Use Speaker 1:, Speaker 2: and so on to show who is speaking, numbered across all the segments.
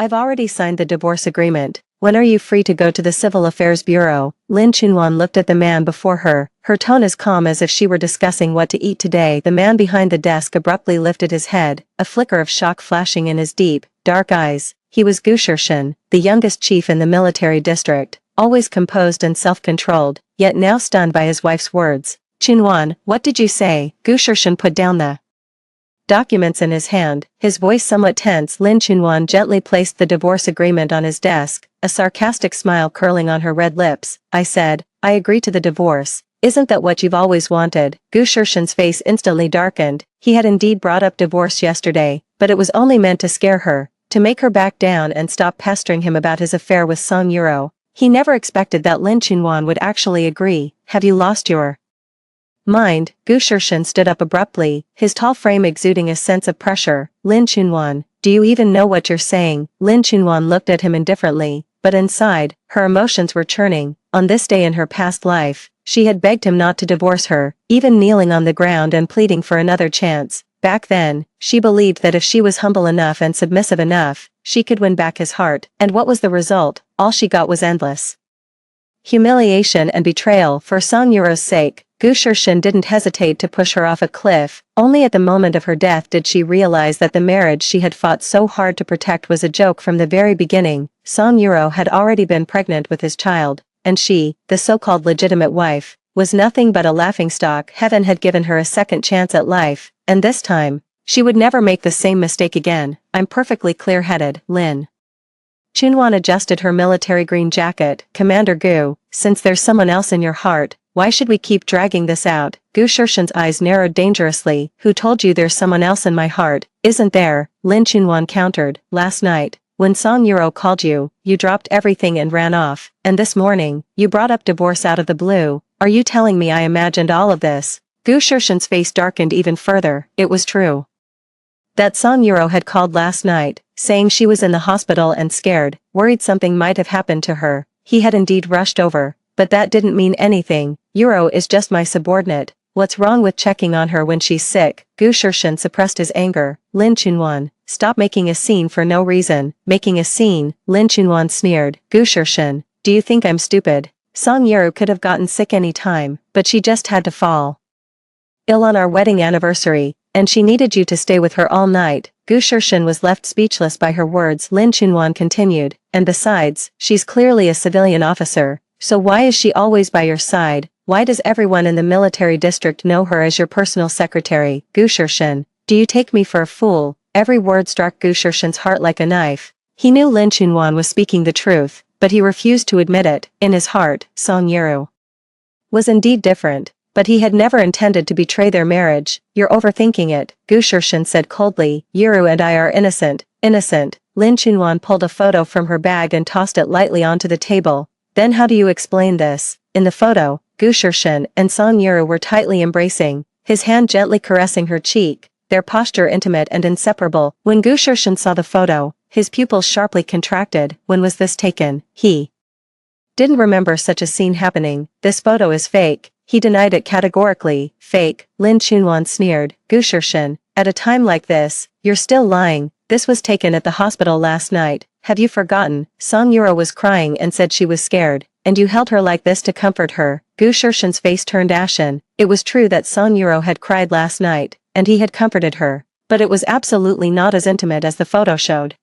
Speaker 1: I've already signed the divorce agreement. When are you free to go to the Civil Affairs Bureau? Lin Chunwan looked at the man before her, her tone as calm as if she were discussing what to eat today. The man behind the desk abruptly lifted his head, a flicker of shock flashing in his deep, dark eyes. He was Gu Shirshan, the youngest chief in the military district, always composed and self-controlled, yet now stunned by his wife's words. Chunwan, what did you say? Gu Shirshan put down the documents in his hand, his voice somewhat tense. Lin Chunwan gently placed the divorce agreement on his desk, a sarcastic smile curling on her red lips. I said, I agree to the divorce. Isn't that what you've always wanted? Gu Shirshan's face instantly darkened. He had indeed brought up divorce yesterday, but it was only meant to scare her, to make her back down and stop pestering him about his affair with Song Yuro. He never expected that Lin Chunwan would actually agree. Have you lost your mind? Gu Shirshan stood up abruptly, his tall frame exuding a sense of pressure. Lin Chunwan, do you even know what you're saying? Lin Chunwan looked at him indifferently, but inside, her emotions were churning. On this day in her past life, she had begged him not to divorce her, even kneeling on the ground and pleading for another chance. Back then, she believed that if she was humble enough and submissive enough, she could win back his heart. And what was the result? All she got was endless humiliation and betrayal. For Song Yuro's sake, Gu Shirshan didn't hesitate to push her off a cliff. Only at the moment of her death did she realize that the marriage she had fought so hard to protect was a joke from the very beginning. Song Yuro had already been pregnant with his child, and she, the so-called legitimate wife, was nothing but a laughingstock. Heaven had given her a second chance at life, and this time, she would never make the same mistake again. I'm perfectly clear-headed, Lin Chunwan adjusted her military green jacket. Commander Gu, since there's someone else in your heart, why should we keep dragging this out? Gu Shirshan's eyes narrowed dangerously. Who told you there's someone else in my heart? Isn't there? Lin Chunwan countered. Last night, when Song Yuro called you, you dropped everything and ran off, and this morning, you brought up divorce out of the blue. Are you telling me I imagined all of this? Gu Shirshan's face darkened even further. It was true that Song Yuro had called last night, saying she was in the hospital and scared, worried something might have happened to her. He had indeed rushed over, but that didn't mean anything. Yuro is just my subordinate. What's wrong with checking on her when she's sick? Gu Shirshan suppressed his anger. Lin Chunwan, stop making a scene for no reason. Making a scene? Lin Chunwan sneered. Gu Shirshan, do you think I'm stupid? Song Yuro could have gotten sick any time, but she just had to fall ill on our wedding anniversary, and she needed you to stay with her all night. Gu Shirshan was left speechless by her words. Lin Chunwan continued, and besides, she's clearly a civilian officer, so why is she always by your side? Why does everyone in the military district know her as your personal secretary? Gu Shirshan, do you take me for a fool? Every word struck Gu Shirshan's heart like a knife. He knew Lin Chunwan was speaking the truth, but he refused to admit it. In his heart, Song Yuro was indeed different, but he had never intended to betray their marriage. You're overthinking it, Gu Shirshan said coldly. Yuro and I are innocent. Innocent. Lin Chunwan pulled a photo from her bag and tossed it lightly onto the table. Then how do you explain this? In the photo, Gu Shirshan and Song Yuro were tightly embracing, his hand gently caressing her cheek, their posture intimate and inseparable. When Gu Shirshan saw the photo, his pupils sharply contracted. When was this taken? He didn't remember such a scene happening. This photo is fake. He denied it categorically. Fake, Lin Chunwan sneered. Gu Shirshan, at a time like this, you're still lying. This was taken at the hospital last night. Have you forgotten? Song Yuro was crying and said she was scared, and you held her like this to comfort her. Gu Shirshan's face turned ashen. It was true that Song Yuro had cried last night, and he had comforted her, but it was absolutely not as intimate as the photo showed.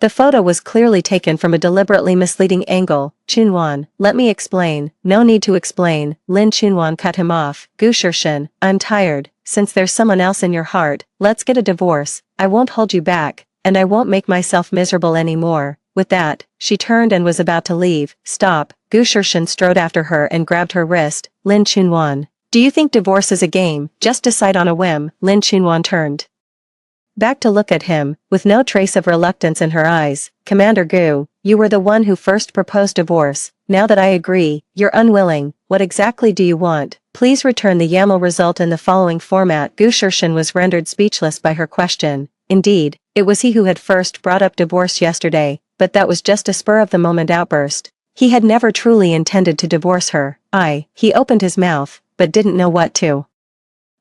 Speaker 1: The photo was clearly taken from a deliberately misleading angle. Chunwan, let me explain. No need to explain. Lin Chunwan cut him off. Gu Shirshan, I'm tired. Since there's someone else in your heart, let's get a divorce. I won't hold you back, and I won't make myself miserable anymore. With that, she turned and was about to leave. Stop. Gu Shirshan strode after her and grabbed her wrist. Lin Chunwan, do you think divorce is a game? Just decide on a whim. Lin Chunwan turned back to look at him, with no trace of reluctance in her eyes. Commander Gu, you were the one who first proposed divorce. Now that I agree, you're unwilling. What exactly do you want? Please return the YAML result in the following format. Gu Shirshan was rendered speechless by her question. Indeed, it was he who had first brought up divorce yesterday, but that was just a spur-of-the-moment outburst. He had never truly intended to divorce her. He opened his mouth, but didn't know what to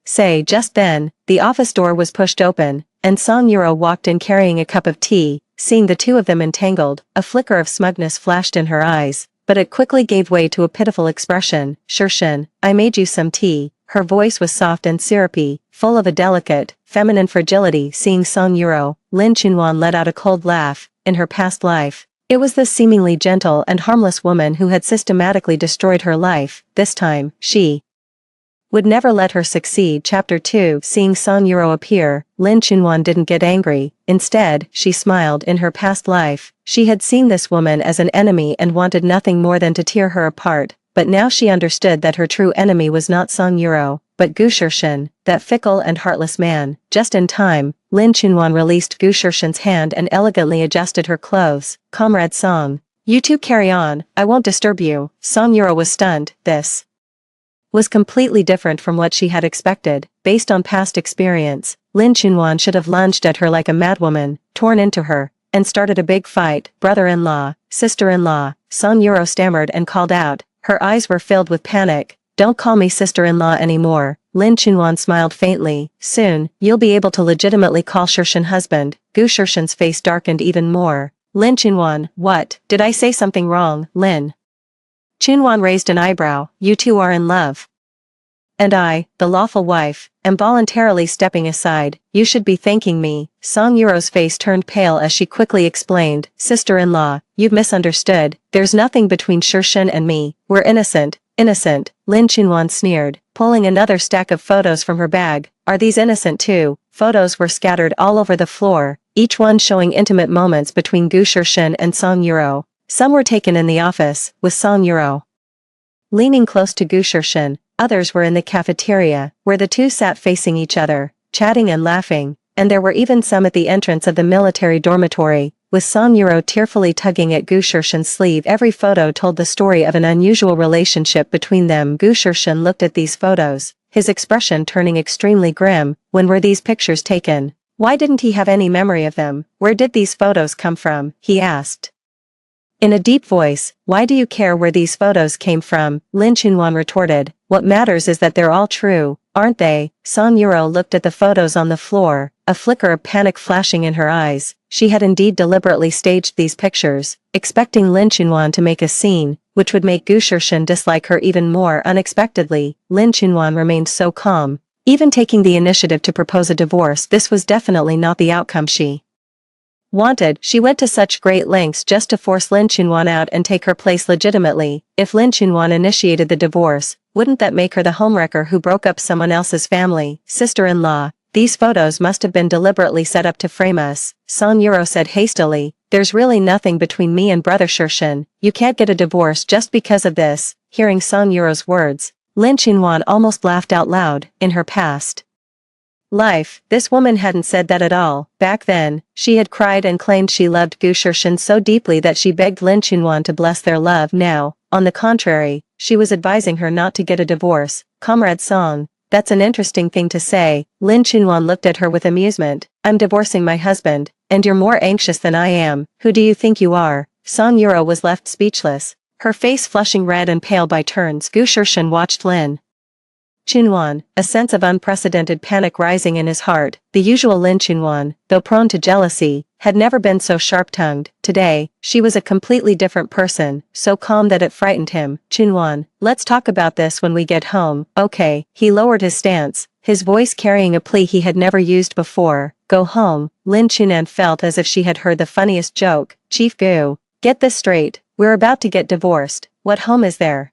Speaker 1: say. Just then, the office door was pushed open, and Song Yuro walked in carrying a cup of tea. seeing the two of them entangled, a flicker of smugness flashed in her eyes, but it quickly gave way to a pitiful expression. Shurshin, I made you some tea. Her voice was soft and syrupy, full of a delicate, feminine fragility. Seeing Song Yuro, Lin Chunwan let out a cold laugh. In her past life, it was this seemingly gentle and harmless woman who had systematically destroyed her life. This time, she would never let her succeed. Chapter 2. Seeing Song Yuro appear, Lin Chunwan didn't get angry. Instead, she smiled. In her past life, she had seen this woman as an enemy and wanted nothing more than to tear her apart, but now she understood that her true enemy was not Song Yuro, but Gu Shirshin, that fickle and heartless man. Just in time, Lin Chunwan released Gu Shirshin's hand and elegantly adjusted her clothes. Comrade Song, you two carry on, I won't disturb you. Song Yuro was stunned. This was completely different from what she had expected. Based on past experience, Lin Chunwan should have lunged at her like a madwoman, torn into her, and started a big fight. Brother-in-law, sister-in-law, Song Yuro stammered and called out. Her eyes were filled with panic. Don't call me sister-in-law anymore. Lin Chunwan smiled faintly. Soon, you'll be able to legitimately call Shirshin husband. Gu Shirshin's face darkened even more. Lin Chunwan, what? Did I say something wrong? Lin Chunwan raised an eyebrow. You two are in love. And I, the lawful wife, am voluntarily stepping aside. You should be thanking me. Song Yuro's face turned pale as she quickly explained. Sister-in-law, you've misunderstood. There's nothing between Shirshin and me. We're innocent. Innocent, Lin Chunwan sneered, pulling another stack of photos from her bag. Are these innocent too? Photos were scattered all over the floor, each one showing intimate moments between Gu Shirshin and Song Yuro. Some were taken in the office, with Song Yuro leaning close to Gu Shirshin. Others were in the cafeteria, where the two sat facing each other, chatting and laughing, and there were even some at the entrance of the military dormitory, with Song Yuro tearfully tugging at Gu Shirshin's sleeve. Every photo told the story of an unusual relationship between them. Gu Shirshin looked at these photos, his expression turning extremely grim. When were these pictures taken? Why didn't he have any memory of them? Where did these photos come from? He asked in a deep voice. Why do you care where these photos came from? Lin Chunwan retorted. What matters is that they're all true, aren't they? Song Yuro looked at the photos on the floor, a flicker of panic flashing in her eyes. She had indeed deliberately staged these pictures, expecting Lin Chunwan to make a scene, which would make Gu Shirshin dislike her even more. Unexpectedly, Lin Chunwan remained so calm. Even taking the initiative to propose a divorce, this was definitely not the outcome she wanted. She went to such great lengths just to force Lin Chunwan out and take her place legitimately. If Lin Chunwan initiated the divorce, wouldn't that make her the homewrecker who broke up someone else's family? Sister-in-law, these photos must have been deliberately set up to frame us, Song Yuro said hastily. There's really nothing between me and Brother Shirshin. You can't get a divorce just because of this. Hearing Song Yuro's words, Lin Chunwan almost laughed out loud. In her past life, this woman hadn't said that at all. Back then, she had cried and claimed she loved Gu Shirshin so deeply that she begged Lin Chunwan to bless their love. Now, on the contrary, she was advising her not to get a divorce. Comrade Song, that's an interesting thing to say. Lin Chunwan looked at her with amusement. I'm divorcing my husband, and you're more anxious than I am. Who do you think you are? Song Yuro was left speechless, her face flushing red and pale by turns. Gu Shirshin watched Lin Chunwan, a sense of unprecedented panic rising in his heart. The usual Lin Chunwan, though prone to jealousy, had never been so sharp-tongued. Today, she was a completely different person, so calm that it frightened him. Chunwan, let's talk about this when we get home. Okay. He lowered his stance, his voice carrying a plea he had never used before. Go home. Lin Chunwan felt as if she had heard the funniest joke. Chief Gu, get this straight. We're about to get divorced. What home is there?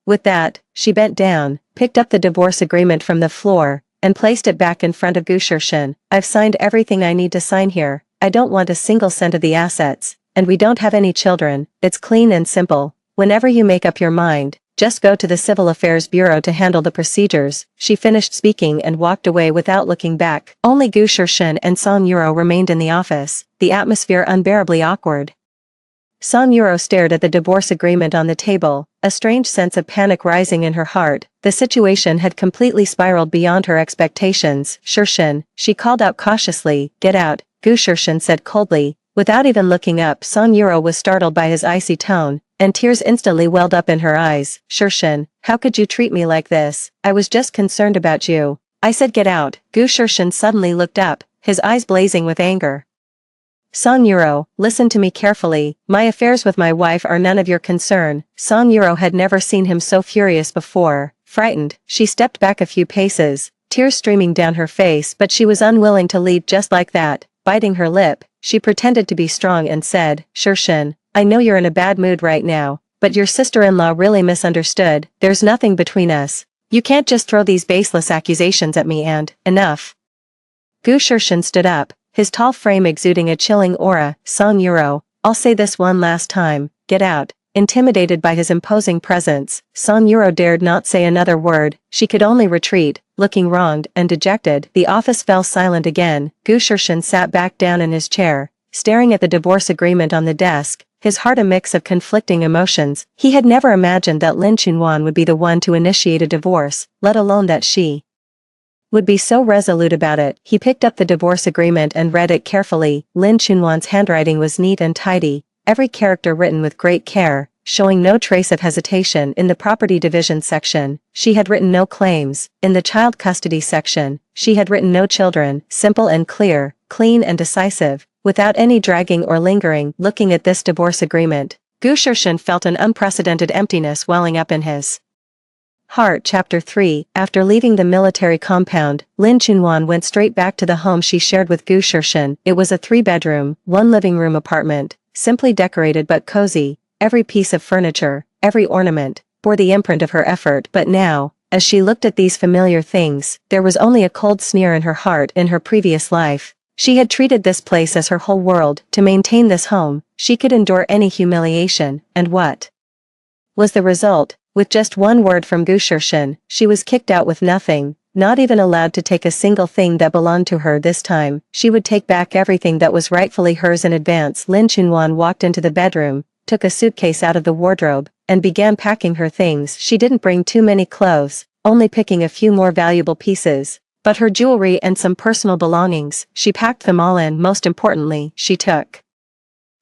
Speaker 1: With that, she bent down, picked up the divorce agreement from the floor, and placed it back in front of Gu Shirshin. I've signed everything I need to sign here. I don't want a single cent of the assets, and we don't have any children. It's clean and simple. Whenever you make up your mind, just go to the Civil Affairs Bureau to handle the procedures. She finished speaking and walked away without looking back. Only Gu Shirshin and Song Yuro remained in the office, the atmosphere unbearably awkward. Song Yuro stared at the divorce agreement on the table, a strange sense of panic rising in her heart. The situation had completely spiraled beyond her expectations. Shirshin, she called out cautiously. Get out, Gu Shirshin said coldly. Without even looking up, Song Yuro was startled by his icy tone, and tears instantly welled up in her eyes. Shirshin, how could you treat me like this? I was just concerned about you. I said get out. Gu Shirshin suddenly looked up, his eyes blazing with anger. Song Yuro, listen to me carefully, my affairs with my wife are none of your concern. Song Yuro had never seen him so furious before. Frightened, she stepped back a few paces, tears streaming down her face, but she was unwilling to leave just like that. Biting her lip, she pretended to be strong and said, Shurshin, I know you're in a bad mood right now, but your sister-in-law really misunderstood. There's nothing between us. You can't just throw these baseless accusations at me and, enough. Gu Shurshin stood up, his tall frame exuding a chilling aura. Song Yuro, I'll say this one last time, get out. Intimidated by his imposing presence, Song Yuro dared not say another word. She could only retreat, looking wronged and dejected. The office fell silent again. Gu Shurshin sat back down in his chair, staring at the divorce agreement on the desk, his heart a mix of conflicting emotions. He had never imagined that Lin Chunwan would be the one to initiate a divorce, let alone that she would be so resolute about it. He picked up the divorce agreement and read it carefully. Lin Chunwan's handwriting was neat and tidy, every character written with great care, showing no trace of hesitation. In the property division section, she had written no claims. In the child custody section, she had written no children. Simple and clear, clean and decisive, without any dragging or lingering. Looking at this divorce agreement, Gu Shurshin felt an unprecedented emptiness welling up in his heart. Chapter 3. After leaving the military compound, Lin Chunwan went straight back to the home she shared with Gu Shurshin. It was a 3-bedroom, 1-living-room apartment, simply decorated but cozy. Every piece of furniture, every ornament, bore the imprint of her effort. But now, as she looked at these familiar things, there was only a cold sneer in her heart. In her previous life, she had treated this place as her whole world. To maintain this home, she could endure any humiliation. And what was the result? With just one word from Gu Shurshin, she was kicked out with nothing, not even allowed to take a single thing that belonged to her. This time, she would take back everything that was rightfully hers in advance. Lin Chunwan walked into the bedroom, took a suitcase out of the wardrobe, and began packing her things. She didn't bring too many clothes, only picking a few more valuable pieces, but her jewelry and some personal belongings. She packed them all in. Most importantly, she took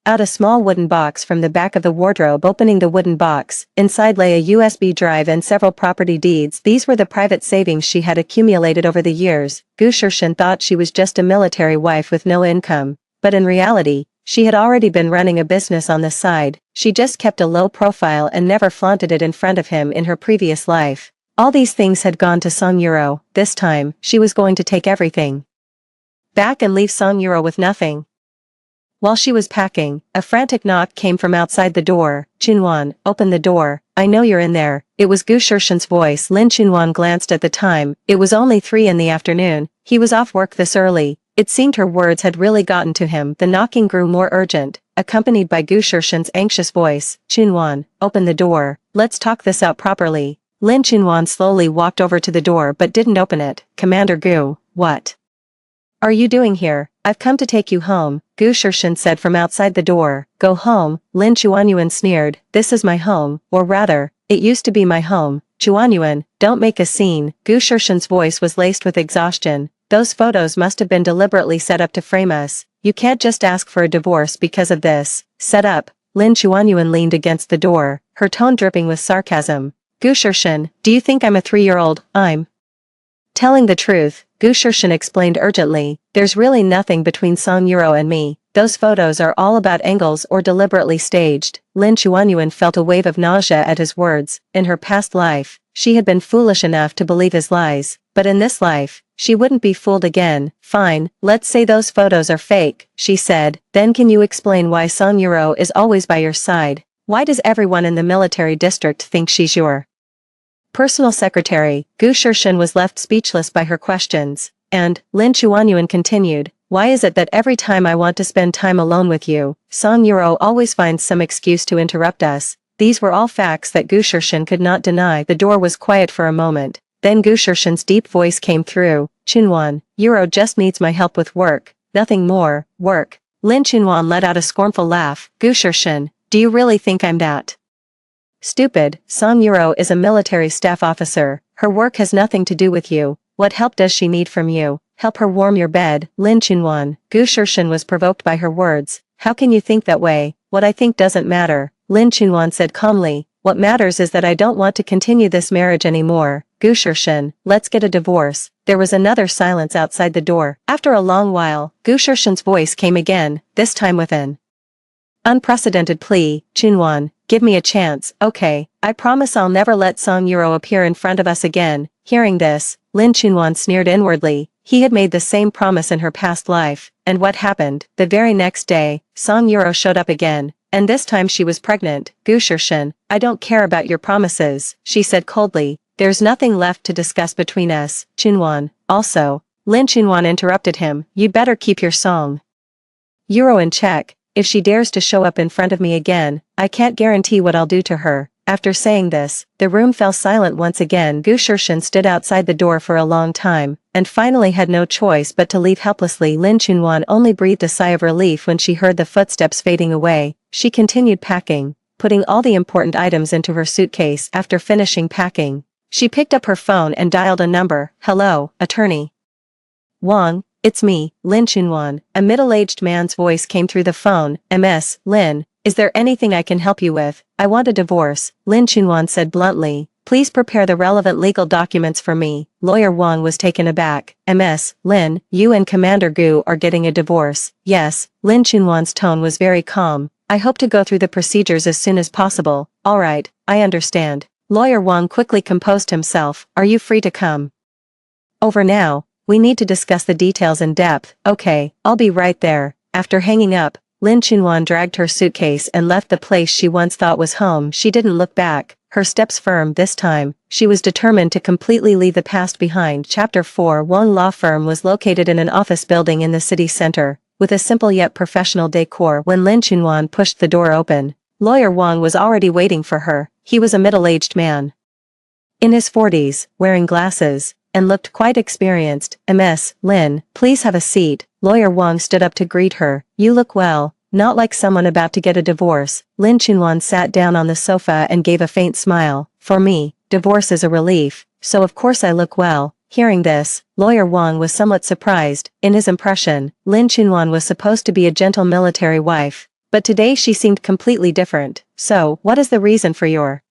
Speaker 1: out a small wooden box from the back of the wardrobe. Opening the wooden box, inside lay a USB drive and several property deeds. These were the private savings she had accumulated over the years. Gu Shurshin thought she was just a military wife with no income, but in reality, she had already been running a business on the side. She just kept a low profile and never flaunted it in front of him. In her previous life, all these things had gone to Song Yuro. This time, she was going to take everything back and leave Song Yuro with nothing. While she was packing, a frantic knock came from outside the door. Chunwan, open the door, I know you're in there. It was Gu Shurshin's voice. Lin Chunwan glanced at the time. It was only 3 in the afternoon. He was off work this early. It seemed her words had really gotten to him. The knocking grew more urgent, accompanied by Gu Shurshin's anxious voice. Chunwan, open the door, let's talk this out properly. Lin Chunwan slowly walked over to the door but didn't open it. Commander Gu, what are you doing here? I've come to take you home, Gu Shurshin said from outside the door. Go home, Lin Chuanyuan sneered. This is my home, or rather, it used to be my home. Chuanyuan, don't make a scene. Gu Shurshin's voice was laced with exhaustion. Those photos must have been deliberately set up to frame us. You can't just ask for a divorce because of this. Set up. Lin Chuanyuan leaned against the door, her tone dripping with sarcasm. Gu Shurshin, do you think I'm a 3-year-old? I'm telling the truth, Gu Shurshin explained urgently. There's really nothing between Song Yuro and me. Those photos are all about angles or deliberately staged. Lin Chuanyuan felt a wave of nausea at his words. In her past life, she had been foolish enough to believe his lies, but in this life, she wouldn't be fooled again. Fine, let's say those photos are fake, she said. Then can you explain why Song Yuro is always by your side? Why does everyone in the military district think she's your personal secretary? Gu Shurshin was left speechless by her questions, and Lin Chuanyuan continued, why is it that every time I want to spend time alone with you, Song Yuro always finds some excuse to interrupt us? These were all facts that Gu Shurshin could not deny. The door was quiet for a moment. Then Gu Shurshin's deep voice came through. Chunwan, Yuro just needs my help with work, nothing more. Work. Lin Chunwan let out a scornful laugh. Gu Shurshin, do you really think I'm that stupid? Song Yuro is a military staff officer. Her work has nothing to do with you. What help does she need from you? Help her warm your bed. Lin Chunwan. Gu Shurshin was provoked by her words. How can you think that way? What I think doesn't matter, Lin Chunwan said calmly. What matters is that I don't want to continue this marriage anymore. Gu Gu Shirshin, let's get a divorce. There was another silence outside the door. After a long while, Gu Shirshin's voice came again, this time with an unprecedented plea. Chunwon, give me a chance, okay? I promise I'll never let Song Yuro appear in front of us again. Hearing this, Lin Chunwon sneered inwardly. He had made the same promise in her past life, and what happened? The very next day, Song Yuro showed up again, and this time she was pregnant. Gu Shirshin, I don't care about your promises, she said coldly. There's nothing left to discuss between us. Chunwon, also. Lin Chunwon interrupted him, you'd better keep your Song Yuro in check. If she dares to show up in front of me again, I can't guarantee what I'll do to her. After saying this, the room fell silent once again. Gu Shirshin stood outside the door for a long time, and finally had no choice but to leave helplessly. Lin Chunwon only breathed a sigh of relief when she heard the footsteps fading away. She continued packing, putting all the important items into her suitcase. After finishing packing, she picked up her phone and dialed a number. Hello, attorney Wang. It's me, Lin Chunwon. A middle-aged man's voice came through the phone. Ms. Lin, is there anything I can help you with? I want a divorce, Lin Chunwon said bluntly. Please prepare the relevant legal documents for me. Lawyer Wang was taken aback. Ms. Lin, you and Commander Gu are getting a divorce. Yes, Lin Chunwon's tone was very calm. I hope to go through the procedures as soon as possible. Alright, I understand. Lawyer Wang quickly composed himself. Are you free to come over now? We need to discuss the details in depth. Okay, I'll be right there. After hanging up, Lin Chunwon dragged her suitcase and left the place she once thought was home. She didn't look back, her steps firm this time. She was determined to completely leave the past behind. Chapter 4. Wang Law Firm was located in an office building in the city center, with a simple yet professional decor. When Lin Chunwon pushed the door open, Lawyer Wang was already waiting for her. He was a middle-aged man in his 40s, wearing glasses, and looked quite experienced. Ms. Lin, please have a seat. Lawyer Wang stood up to greet her. You look well, not like someone about to get a divorce. Lin Chunwon sat down on the sofa and gave a faint smile. For me, divorce is a relief, so of course I look well. Hearing this, Lawyer Wang was somewhat surprised. In his impression, Lin Chunwon was supposed to be a gentle military wife, but today she seemed completely different. So, what is the reason for your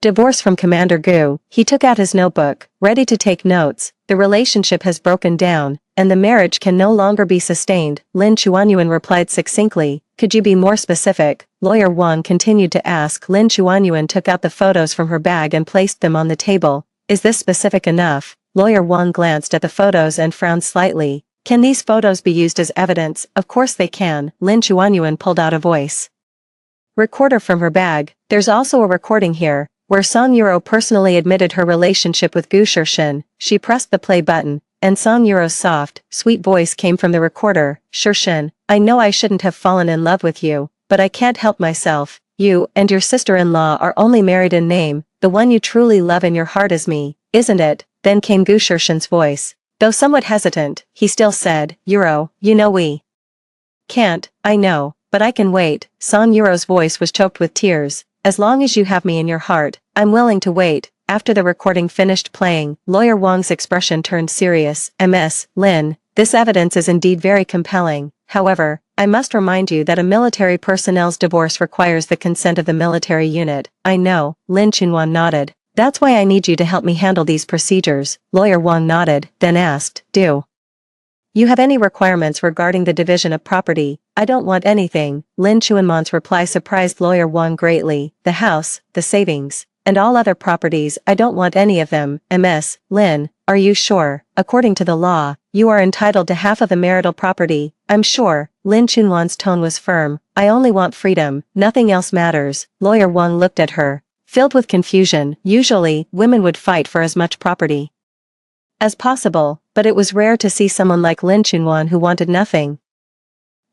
Speaker 1: divorce from Commander Gu? He took out his notebook, ready to take notes. The relationship has broken down, and the marriage can no longer be sustained. Lin Chuanyuan replied succinctly. Could you be more specific? Lawyer Wang continued to ask. Lin Chuanyuan took out the photos from her bag and placed them on the table. Is this specific enough? Lawyer Wang glanced at the photos and frowned slightly. Can these photos be used as evidence? Of course they can. Lin Chuanyuan pulled out a voice recorder from her bag. There's also a recording here, where Song Yuro personally admitted her relationship with Gu Shirshin. She pressed the play button, and Song Yuro's soft, sweet voice came from the recorder. Shirshin, I know I shouldn't have fallen in love with you, but I can't help myself. You and your sister-in-law are only married in name. The one you truly love in your heart is me, isn't it? Then came Gu Shirshin's voice. Though somewhat hesitant, he still said, Yuro, you know we can't. I know, but I can wait. Song Yuro's voice was choked with tears. As long as you have me in your heart, I'm willing to wait. After the recording finished playing, Lawyer Wang's expression turned serious. Ms. Lin, this evidence is indeed very compelling. However, I must remind you that a military personnel's divorce requires the consent of the military unit. I know. Lin Chunwon nodded. That's why I need you to help me handle these procedures. Lawyer Wang nodded, then asked, do you have any requirements regarding the division of property? I don't want anything. Lin Chunwon's reply surprised Lawyer Wang greatly. The house, the savings, and all other properties, I don't want any of them. Ms. Lin, are you sure? According to the law, you are entitled to half of the marital property. I'm sure. Lin Chunwon's tone was firm. I only want freedom. Nothing else matters. Lawyer Wang looked at her, filled with confusion. Usually, women would fight for as much property as possible, but it was rare to see someone like Lin Chunwon who wanted nothing.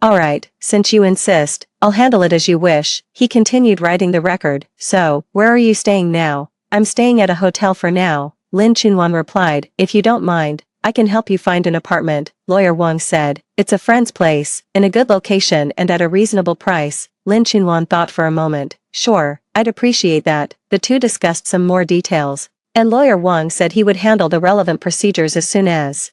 Speaker 1: Alright, since you insist, I'll handle it as you wish. He continued writing the record. So, where are you staying now? I'm staying at a hotel for now, Lin Chunwon replied. If you don't mind, I can help you find an apartment, Lawyer Wang said. It's a friend's place, in a good location and at a reasonable price. Lin Chunwon thought for a moment. Sure, I'd appreciate that. The two discussed some more details, and Lawyer Wang said he would handle the relevant procedures as soon as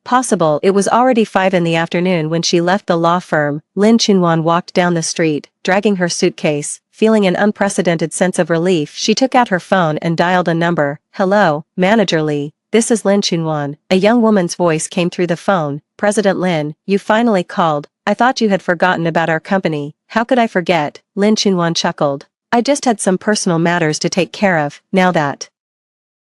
Speaker 1: possible. It was already 5 in the afternoon when she left the law firm. Lin Chunwon walked down the street, dragging her suitcase, feeling an unprecedented sense of relief. She took out her phone and dialed a number. "Hello, Manager Lee. This is Lin Chunwan." A young woman's voice came through the phone. "President Lin, you finally called. I thought you had forgotten about our company." "How could I forget?" Lin Chunwan chuckled. "I just had some personal matters to take care of. Now that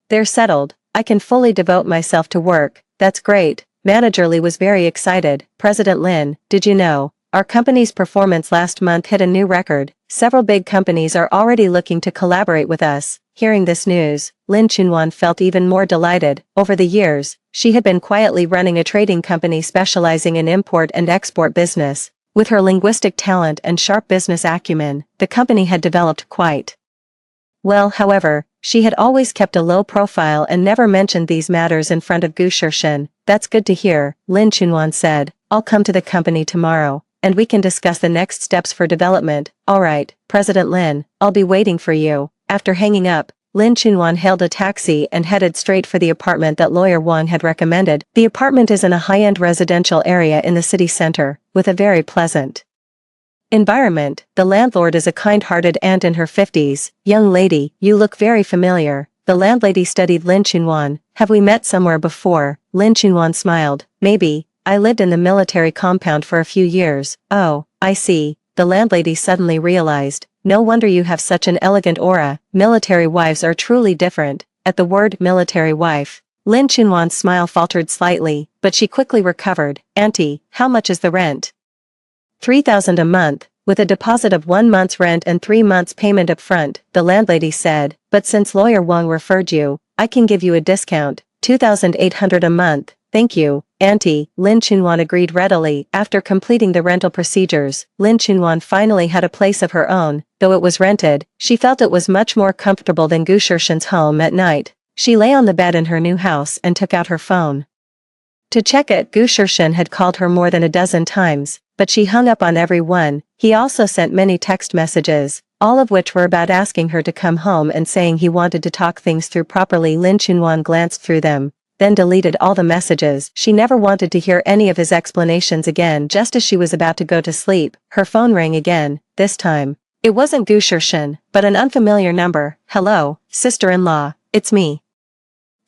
Speaker 1: they're settled, I can fully devote myself to work." "That's great." Manager Lee was very excited. "President Lin, did you know? Our company's performance last month hit a new record. Several big companies are already looking to collaborate with us." Hearing this news, Lin Chunwan felt even more delighted. Over the years, she had been quietly running a trading company specializing in import and export business. With her linguistic talent and sharp business acumen, the company had developed quite well. However, she had always kept a low profile and never mentioned these matters in front of Gu Shirshin. "That's good to hear," Lin Chunwan said. "I'll come to the company tomorrow, and we can discuss the next steps for development." "Alright, President Lin, I'll be waiting for you." After hanging up, Lin Chunwan hailed a taxi and headed straight for the apartment that Lawyer Wang had recommended. The apartment is in a high-end residential area in the city center, with a very pleasant environment. The landlord is a kind-hearted aunt in her 50s. "Young lady, you look very familiar." The landlady studied Lin Chunwan. "Have we met somewhere before?" Lin Chunwan smiled. "Maybe. I lived in the military compound for a few years." "Oh, I see." The landlady suddenly realized. "No wonder you have such an elegant aura. Military wives are truly different." At the word military wife, Lin Chunwan's smile faltered slightly, but she quickly recovered. "Auntie, how much is the rent?" 3,000 a month, with a deposit of 1 month's rent and 3 months payment up front, the landlady said. "But since Lawyer Wang referred you, I can give you a discount. 2,800 a month." "Thank you, Auntie," Lin Chunwan agreed readily. After completing the rental procedures, Lin Chunwan finally had a place of her own. Though it was rented, she felt it was much more comfortable than Gu Shirshin's home at night. She lay on the bed in her new house and took out her phone to check it. Gu Shirshin had called her more than a dozen times, but she hung up on every one. He also sent many text messages, all of which were about asking her to come home and saying he wanted to talk things through properly. Lin Chunwan glanced through them, then deleted all the messages. She never wanted to hear any of his explanations again. Just as she was about to go to sleep, her phone rang again. This time, it wasn't Gu Shirshin, but an unfamiliar number. "Hello, sister-in-law, it's me,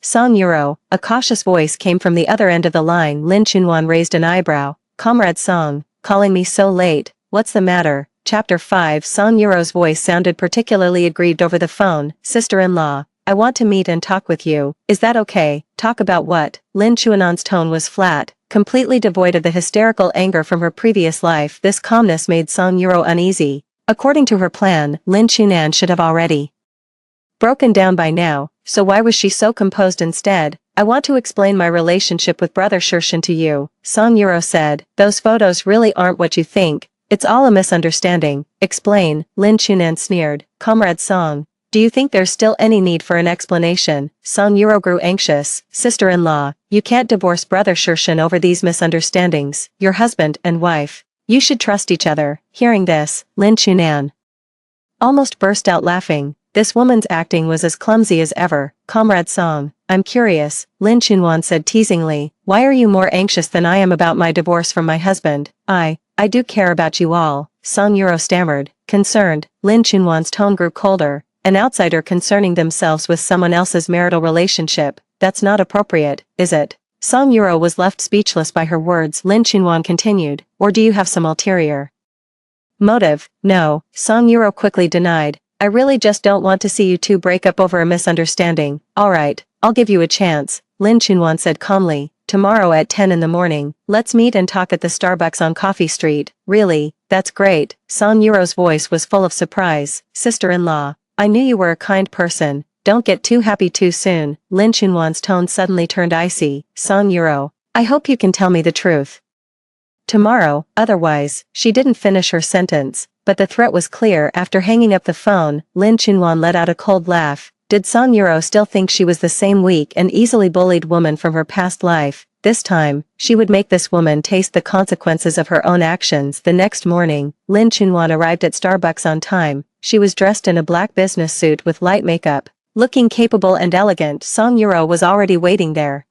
Speaker 1: Song Euro." A cautious voice came from the other end of the line. Lin Chunwan raised an eyebrow. "Comrade Song, calling me so late, what's the matter?" Chapter 5. Song Euro's voice sounded particularly aggrieved over the phone. "Sister-in-law, I want to meet and talk with you. Is that okay?" "Talk about what?" Lin Chunwan's tone was flat, completely devoid of the hysterical anger from her previous life. This calmness made Song Euro uneasy. According to her plan, Lin Chunwan should have already broken down by now, so why was she so composed instead? "I want to explain my relationship with Brother Shirshin to you," Song Euro said. "Those photos really aren't what you think. It's all a misunderstanding." "Explain," Lin Chunwan sneered. "Comrade Song, do you think there's still any need for an explanation?" Song Euro grew anxious. "Sister-in-law, you can't divorce Brother Shirshin over these misunderstandings. You're husband and wife. You should trust each other." Hearing this, Lin Chunwan almost burst out laughing. This woman's acting was as clumsy as ever. "Comrade Song, I'm curious," Lin Chunwan said teasingly. "Why are you more anxious than I am about my divorce from my husband?" I do care about you all," Song Euro stammered. Concerned, Lin Chunwan's tone grew colder. "An outsider concerning themselves with someone else's marital relationship, that's not appropriate, is it?" Song Euro was left speechless by her words. Lin Chunwan continued. "Or do you have some ulterior motive?" "No," Song Euro quickly denied. "I really just don't want to see you two break up over a misunderstanding." "Alright, I'll give you a chance," Lin Chunwan said calmly. "Tomorrow at 10 in the morning, let's meet and talk at the Starbucks on Coffee Street." "Really? That's great." Song Euro's voice was full of surprise. "Sister-in-law, I knew you were a kind person. Don't get too happy too soon." Lin Chunwan's tone suddenly turned icy. "Song Euro, I hope you can tell me the truth tomorrow, otherwise." She didn't finish her sentence, but the threat was clear. After hanging up the phone, Lin Chunwan let out a cold laugh. Did Song Euro still think she was the same weak and easily bullied woman from her past life? This time, she would make this woman taste the consequences of her own actions. The next morning, Lin Chunwan arrived at Starbucks on time. She was dressed in a black business suit with light makeup. Looking capable and elegant, Song Euro was already waiting there.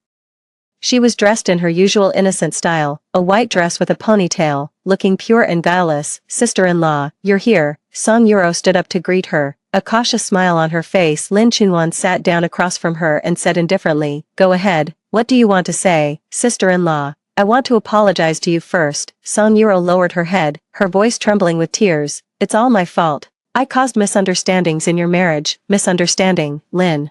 Speaker 1: She was dressed in her usual innocent style, a white dress with a ponytail, looking pure and guileless. Sister-in-law, you're here. Song Yuro stood up to greet her, a cautious smile on her face. Lin Chunwan sat down across from her and said indifferently, go ahead, what do you want to say, sister-in-law? I want to apologize to you first. Song Yuro lowered her head, her voice trembling with tears. It's all my fault. I caused misunderstandings in your marriage. Misunderstanding, Lin.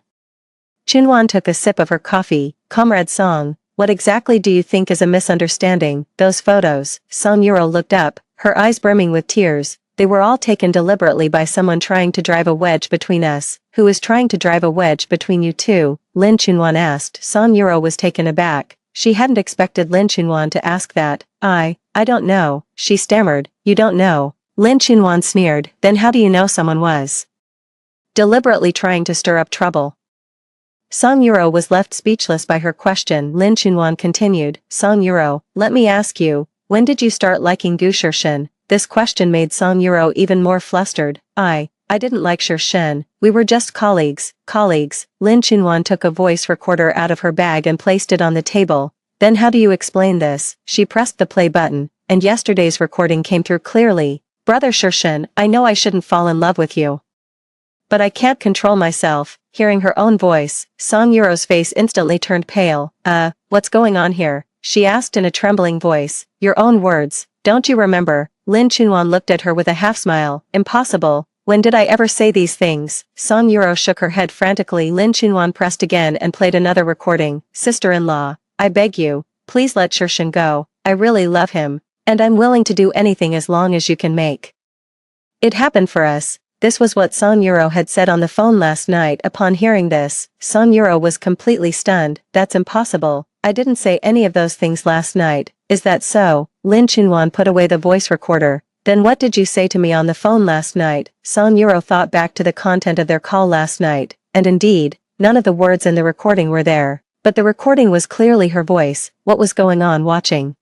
Speaker 1: Chunwan took a sip of her coffee. Comrade Song, what exactly do you think is a misunderstanding? Those photos. Song Yuro looked up, her eyes brimming with tears. They were all taken deliberately by someone trying to drive a wedge between us. Who is trying to drive a wedge between you two? Lin Chunwan asked. Song Yuro was taken aback. She hadn't expected Lin Chunwan to ask that. I don't know, she stammered. You don't know? Lin Chunwan sneered. Then how do you know someone was deliberately trying to stir up trouble? Song Yuro was left speechless by her question. Lin Chunwan continued. Song Yuro, let me ask you, when did you start liking Gu Shirshen? This question made Song Yuro even more flustered. I didn't like Shirshen. We were just colleagues. Lin Chunwan took a voice recorder out of her bag and placed it on the table. Then how do you explain this? She pressed the play button, and yesterday's recording came through clearly. Brother Shirshen, I know I shouldn't fall in love with you, but I can't control myself. Hearing her own voice, Song Yuro's face instantly turned pale. What's going on here? She asked in a trembling voice. Your own words, don't you remember? Lin Chunwan looked at her with a half-smile. Impossible. When did I ever say these things? Song Yuro shook her head frantically. Lin Chunwan pressed again and played another recording. Sister-in-law, I beg you, please let Shirshen go. I really love him, and I'm willing to do anything as long as you can make it happen for us. This was what Song Yuro had said on the phone last night. Upon hearing this, Song Yuro was completely stunned. That's impossible. I didn't say any of those things last night. Is that so? Lin Chunwan put away the voice recorder. Then what did you say to me on the phone last night? Song Yuro thought back to the content of their call last night, and indeed, none of the words in the recording were there. But the recording was clearly her voice. What was going on? Watching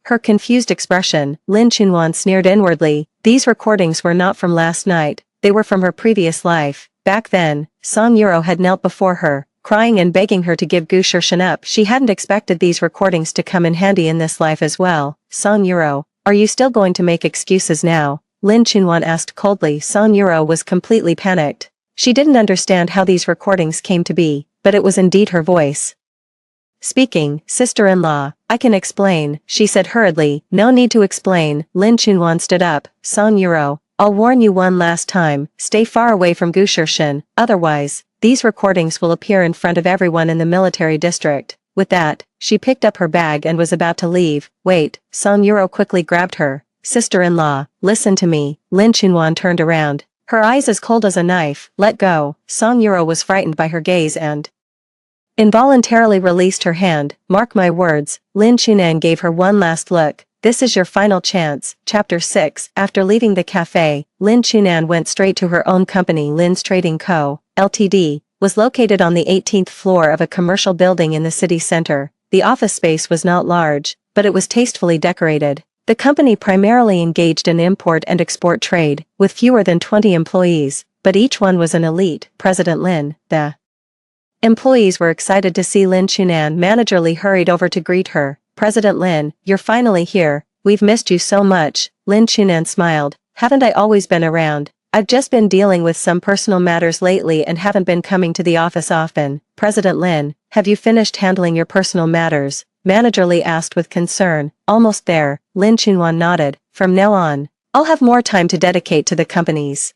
Speaker 1: her confused expression, Lin Chunwan sneered inwardly. These recordings were not from last night, they were from her previous life. Back then, Song Yuro had knelt before her, crying and begging her to give Gu Shirshen up. She hadn't expected these recordings to come in handy in this life as well. Song Yuro, are you still going to make excuses now? Lin Chunwan asked coldly. Song Yuro was completely panicked. She didn't understand how these recordings came to be, but it was indeed her voice speaking. Sister-in-law, I can explain, she said hurriedly. No need to explain. Lin Chunwan stood up. Song Yuro, I'll warn you one last time, stay far away from Gu Shirshen, otherwise, these recordings will appear in front of everyone in the military district. With that, she picked up her bag and was about to leave. Wait, Song Yuro quickly grabbed her. Sister-in-law, listen to me. Lin Chunwan turned around, her eyes as cold as a knife. Let go. Song Yuro was frightened by her gaze and involuntarily released her hand. Mark my words. Lin Chunwan gave her one last look. This is your final chance. Chapter 6. After leaving the cafe, Lin Chunwan went straight to her own company. Lin's Trading Co., Ltd., was located on the 18th floor of a commercial building in the city center. The office space was not large, but it was tastefully decorated. The company primarily engaged in import and export trade, with fewer than 20 employees, but each one was an elite. President Lin, the employees were excited to see Lin Chunwan. Manager Lee hurried over to greet her. President Lin, you're finally here. We've missed you so much. Lin Chunwan smiled. Haven't I always been around? I've just been dealing with some personal matters lately and haven't been coming to the office often. President Lin, have you finished handling your personal matters? Manager Lee asked with concern. Almost there. Lin Chunwan nodded. From now on, I'll have more time to dedicate to the company's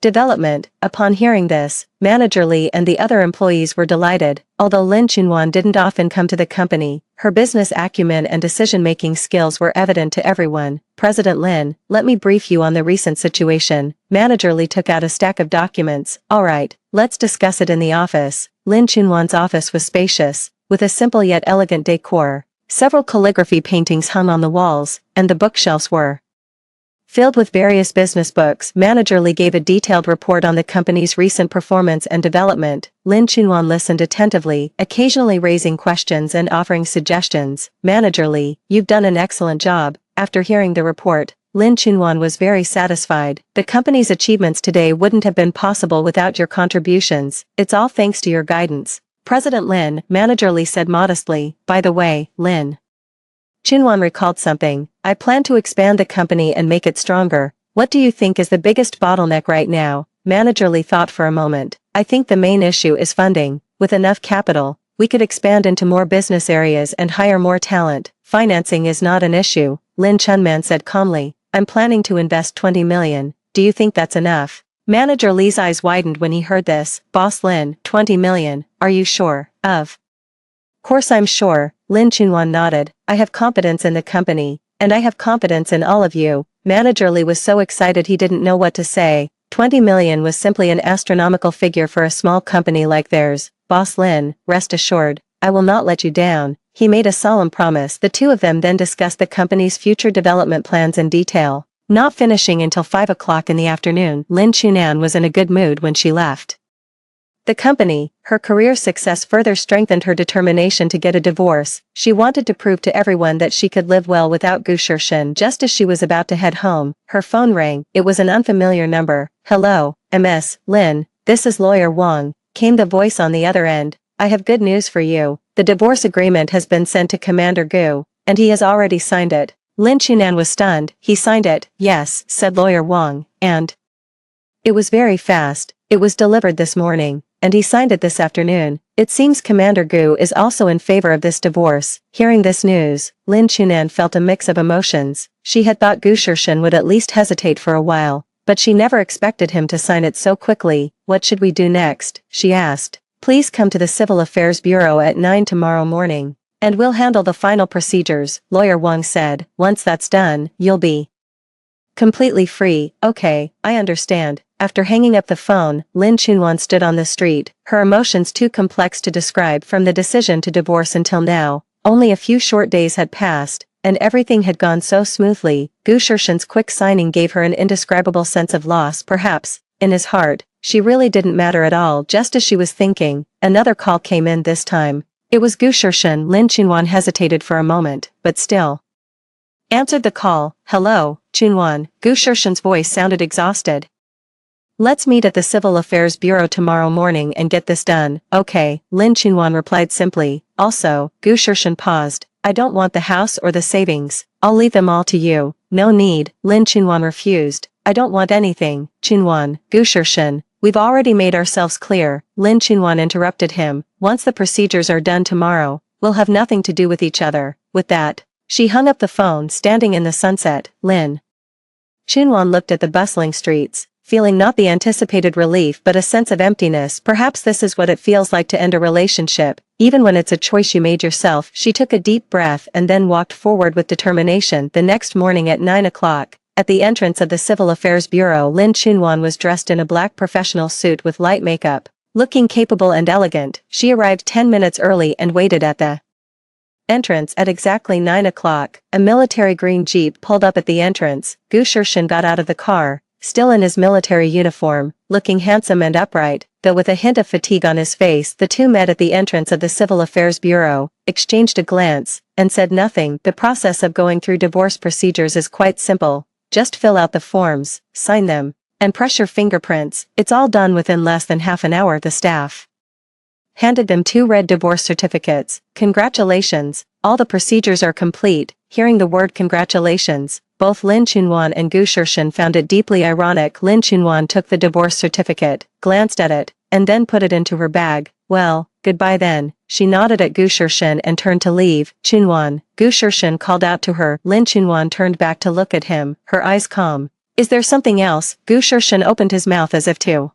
Speaker 1: development. Upon hearing this, Manager Lee and the other employees were delighted. Although Lin Chunwan didn't often come to the company, her business acumen and decision-making skills were evident to everyone. President Lin, let me brief you on the recent situation. Manager Lee took out a stack of documents. All right, let's discuss it in the office. Lin Chunwan's office was spacious, with a simple yet elegant decor. Several calligraphy paintings hung on the walls, and the bookshelves were filled with various business books. Manager Lee gave a detailed report on the company's recent performance and development. Lin Chunwan listened attentively, occasionally raising questions and offering suggestions. Manager Lee, you've done an excellent job. After hearing the report, Lin Chunwan was very satisfied. The company's achievements today wouldn't have been possible without your contributions. It's all thanks to your guidance. President Lin, Manager Lee said modestly. By the way, Lin. Chunwan recalled something. I plan to expand the company and make it stronger. What do you think is the biggest bottleneck right now? Manager Lee thought for a moment. I think the main issue is funding. With enough capital, we could expand into more business areas and hire more talent. Financing is not an issue, Lin Chunman said calmly. I'm planning to invest 20 million. Do you think that's enough? Manager Lee's eyes widened when he heard this. Boss Lin, 20 million, are you sure? Of course I'm sure, Lin Chunwan nodded. I have confidence in the company, and I have confidence in all of you. Manager Lee was so excited he didn't know what to say. 20 million was simply an astronomical figure for a small company like theirs. Boss Lin, rest assured, I will not let you down. He made a solemn promise. The two of them then discussed the company's future development plans in detail. Not finishing until 5 o'clock in the afternoon, Lin Chunan was in a good mood when she left the company. Her career success further strengthened her determination to get a divorce. She wanted to prove to everyone that she could live well without Gu Shirshin. Just as she was about to head home, her phone rang. It was an unfamiliar number. Hello, Ms. Lin, this is Lawyer Wang, came the voice on the other end. I have good news for you. The divorce agreement has been sent to Commander Gu, and he has already signed it. Lin Chunan was stunned. He signed it? Yes, said Lawyer Wang, and it was very fast. It was delivered this morning, and he signed it this afternoon. It seems Commander Gu is also in favor of this divorce. Hearing this news, Lin Chunan felt a mix of emotions. She had thought Gu Shirshin would at least hesitate for a while, but she never expected him to sign it so quickly. What should we do next? She asked. Please come to the Civil Affairs Bureau at 9 tomorrow morning, and we'll handle the final procedures, Lawyer Wang said. Once that's done, you'll be completely free. Okay, I understand. After hanging up the phone, Lin Chunwan stood on the street, her emotions too complex to describe. From the decision to divorce until now, only a few short days had passed, and everything had gone so smoothly. Gu Shirshin's quick signing gave her an indescribable sense of loss. Perhaps, in his heart, she really didn't matter at all. Just as she was thinking, another call came in this time. It was Gu Shirshin. Lin Chunwan hesitated for a moment, but still answered the call. Hello, Chunwan. Gu Shirshin's voice sounded exhausted. Let's meet at the Civil Affairs Bureau tomorrow morning and get this done. Okay, Lin Chunwan replied simply. Also, Gu Shirshin paused. I don't want the house or the savings. I'll leave them all to you. No need, Lin Chunwan refused. I don't want anything. Chunwan, Gu Shirshin, we've already made ourselves clear. Lin Chunwan interrupted him. Once the procedures are done tomorrow, we'll have nothing to do with each other. With that, she hung up the phone. Standing in the sunset, Lin Chunwan looked at the bustling streets, feeling not the anticipated relief but a sense of emptiness. Perhaps this is what it feels like to end a relationship, even when it's a choice you made yourself. She took a deep breath and then walked forward with determination. The next morning at 9 o'clock, at the entrance of the Civil Affairs Bureau, Lin Chunwan was dressed in a black professional suit with light makeup. Looking capable and elegant, she arrived 10 minutes early and waited at the entrance. At exactly 9 o'clock, a military green jeep pulled up at the entrance. Gu Shirshin got out of the car, still in his military uniform, looking handsome and upright, though with a hint of fatigue on his face. The two met at the entrance of the Civil Affairs Bureau, exchanged a glance, and said nothing. The process of going through divorce procedures is quite simple. Just fill out the forms, sign them, and press your fingerprints. It's all done within less than half an hour. The staff handed them 2 red divorce certificates. Congratulations, all the procedures are complete. Hearing the word congratulations, both Lin Chunwan and Gu Shirshin found it deeply ironic. Lin Chunwan took the divorce certificate, glanced at it, and then put it into her bag. Well, goodbye then. She nodded at Gu Shirshin and turned to leave. Chunwan, Gu Shirshin called out to her. Lin Chunwan turned back to look at him, her eyes calm. Is there something else? Gu Shirshin opened his mouth as if to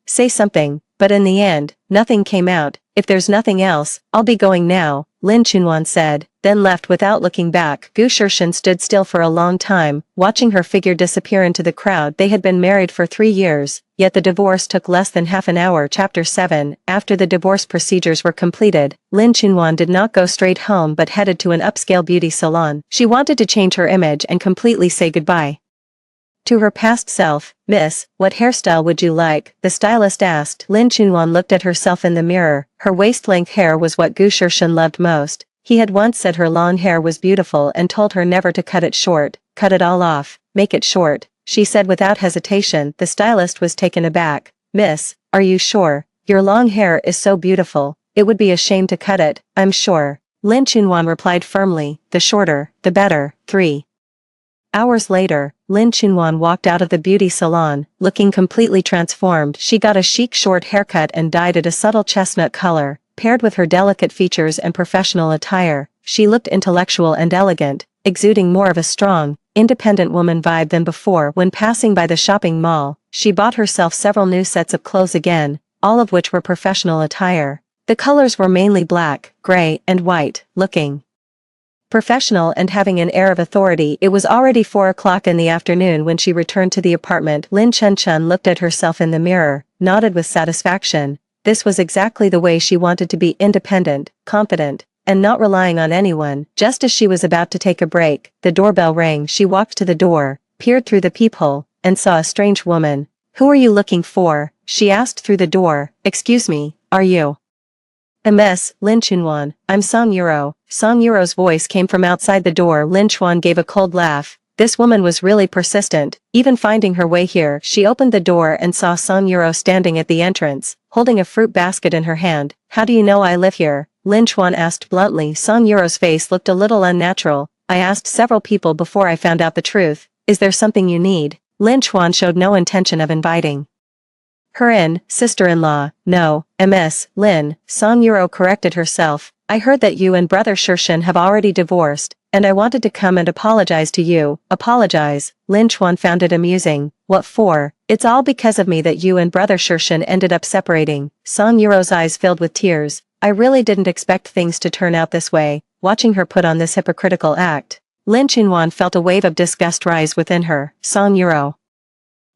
Speaker 1: say something, but in the end, nothing came out. If there's nothing else, I'll be going now, Lin Chunwan said, then left without looking back. Gu Shirshin stood still for a long time, watching her figure disappear into the crowd. They had been married for 3 years, yet the divorce took less than half an hour. Chapter 7. After the divorce procedures were completed, Lin Chunwan did not go straight home but headed to an upscale beauty salon. She wanted to change her image and completely say goodbye to her past self. Miss, what hairstyle would you like? The stylist asked. Lin Chunwan looked at herself in the mirror. Her waist-length hair was what Gu Shirshin loved most. He had once said her long hair was beautiful and told her never to cut it short. Cut it all off, make it short, she said without hesitation. The stylist was taken aback. Miss, are you sure? Your long hair is so beautiful. it would be a shame to cut it, I'm sure. Lin Chunwan replied firmly, the shorter, the better. 3 hours later, Lin Chunwan walked out of the beauty salon, looking completely transformed. She got a chic short haircut and dyed it a subtle chestnut color, paired with her delicate features and professional attire. She looked intellectual and elegant, exuding more of a strong, independent woman vibe than before. When passing by the shopping mall, she bought herself several new sets of clothes again, all of which were professional attire. The colors were mainly black, gray, and white, looking professional and having an air of authority. It was already 4 o'clock in the afternoon when she returned to the apartment. Lin Chunchun looked at herself in the mirror, nodded with satisfaction. This was exactly the way she wanted to be: independent, confident, and not relying on anyone. Just as she was about to take a break, the doorbell rang. She walked to the door, peered through the peephole, and saw a strange woman. "Who are you looking for?" she asked through the door. "Excuse me, are you Ms. Lin Chunwan? I'm Song Yuro." Song Yuro's voice came from outside the door. Lin Chuan gave a cold laugh. This woman was really persistent, even finding her way here. She opened the door and saw Song Yuro standing at the entrance, holding a fruit basket in her hand. "How do you know I live here?" Lin Chuan asked bluntly. Song Yuro's face looked a little unnatural. "I asked several people before I found out the truth. Is there something you need?" Lin Chuan showed no intention of inviting her in. "Sister-in-law, no, Ms. Lin," Song Yuro corrected herself. "I heard that you and brother Shirshin have already divorced, and I wanted to come and apologize to you." "Apologize?" Lin Chuan found it amusing. "What for?" "It's all because of me that you and brother Shirshin ended up separating." Song Yuro's eyes filled with tears. "I really didn't expect things to turn out this way." Watching her put on this hypocritical act, Lin Chunwan felt a wave of disgust rise within her. "Song Yuro,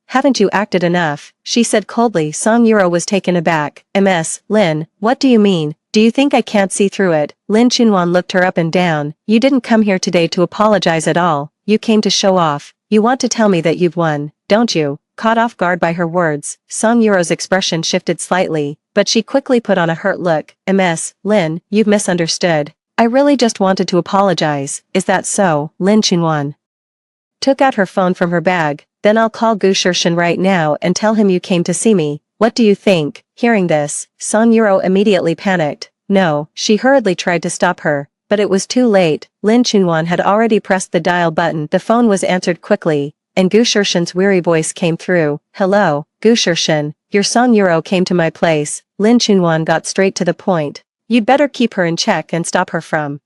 Speaker 1: haven't you acted enough?" she said coldly. Song Yuro was taken aback. "Ms. Lin, what do you mean? Do you think I can't see through it?" Lin Chunwan looked her up and down. "You didn't come here today to apologize at all. You came to show off. You want to tell me that you've won, don't you?" Caught off guard by her words, Song Yuro's expression shifted slightly, but she quickly put on a hurt look. "Ms. Lin, you've misunderstood. I really just wanted to apologize." "Is that so?" Lin Chunwan took out her phone from her bag. "Then I'll call Gu Shirshin right now and tell him you came to see me. What do you think?" Hearing this, Song Yuro immediately panicked. "No," she hurriedly tried to stop her, but it was too late. Lin Chunwan had already pressed the dial button. The phone was answered quickly, and Gu Shirshin's weary voice came through. "Hello, Gu Shirshin, your Song Yuro came to my place." Lin Chunwan got straight to the point. "You'd better keep her in check and stop her from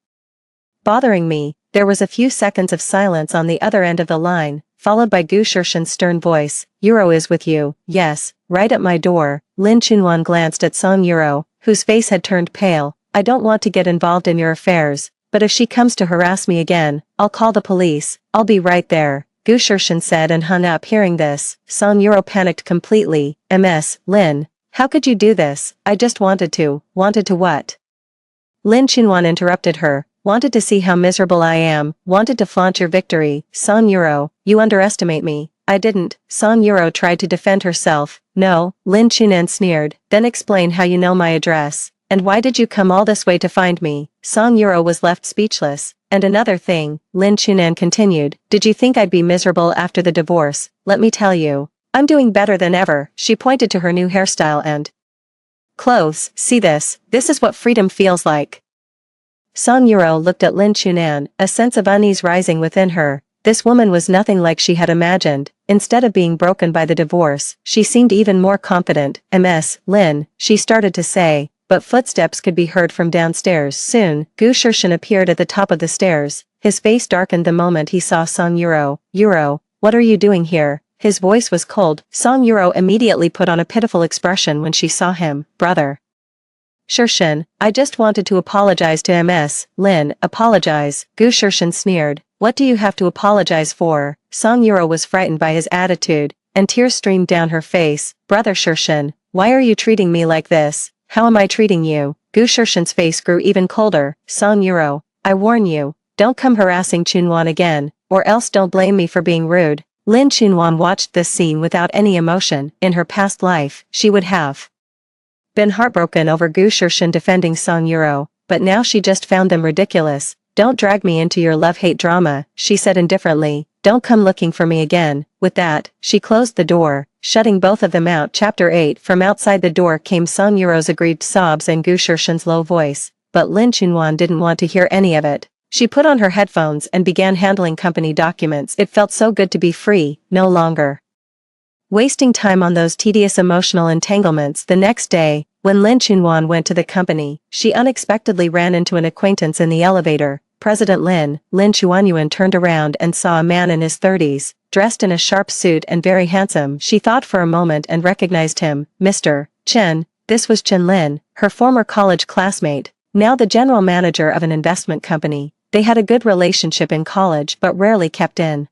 Speaker 1: bothering me." There was a few seconds of silence on the other end of the line, followed by Gu Shirshin's stern voice. "Yuro is with you?" "Yes, right at my door." Lin Chunwan glanced at Song Yuro, whose face had turned pale. "I don't want to get involved in your affairs, but if she comes to harass me again, I'll call the police." "I'll be right there," Gu Shirshin said and hung up. Hearing this, Song Yuro panicked completely. "Ms. Lin, how could you do this?" "I just wanted to." "Wanted to what?" Lin Chunwan interrupted her. "Wanted to see how miserable I am. Wanted to flaunt your victory." "Song Yuro, you underestimate me." "I didn't." Song Yuro tried to defend herself. "No," Lin Chunwan sneered. "Then explain how you know my address. And why did you come all this way to find me?" Song Yuro was left speechless. "And another thing," Lin Chunwan continued, "did you think I'd be miserable after the divorce? Let me tell you, I'm doing better than ever." She pointed to her new hairstyle and clothes. "See this? This is what freedom feels like." Song Yuro looked at Lin Chunwan, a sense of unease rising within her. This woman was nothing like she had imagined. Instead of being broken by the divorce, she seemed even more confident. "Ms. Lin," she started to say, but footsteps could be heard from downstairs. Soon, Gu Shirshin appeared at the top of the stairs. His face darkened the moment he saw Song Yuro. "Yuro, what are you doing here?" His voice was cold. Song Yuro immediately put on a pitiful expression when she saw him. "Brother Shirshin, I just wanted to apologize to Ms. Lin." "Apologize?" Gu Shirshin sneered. "What do you have to apologize for?" Song Yuro was frightened by his attitude, and tears streamed down her face. "Brother Shirshin, why are you treating me like this?" "How am I treating you?" Gu Shirshin's face grew even colder. "Song Yuro, I warn you, don't come harassing Chunwan again, or else don't blame me for being rude." Lin Chunwan watched this scene without any emotion. In her past life, she would have been heartbroken over Gu Shirshin defending Song Yuro, but now she just found them ridiculous. "Don't drag me into your love-hate drama," she said indifferently. don't come looking for me again." With that, she closed the door, shutting both of them out. Chapter 8. From outside the door came Song Yuro's aggrieved sobs and Gu Shirshen's low voice, but Lin Chunwan didn't want to hear any of it. She put on her headphones and began handling company documents. It felt so good to be free, no longer wasting time on those tedious emotional entanglements. The next day, when Lin Chunwan went to the company, she unexpectedly ran into an acquaintance in the elevator. President Lin Chuanyuan turned around and saw a man in his 30s, dressed in a sharp suit and very handsome. She thought for a moment and recognized him. Mr. Chen. This was Chen Lin, her former college classmate, now the general manager of an investment company. They had a good relationship in college but rarely kept in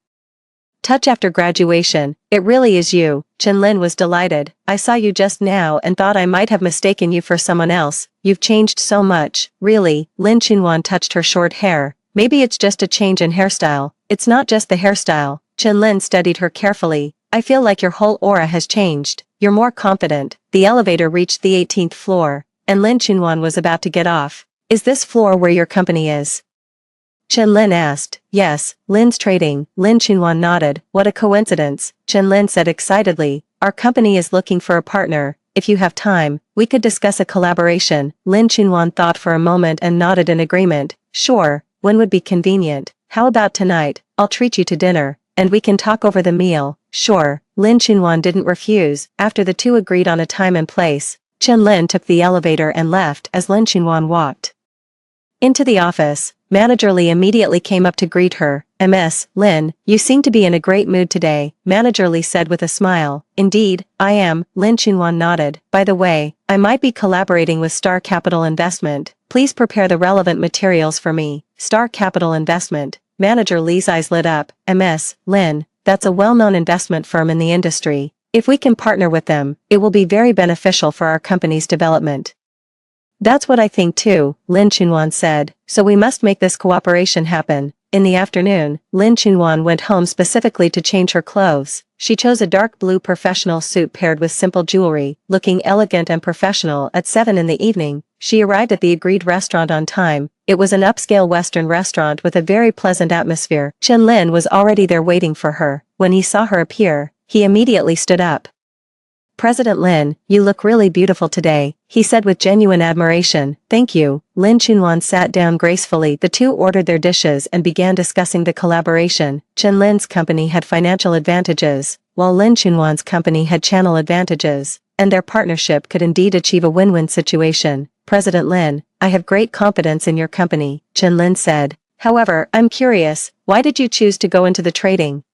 Speaker 1: touch after graduation. "It really is you." Chen Lin was delighted. "I saw you just now and thought I might have mistaken you for someone else. You've changed so much." "Really?" Lin Chunwan touched her short hair. "Maybe it's just a change in hairstyle." "It's not just the hairstyle." Chen Lin studied her carefully. "I feel like your whole aura has changed. You're more confident." The elevator reached the 18th floor, and Lin Chunwan was about to get off. "Is this floor where your company is?" Chen Lin asked. "Yes, Lin's trading." Lin Chunwan nodded. "What a coincidence," Chen Lin said excitedly. "Our company is looking for a partner. If you have time, we could discuss a collaboration." Lin Chunwan thought for a moment and nodded in agreement. "Sure, when would be convenient?" "How about tonight? I'll treat you to dinner, and we can talk over the meal." "Sure." Lin Chunwan didn't refuse. After the two agreed on a time and place, Chen Lin took the elevator and left. As Lin Chunwan walked into the office, Manager Lee immediately came up to greet her. "Ms. Lin, you seem to be in a great mood today," Manager Lee said with a smile. "Indeed, I am." Lin Chunwan nodded. "By the way, I might be collaborating with Star Capital Investment. Please prepare the relevant materials for me." Star Capital Investment. Manager Lee's eyes lit up. "Ms. Lin, that's a well-known investment firm in the industry. If we can partner with them, it will be very beneficial for our company's development." "That's what I think too," Lin Chunwan said, "so we must make this cooperation happen." In the afternoon, Lin Chunwan went home specifically to change her clothes. She chose a dark blue professional suit paired with simple jewelry, looking elegant and professional. At 7 in the evening, she arrived at the agreed restaurant on time. It was an upscale Western restaurant with a very pleasant atmosphere. Chen Lin was already there waiting for her. When he saw her appear, he immediately stood up. "President Lin, you look really beautiful today," he said with genuine admiration. "Thank you." Lin Chunwan sat down gracefully. The two ordered their dishes and began discussing the collaboration. Chen Lin's company had financial advantages, while Lin Chunwan's company had channel advantages, and their partnership could indeed achieve a win-win situation. "President Lin, I have great confidence in your company," Chen Lin said. "However, I'm curious, why did you choose to go into the trading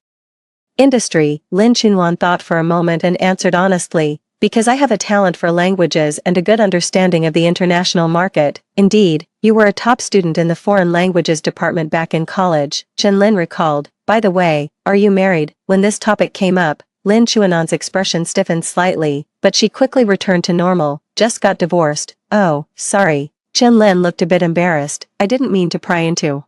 Speaker 1: industry?" Lin Chunwan thought for a moment and answered honestly, "Because I have a talent for languages and a good understanding of the international market." "Indeed, you were a top student in the foreign languages department back in college," Chen Lin recalled. "By the way, are you married?" When this topic came up, Lin Chuanan's expression stiffened slightly, but she quickly returned to normal. "Just got divorced." "Oh, sorry." Chen Lin looked a bit embarrassed. "I didn't mean to pry into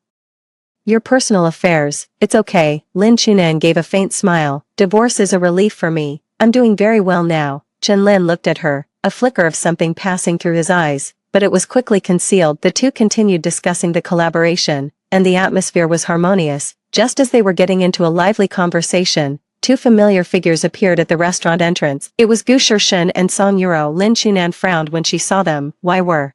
Speaker 1: your personal affairs." "It's okay." Lin Chunan gave a faint smile. "Divorce is a relief for me. I'm doing very well now." Chen Lin looked at her, a flicker of something passing through his eyes, but it was quickly concealed. The two continued discussing the collaboration, and the atmosphere was harmonious. Just as they were getting into a lively conversation, two familiar figures appeared at the restaurant entrance. It was Gu Shirshen and Song Yuro. Lin Chunan frowned when she saw them. Why were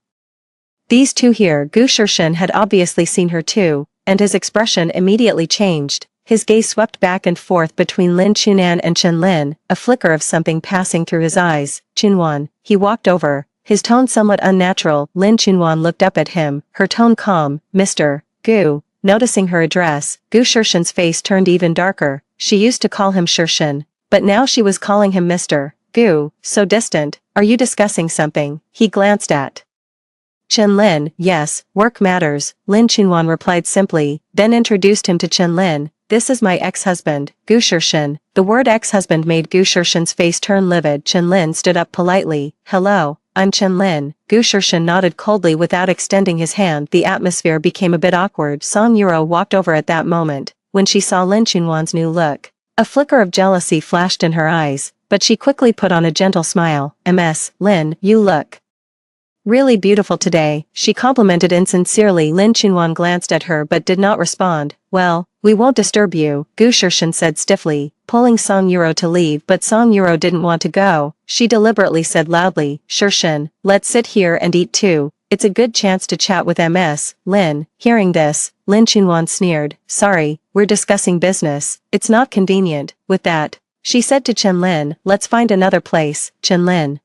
Speaker 1: these two here? Gu Shirshen had obviously seen her too, and his expression immediately changed. His gaze swept back and forth between Lin Chunan and Chen Lin, a flicker of something passing through his eyes. "Chunwan." He walked over, his tone somewhat unnatural. Lin Chunwan looked up at him, her tone calm. "Mr. Gu." Noticing her address, Gu Shirshen's face turned even darker. She used to call him Shirshen, but now she was calling him Mr. Gu, so distant. "Are you discussing something?" He glanced at Chen Lin. "Yes, work matters," Lin Chunwan replied simply, then introduced him to Chen Lin. "This is my ex-husband, Gu Shirshen." The word ex-husband made Gu Shirshen's face turn livid. Chen Lin stood up politely. "Hello, I'm Chen Lin." Gu Shirshen nodded coldly without extending his hand. The atmosphere became a bit awkward. Song Yuro walked over at that moment. When she saw Lin Chunwan's new look, a flicker of jealousy flashed in her eyes, but she quickly put on a gentle smile. "Ms. Lin, you look really beautiful today," she complimented insincerely. Lin Chunwan glanced at her but did not respond. "Well, We won't disturb you, Gu Shirshin said stiffly, pulling Song Yuro to leave, but Song Yuro didn't want to go. She deliberately said loudly, Shirshin, let's sit here and eat too. It's a good chance to chat with Ms. Lin. Hearing this, Lin Chunwan sneered, sorry, we're discussing business, it's not convenient. With that, she said to Chen Lin, let's find another place. Chen Lin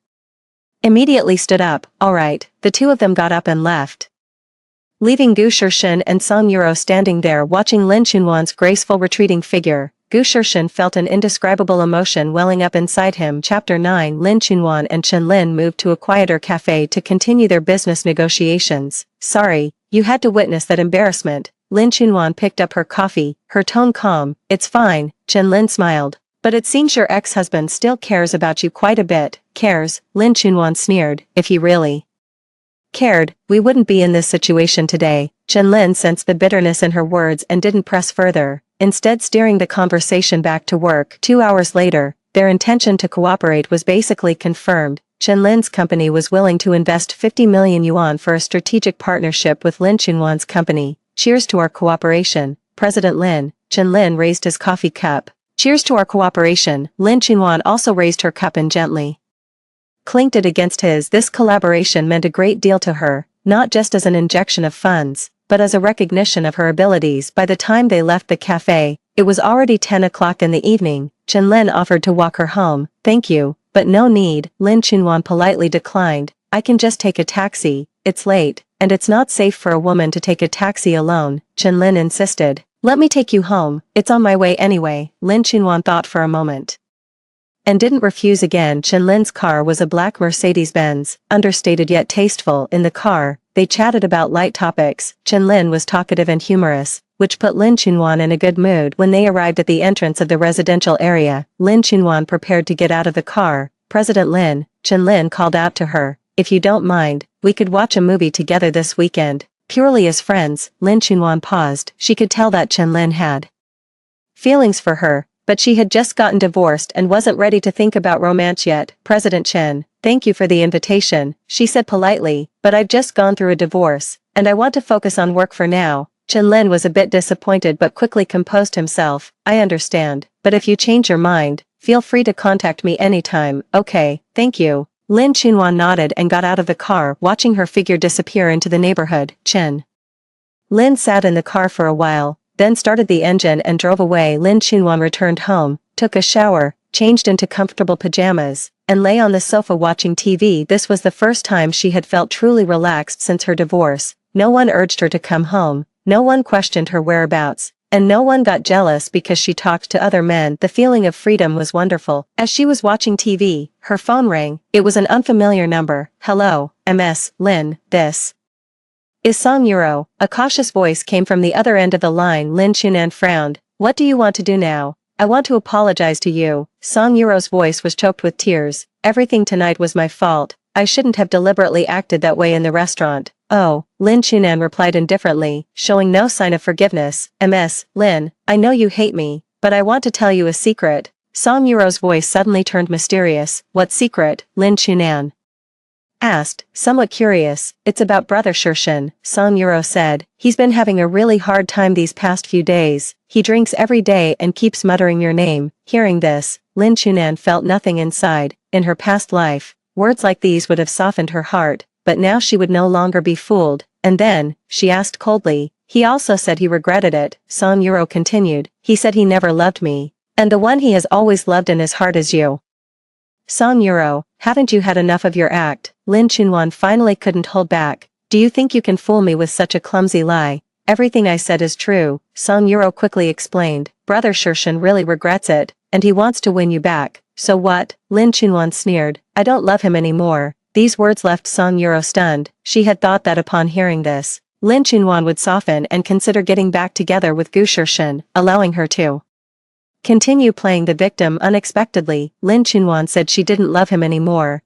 Speaker 1: immediately stood up. Alright, the two of them got up and left, leaving Gu Shirshin and Song Yuro standing there watching Lin Chunwan's graceful retreating figure. Gu Shirshin felt an indescribable emotion welling up inside him. Chapter 9 Lin Chunwan and Chen Lin moved to a quieter cafe to continue their business negotiations. Sorry, you had to witness that embarrassment. Lin Chunwan picked up her coffee, her tone calm. It's fine, Chen Lin smiled. But it seems your ex-husband still cares about you quite a bit. Cares, Lin Chunwan sneered. If he really cared, we wouldn't be in this situation today. Chen Lin sensed the bitterness in her words and didn't press further, instead steering the conversation back to work. 2 hours later, their intention to cooperate was basically confirmed. Chen Lin's company was willing to invest 50 million yuan for a strategic partnership with Lin Chunwan's company. Cheers to our cooperation, President Lin. Chen Lin raised his coffee cup. Cheers to our cooperation. Lin Chunwan also raised her cup and gently clinked it against his. This collaboration meant a great deal to her, not just as an injection of funds, but as a recognition of her abilities. By the time they left the cafe, it was already 10 o'clock in the evening. Chen Lin offered to walk her home. Thank you, but no need, Lin Chunwan politely declined. I can just take a taxi, it's late, and it's not safe for a woman to take a taxi alone, Chen Lin insisted. Let me take you home, it's on my way anyway. Lin Chunwan thought for a moment and didn't refuse again. Chen Lin's car was a black Mercedes-Benz, understated yet tasteful. In the car, they chatted about light topics. Chen Lin was talkative and humorous, which put Lin Chunwan in a good mood. When they arrived at the entrance of the residential area, Lin Chunwan prepared to get out of the car. President Lin, Chen Lin called out to her, if you don't mind, we could watch a movie together this weekend. Purely as friends. Lin Chunwan paused. She could tell that Chen Lin had feelings for her, but she had just gotten divorced and wasn't ready to think about romance yet. President Chen, thank you for the invitation, she said politely, but I've just gone through a divorce, and I want to focus on work for now. Chen Lin was a bit disappointed but quickly composed himself. I understand, but if you change your mind, feel free to contact me anytime. Okay, thank you. Lin Chunwan nodded and got out of the car, watching her figure disappear into the neighborhood. Chen Lin sat in the car for a while, then started the engine and drove away. Lin Chunwan returned home, took a shower, changed into comfortable pajamas, and lay on the sofa watching TV. This was the first time she had felt truly relaxed since her divorce. No one urged her to come home, no one questioned her whereabouts, and no one got jealous because she talked to other men. The feeling of freedom was wonderful. As she was watching TV, her phone rang. It was an unfamiliar number. Hello, Ms. Lin, this is Song Yuro. A cautious voice came from the other end of the line. Lin Chunwan frowned. What do you want to do now? I want to apologize to you. Song Yuro's voice was choked with tears. Everything tonight was my fault. I shouldn't have deliberately acted that way in the restaurant. Oh, Lin Chunwan replied indifferently, showing no sign of forgiveness. Ms. Lin, I know you hate me, but I want to tell you a secret. Song Yuro's voice suddenly turned mysterious. What secret? Lin Chunwan asked, somewhat curious. It's about Brother Shirshin, Song Yuro said. He's been having a really hard time these past few days. He drinks every day and keeps muttering your name. Hearing this, Lin Chunwan felt nothing inside. In her past life, words like these would have softened her heart, but now she would no longer be fooled. And then, she asked coldly, he also said he regretted it. Song Yuro continued, he said he never loved me, and the one he has always loved in his heart is you. Song Yuro, haven't you had enough of your act? Lin Chunwan finally couldn't hold back. Do you think you can fool me with such a clumsy lie? Everything I said is true, Song Yuro quickly explained. Brother Shirshin really regrets it, and he wants to win you back. So what? Lin Chunwan sneered. I don't love him anymore. These words left Song Yuro stunned. She had thought that upon hearing this, Lin Chunwan would soften and consider getting back together with Gu Shirshin, allowing her to continue playing the victim. Unexpectedly, Lin Chunwan said she didn't love him anymore.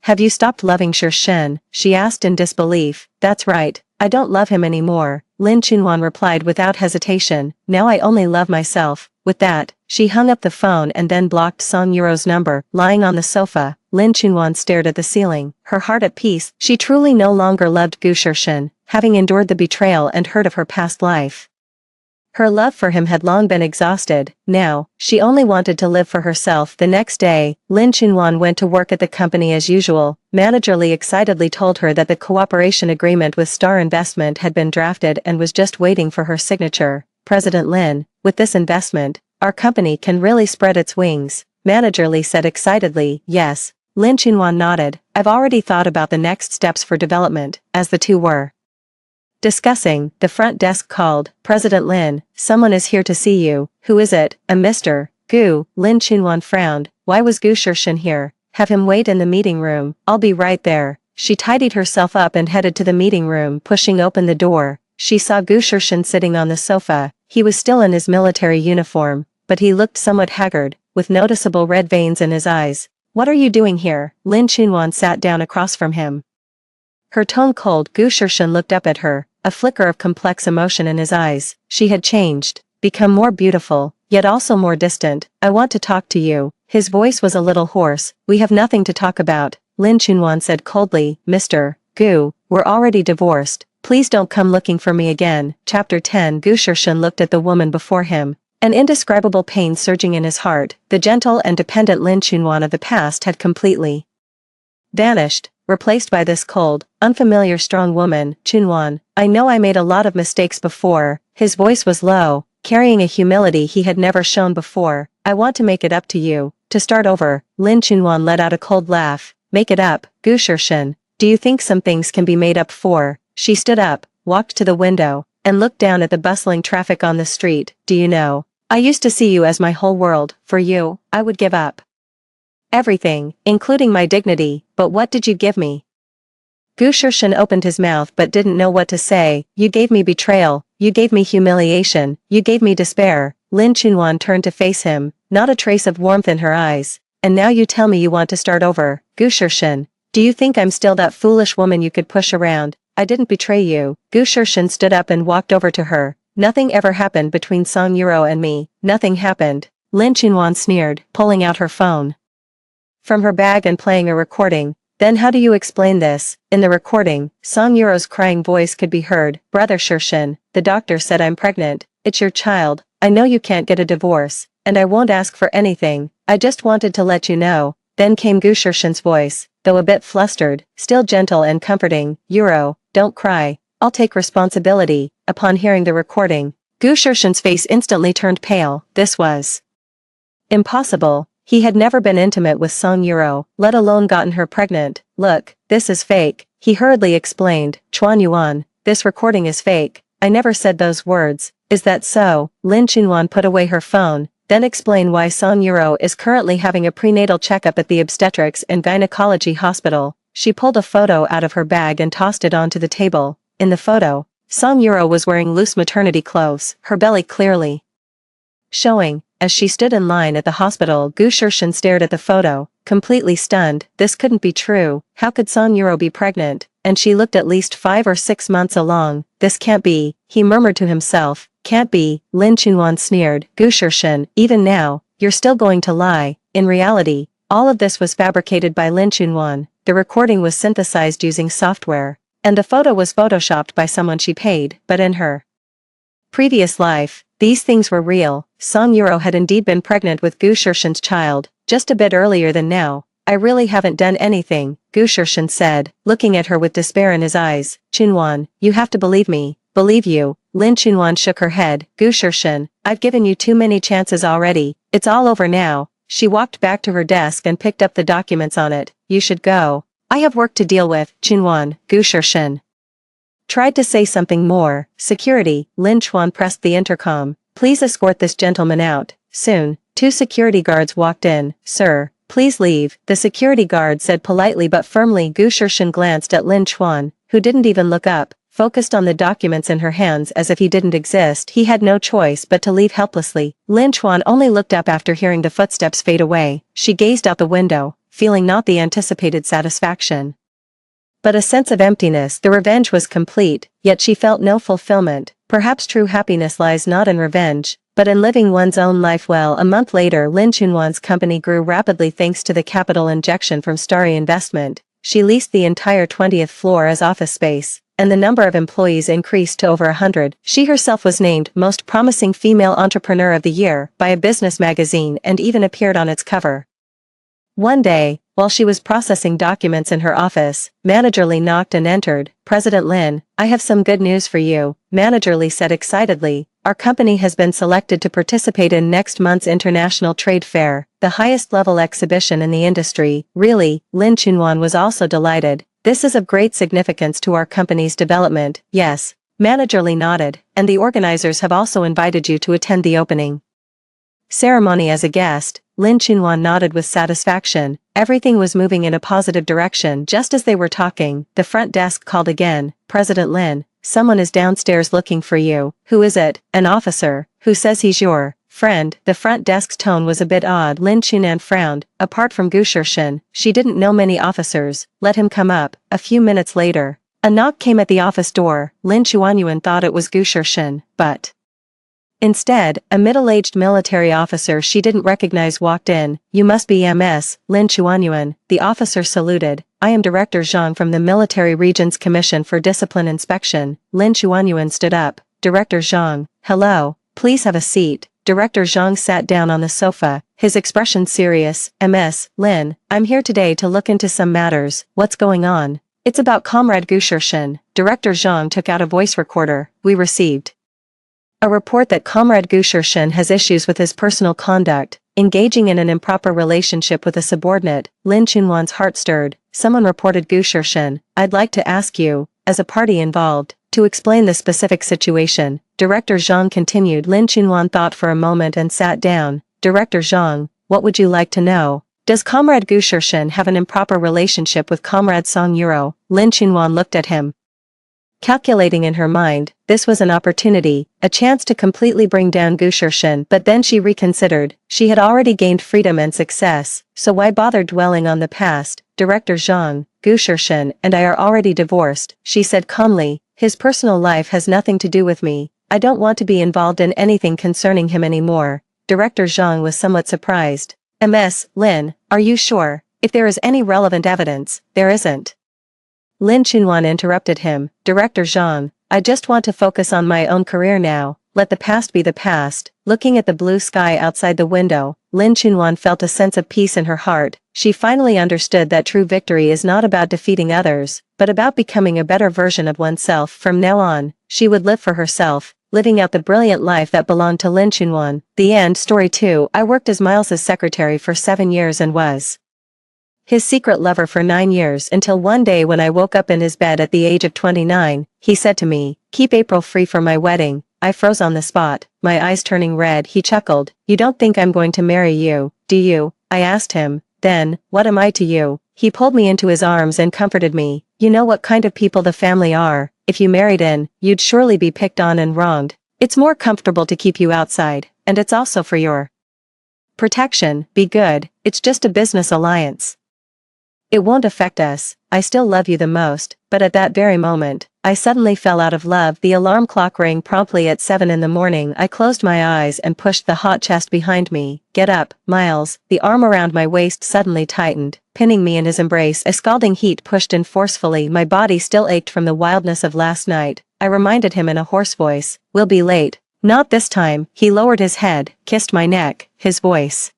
Speaker 1: Have you stopped loving Shirshin? She asked in disbelief. That's right, I don't love him anymore, Lin Chunwan replied without hesitation. Now I only love myself. With that, she hung up the phone and then blocked Song Yuro's number. Lying on the sofa, Lin Chunwan stared at the ceiling, her heart at peace. She truly no longer loved Gu Shirshin, having endured the betrayal and hurt of her past life. Her love for him had long been exhausted. Now, she only wanted to live for herself. The next day, Lin Chunwan went to work at the company as usual. Manager Lee excitedly told her that the cooperation agreement with Star Investment had been drafted and was just waiting for her signature. President Lin, with this investment, our company can really spread its wings. Manager Lee said excitedly. Yes. Lin Chunwan nodded. I've already thought about the next steps for development. As the two were discussing, the front desk called. President Lin, someone is here to see you. Who is it? A Mr. Gu. Lin Chunwan frowned. Why was Gu Shirshin here? Have him wait in the meeting room. I'll be right there. She tidied herself up and headed to the meeting room. Pushing open the door, she saw Gu Shirshin sitting on the sofa. He was still in his military uniform, but he looked somewhat haggard, with noticeable red veins in his eyes. What are you doing here? Lin Chunwan sat down across from him. Her tone cold. Gu Shirshin looked up at her, a flicker of complex emotion in his eyes. She had changed, become more beautiful, yet also more distant. I want to talk to you. His voice was a little hoarse. We have nothing to talk about, Lin Chunwan said coldly. Mr. Gu, we're already divorced. Please don't come looking for me again. Chapter 10. Gu Shirshin looked at the woman before him, an indescribable pain surging in his heart. The gentle and dependent Lin Chunwan of the past had completely vanished, replaced by this cold, unfamiliar strong woman. Chunwan, I know I made a lot of mistakes before. His voice was low, carrying a humility he had never shown before. I want to make it up to you, to start over. Lin Chunwan let out a cold laugh. Make it up, Gu Shirshin. Do you think some things can be made up for? She stood up, walked to the window, and looked down at the bustling traffic on the street. Do you know, I used to see you as my whole world. For you, I would give up everything, including my dignity. But what did you give me? Gu Shirshin opened his mouth but didn't know what to say. You gave me betrayal, you gave me humiliation, you gave me despair. Lin Chunwan turned to face him, not a trace of warmth in her eyes. And now you tell me you want to start over. Gu Shirshin, do you think I'm still that foolish woman you could push around? I didn't betray you. Gu Shirshin stood up and walked over to her. Nothing ever happened between Song Yuro and me. Nothing happened. Lin Chunwan sneered, pulling out her phone from her bag and playing a recording. Then how do you explain this? In the recording, Song Yuro's crying voice could be heard. Brother Shirshin, the doctor said I'm pregnant. It's your child. I know you can't get a divorce, and I won't ask for anything. I just wanted to let you know. Then came Gu Shirshin's voice, though a bit flustered, still gentle and comforting. Yuro, don't cry. I'll take responsibility. Upon hearing the recording, Gu Shirshin's face instantly turned pale. This was impossible. He had never been intimate with Song Yuro, let alone gotten her pregnant. Look, this is fake, he hurriedly explained. Chuan Yuan, this recording is fake. I never said those words. Is that so? Lin Chunwan put away her phone, then explained why Song Yuro is currently having a prenatal checkup at the obstetrics and gynecology hospital. She pulled a photo out of her bag and tossed it onto the table. In the photo, Song Yuro was wearing loose maternity clothes, her belly clearly showing. As she stood in line at the hospital, Gu Shirshin stared at the photo, completely stunned. This couldn't be true. How could Song Yuro be pregnant? And she looked at least 5 or 6 months along. This can't be, he murmured to himself. Can't be. Lin Chunwan sneered. Gu Shirshin, even now, you're still going to lie. In reality, all of this was fabricated by Lin Chunwan. The recording was synthesized using software, and the photo was photoshopped by someone she paid. But in her previous life, these things were real. Song Yuro had indeed been pregnant with Gu Shirshin's child, just a bit earlier than now. I really haven't done anything, Gu Shirshin said, looking at her with despair in his eyes. Chunwan, you have to believe me. Believe you. Lin Chunwan shook her head. Gu Shirshin, I've given you too many chances already. It's all over now. She walked back to her desk and picked up the documents on it. You should go. I have work to deal with. Chunwan, Gu Shirshin tried to say something more. Security. Lin Chuan pressed the intercom. Please escort this gentleman out. Soon, 2 security guards walked in. Sir, please leave, the security guard said politely but firmly. Gu Shirshin glanced at Lin Chuan, who didn't even look up, focused on the documents in her hands as if he didn't exist. He had no choice but to leave helplessly. Lin Chuan only looked up after hearing the footsteps fade away. She gazed out the window, feeling not the anticipated satisfaction, but a sense of emptiness. The revenge was complete, yet she felt no fulfillment. Perhaps true happiness lies not in revenge, but in living one's own life well. A month later, Lin Chunwan's company grew rapidly thanks to the capital injection from Starry Investment. She leased the entire 20th floor as office space. and the number of employees increased to over 100. She herself was named Most Promising Female Entrepreneur of the Year by a business magazine and even appeared on its cover. One day, while she was processing documents in her office, Manager Lee knocked and entered. "President Lin, I have some good news for you," Manager Lee said excitedly. "Our company has been selected to participate in next month's International Trade Fair, the highest-level exhibition in the industry." "Really?" Lin Chunwan was also delighted. "This is of great significance to our company's development." "Yes." Manager Lee nodded. "And the organizers have also invited you to attend the opening ceremony as a guest." Lin Chunwan nodded with satisfaction. Everything was moving in a positive direction. Just as they were talking, the front desk called again. "President Lin, someone is downstairs looking for you." "Who is it?" "An officer, who says he's your friend." The front desk's tone was a bit odd. Lin Chunwan frowned. Apart from Gu Shirshin, she didn't know many officers. "Let him come up." A few minutes later, a knock came at the office door. Lin Chuanyuan thought it was Gu Shirshin, but instead, a middle-aged military officer she didn't recognize walked in. "You must be MS, Lin Chuanyuan." The officer saluted. "I am Director Zhang from the Military Regions Commission for Discipline Inspection." Lin Chuanyuan stood up. "Director Zhang, hello, please have a seat." Director Zhang sat down on the sofa, his expression serious. "MS, Lin, I'm here today to look into some matters." "What's going on?" "It's about Comrade Gu Shirshin." Director Zhang took out a voice recorder. "We received a report that Comrade Gu Shirshin has issues with his personal conduct, engaging in an improper relationship with a subordinate." Lin Chunwan's heart stirred. "Someone reported Gu Shirshin. I'd like to ask you, as a party involved, to explain the specific situation." Director Zhang continued. Lin Chunwan thought for a moment and sat down. "Director Zhang, what would you like to know?" "Does Comrade Gu Shirshin have an improper relationship with Comrade Song Euro?" Lin Chunwan looked at him, calculating in her mind. This was an opportunity, a chance to completely bring down Gu Shirshin, but then she reconsidered. She had already gained freedom and success, so why bother dwelling on the past? "Director Zhang, Gu Shirshin and I are already divorced," she said calmly. "His personal life has nothing to do with me. I don't want to be involved in anything concerning him anymore." Director Zhang was somewhat surprised. "MS, Lin, are you sure? If there is any relevant evidence." "There isn't." Lin Chunwan interrupted him. "Director Zhang, I just want to focus on my own career now. Let the past be the past." Looking at the blue sky outside the window, Lin Chunwan felt a sense of peace in her heart. She finally understood that true victory is not about defeating others, but about becoming a better version of oneself. From now on, she would live for herself, living out the brilliant life that belonged to Lin Chunwan. The end. Story 2. I worked as Miles's secretary for 7 years and was his secret lover for 9 years, until one day when I woke up in his bed at the age of 29, he said to me, "Keep April free for my wedding." I froze on the spot, my eyes turning red. He chuckled. "You don't think I'm going to marry you, do you?" I asked him. "Then, what am I to you?" He pulled me into his arms and comforted me. "You know what kind of people the family are. If you married in, you'd surely be picked on and wronged. It's more comfortable to keep you outside, and it's also for your protection. Be good, it's just a business alliance. It won't affect us. I still love you the most." But at that very moment, I suddenly fell out of love. The alarm clock rang promptly at 7 in the morning. I closed my eyes and pushed the hot chest behind me. "Get up, Miles." The arm around my waist suddenly tightened, pinning me in his embrace. A scalding heat pushed in forcefully. My body still ached from the wildness of last night. I reminded him in a hoarse voice, "We'll be late." "Not this time." He lowered his head, kissed my neck, his voice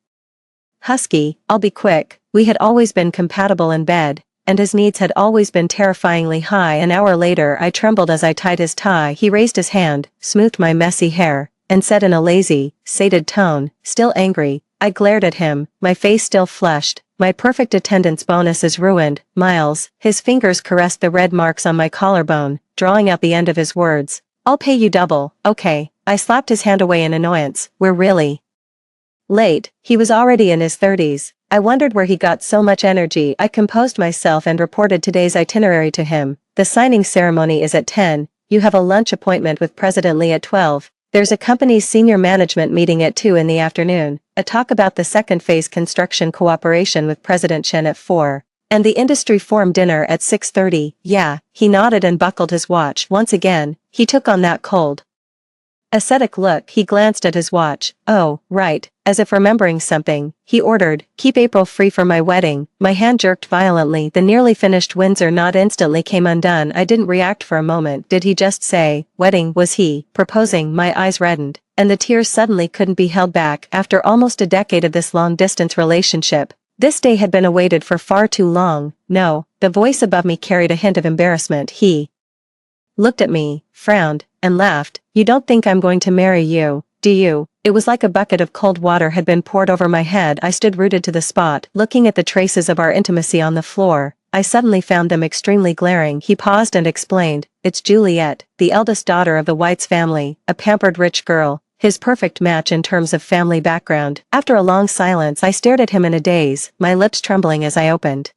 Speaker 1: husky. "I'll be quick." We had always been compatible in bed, and his needs had always been terrifyingly high. An hour later I trembled as I tied his tie. He raised his hand, smoothed my messy hair, and said in a lazy, sated tone, still angry. I glared at him, my face still flushed. "My perfect attendance bonus is ruined, Miles." His fingers caressed the red marks on my collarbone, drawing out the end of his words. "I'll pay you double." "Okay." I slapped his hand away in annoyance. "We're really late." He was already in his 30s. I wondered where he got so much energy. I composed myself and reported today's itinerary to him. "The signing ceremony is at 10, you have a lunch appointment with President Lee at 12. There's a company's senior management meeting at 2 in the afternoon, a talk about the second phase construction cooperation with President Chen at 4, and the industry forum dinner at 6:30. Yeah." He nodded and buckled his watch. Once again, he took on that cold ascetic look. He glanced at his watch. Oh, right, as if remembering something, he ordered, "Keep April free for my wedding." My hand jerked violently. The nearly finished Windsor knot instantly came undone. I didn't react for a moment. Did he just say, wedding? Was he proposing? My eyes reddened, and the tears suddenly couldn't be held back. After almost a decade of this long-distance relationship, this day had been awaited for far too long. No, the voice above me carried a hint of embarrassment. He looked at me, frowned, and laughed. "You don't think I'm going to marry you, do you?" It was like a bucket of cold water had been poured over my head. I stood rooted to the spot, looking at the traces of our intimacy on the floor. I suddenly found them extremely glaring. He paused and explained, "It's Juliet, the eldest daughter of the Whites family, a pampered rich girl, his perfect match in terms of family background." After a long silence, I stared at him in a daze, my lips trembling as I opened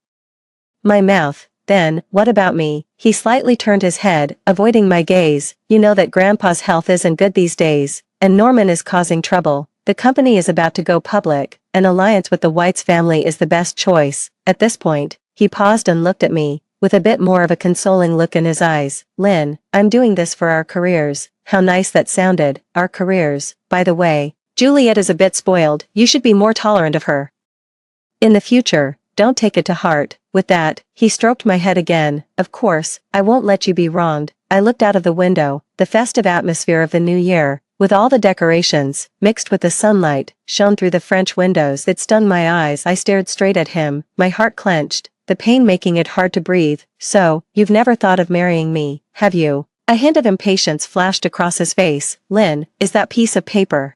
Speaker 1: my mouth. "Then, what about me?" He slightly turned his head, avoiding my gaze. "You know that Grandpa's health isn't good these days, and Norman is causing trouble. The company is about to go public. An alliance with the Whites family is the best choice." At this point, he paused and looked at me, with a bit more of a consoling look in his eyes. "Lynn, I'm doing this for our careers." How nice that sounded, our careers. By the way, Juliet is a bit spoiled. You should be more tolerant of her in the future. Don't take it to heart. With that, he stroked my head again. "Of course, I won't let you be wronged." I looked out of the window. The festive atmosphere of the new year, with all the decorations, mixed with the sunlight, shone through the French windows. It stunned my eyes. I stared straight at him, my heart clenched, the pain making it hard to breathe. "So, you've never thought of marrying me, have you?" A hint of impatience flashed across his face. "Lynn, is that piece of paper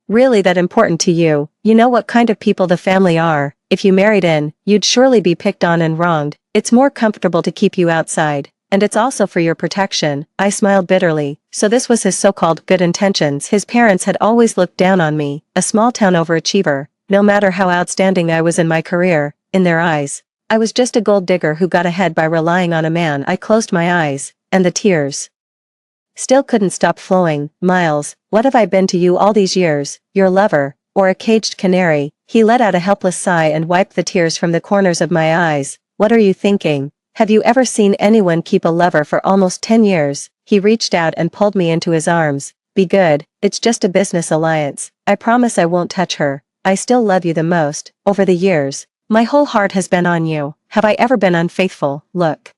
Speaker 1: really that important to you? You know what kind of people the family are. If you married in, you'd surely be picked on and wronged. It's more comfortable to keep you outside, and it's also for your protection." I smiled bitterly. So this was his so-called good intentions. His parents had always looked down on me, a small-town overachiever, no matter how outstanding I was in my career. In their eyes, I was just a gold digger who got ahead by relying on a man. I closed my eyes, and the tears still couldn't stop flowing. "Miles, what have I been to you all these years? Your lover, or a caged canary?" He let out a helpless sigh and wiped the tears from the corners of my eyes. "What are you thinking? Have you ever seen anyone keep a lover for almost 10 years? He reached out and pulled me into his arms. "Be good, it's just a business alliance. I promise I won't touch her. I still love you the most. Over the years, my whole heart has been on you. Have I ever been unfaithful? Look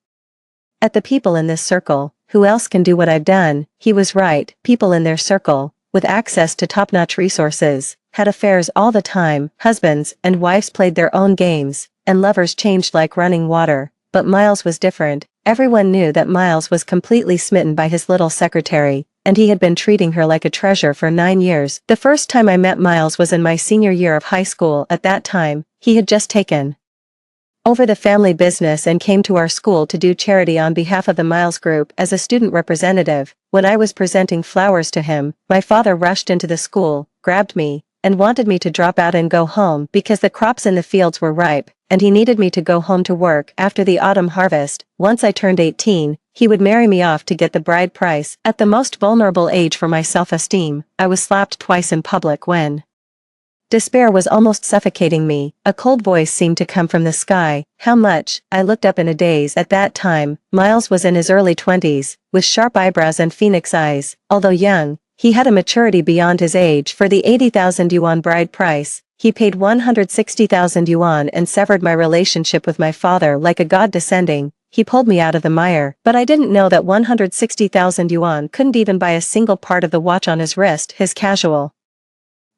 Speaker 1: at the people in this circle. Who else can do what I've done?" He was right. People in their circle, with access to top-notch resources, had affairs all the time. Husbands and wives played their own games, and lovers changed like running water. But Miles was different. Everyone knew that Miles was completely smitten by his little secretary, and he had been treating her like a treasure for 9 years. The first time I met Miles was in my senior year of high school. At that time, he had just taken over the family business and came to our school to do charity on behalf of the Miles Group as a student representative. When I was presenting flowers to him, my father rushed into the school, grabbed me, and wanted me to drop out and go home because the crops in the fields were ripe, and he needed me to go home to work after the autumn harvest. Once I turned 18, he would marry me off to get the bride price. At the most vulnerable age for my self-esteem, I was slapped twice in public when despair was almost suffocating me. A cold voice seemed to come from the sky. "How much?" I looked up in a daze. At that time, Miles was in his early 20s, with sharp eyebrows and phoenix eyes. Although young, he had a maturity beyond his age. For the 80,000 yuan bride price, he paid 160,000 yuan and severed my relationship with my father like a god descending. He pulled me out of the mire. But I didn't know that 160,000 yuan couldn't even buy a single part of the watch on his wrist. His casual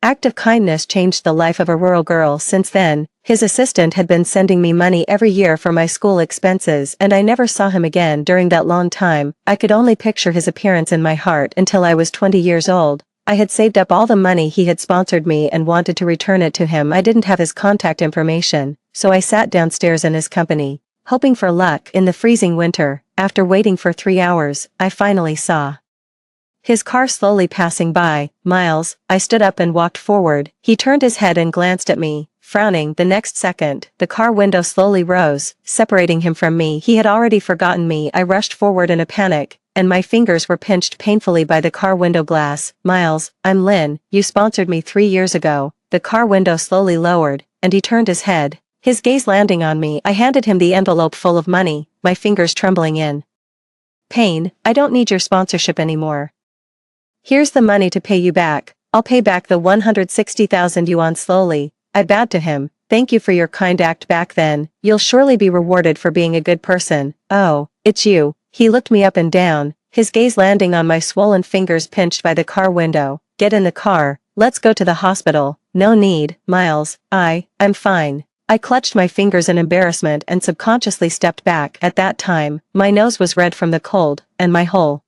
Speaker 1: act of kindness changed the life of a rural girl. Since then, his assistant had been sending me money every year for my school expenses, and I never saw him again during that long time. I could only picture his appearance in my heart until I was 20 years old. I had saved up all the money he had sponsored me and wanted to return it to him. I didn't have his contact information, so I sat downstairs in his company, hoping for luck. In the freezing winter, after waiting for 3 hours, I finally saw his car slowly passing by. "Miles." I stood up and walked forward. He turned his head and glanced at me, frowning. The next second, the car window slowly rose, separating him from me. He had already forgotten me. I rushed forward in a panic, and my fingers were pinched painfully by the car window glass. "Miles, I'm Lynn. You sponsored me 3 years ago." The car window slowly lowered, and he turned his head, his gaze landing on me. I handed him the envelope full of money, my fingers trembling in pain. "I don't need your sponsorship anymore." Here's the money to pay you back. I'll pay back the 160,000 yuan slowly. I bowed to him. Thank you for your kind act back then. You'll surely be rewarded for being a good person. Oh, it's you. He looked me up and down, his gaze landing on my swollen fingers pinched by the car window. Get in the car. Let's go to the hospital. No need, Miles. I'm fine. I clutched my fingers in embarrassment and subconsciously stepped back. At that time, my nose was red from the cold, and my whole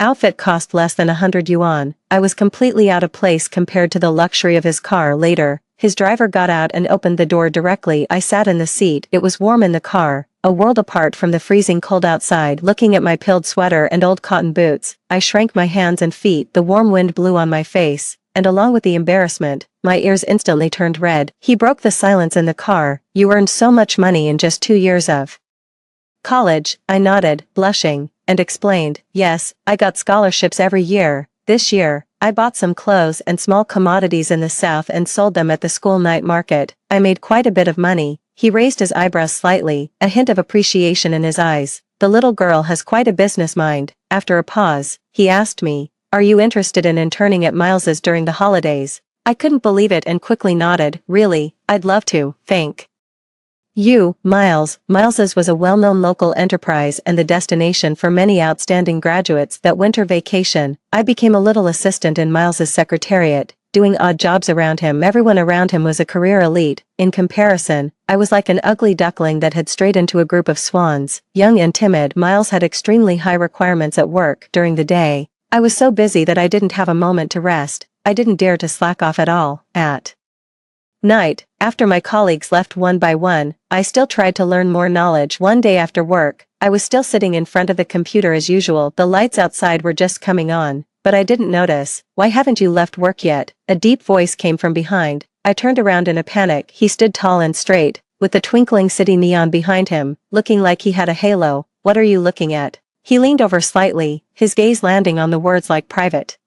Speaker 1: outfit cost less than 100 yuan. I was completely out of place compared to the luxury of his car. Later, his driver got out and opened the door directly. I sat in the seat. It was warm in the car, a world apart from the freezing cold outside. Looking at my pilled sweater and old cotton boots, I shrank my hands and feet. The warm wind blew on my face, and along with the embarrassment, my ears instantly turned red. He broke the silence in the car. You earned so much money in just 2 years of college. I nodded, blushing, and explained, yes, I got scholarships every year. This year, I bought some clothes and small commodities in the south and sold them at the school night market. I made quite a bit of money. He raised his eyebrows slightly, a hint of appreciation in his eyes. The little girl has quite a business mind. After a pause, he asked me, are you interested in interning at Miles's during the holidays? I couldn't believe it and quickly nodded. Really, I'd love to, thank you, Miles. Miles's was a well-known local enterprise and the destination for many outstanding graduates. That winter vacation, I became a little assistant in Miles's secretariat, doing odd jobs around him. Everyone around him was a career elite. In comparison, I was like an ugly duckling that had strayed into a group of swans. Young and timid, Miles had extremely high requirements at work. During the day, I was so busy that I didn't have a moment to rest. I didn't dare to slack off at all. At night, after my colleagues left one by one, I still tried to learn more knowledge. One day after work, I was still sitting in front of the computer as usual. The lights outside were just coming on, but I didn't notice. Why haven't you left work yet? A deep voice came from behind. I turned around in a panic. He stood tall and straight, with the twinkling city neon behind him, looking like he had a halo. What are you looking at? He leaned over slightly, his gaze landing on the words like private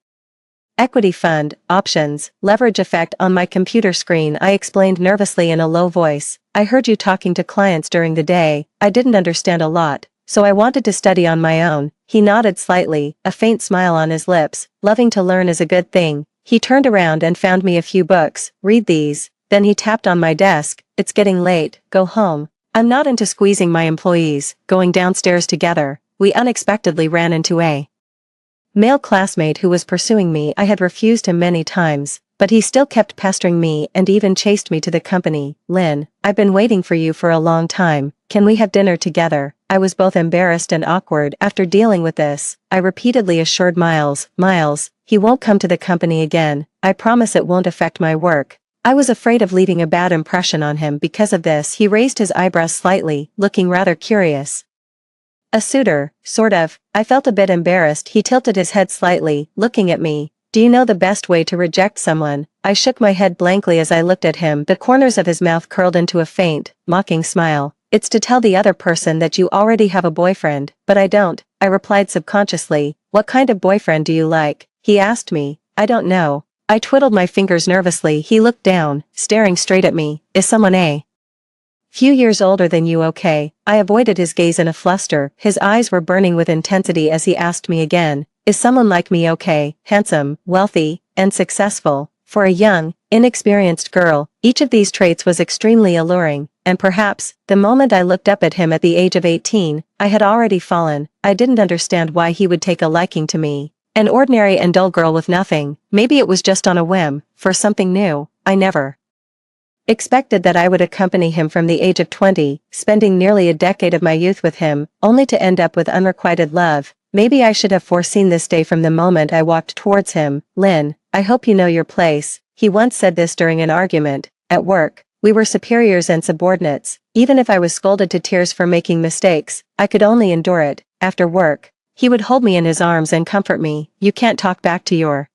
Speaker 1: equity fund, options, leverage effect on my computer screen. I explained nervously in a low voice. I heard you talking to clients during the day. I didn't understand a lot, so I wanted to study on my own. He nodded slightly, a faint smile on his lips. Loving to learn is a good thing. He turned around and found me a few books. Read these. Then he tapped on my desk. It's getting late. Go home. I'm not into squeezing my employees. Going downstairs together, we unexpectedly ran into a male classmate who was pursuing me. I had refused him many times, but he still kept pestering me and even chased me to the company. Lynn, I've been waiting for you for a long time. Can we have dinner together? I was both embarrassed and awkward. After dealing with this, I repeatedly assured Miles, he won't come to the company again. I promise it won't affect my work. I was afraid of leaving a bad impression on him because of this. He raised his eyebrows slightly, looking rather curious. A suitor, sort of. I felt a bit embarrassed. He tilted his head slightly, looking at me. Do you know the best way to reject someone? I shook my head blankly as I looked at him. The corners of his mouth curled into a faint, mocking smile. It's to tell the other person that you already have a boyfriend. But I don't, I replied subconsciously. What kind of boyfriend do you like? He asked me. I don't know. I twiddled my fingers nervously. He looked down, staring straight at me. Is someone a few years older than you okay? I avoided his gaze in a fluster. His eyes were burning with intensity as he asked me again. Is someone like me okay? Handsome, wealthy, and successful. For a young, inexperienced girl, each of these traits was extremely alluring, and perhaps, the moment I looked up at him at the age of 18, I had already fallen. I didn't understand why he would take a liking to me. An ordinary and dull girl with nothing. Maybe it was just on a whim, for something new. I never expected that I would accompany him from the age of 20, spending nearly a decade of my youth with him, only to end up with unrequited love. Maybe I should have foreseen this day from the moment I walked towards him. Lynn, I hope you know your place. He once said this during an argument. At work, we were superiors and subordinates. Even if I was scolded to tears for making mistakes, I could only endure it. After work, he would hold me in his arms and comfort me. You can't talk back to your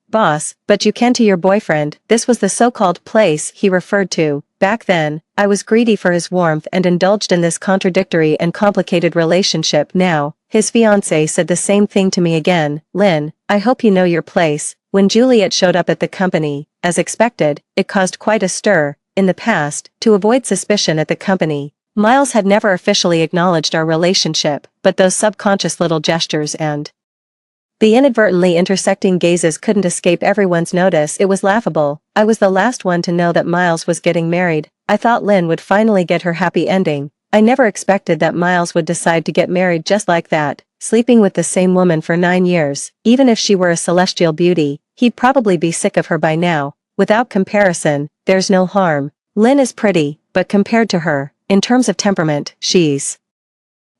Speaker 1: boss, but you can to your boyfriend. This was the so-called place he referred to. Back then, I was greedy for his warmth and indulged in this contradictory and complicated relationship. Now, his fiancée said the same thing to me again. Lynn, I hope you know your place. When Juliet showed up at the company, as expected, it caused quite a stir. In the past, to avoid suspicion at the company, Miles had never officially acknowledged our relationship, but those subconscious little gestures and The inadvertently intersecting gazes couldn't escape everyone's notice. It was laughable. I was the last one to know that Miles was getting married. I thought Lynn would finally get her happy ending. I never expected that Miles would decide to get married just like that, sleeping with the same woman for 9 years. Even if she were a celestial beauty, he'd probably be sick of her by now. Without comparison, there's no harm. Lynn is pretty, but compared to her, in terms of temperament, she's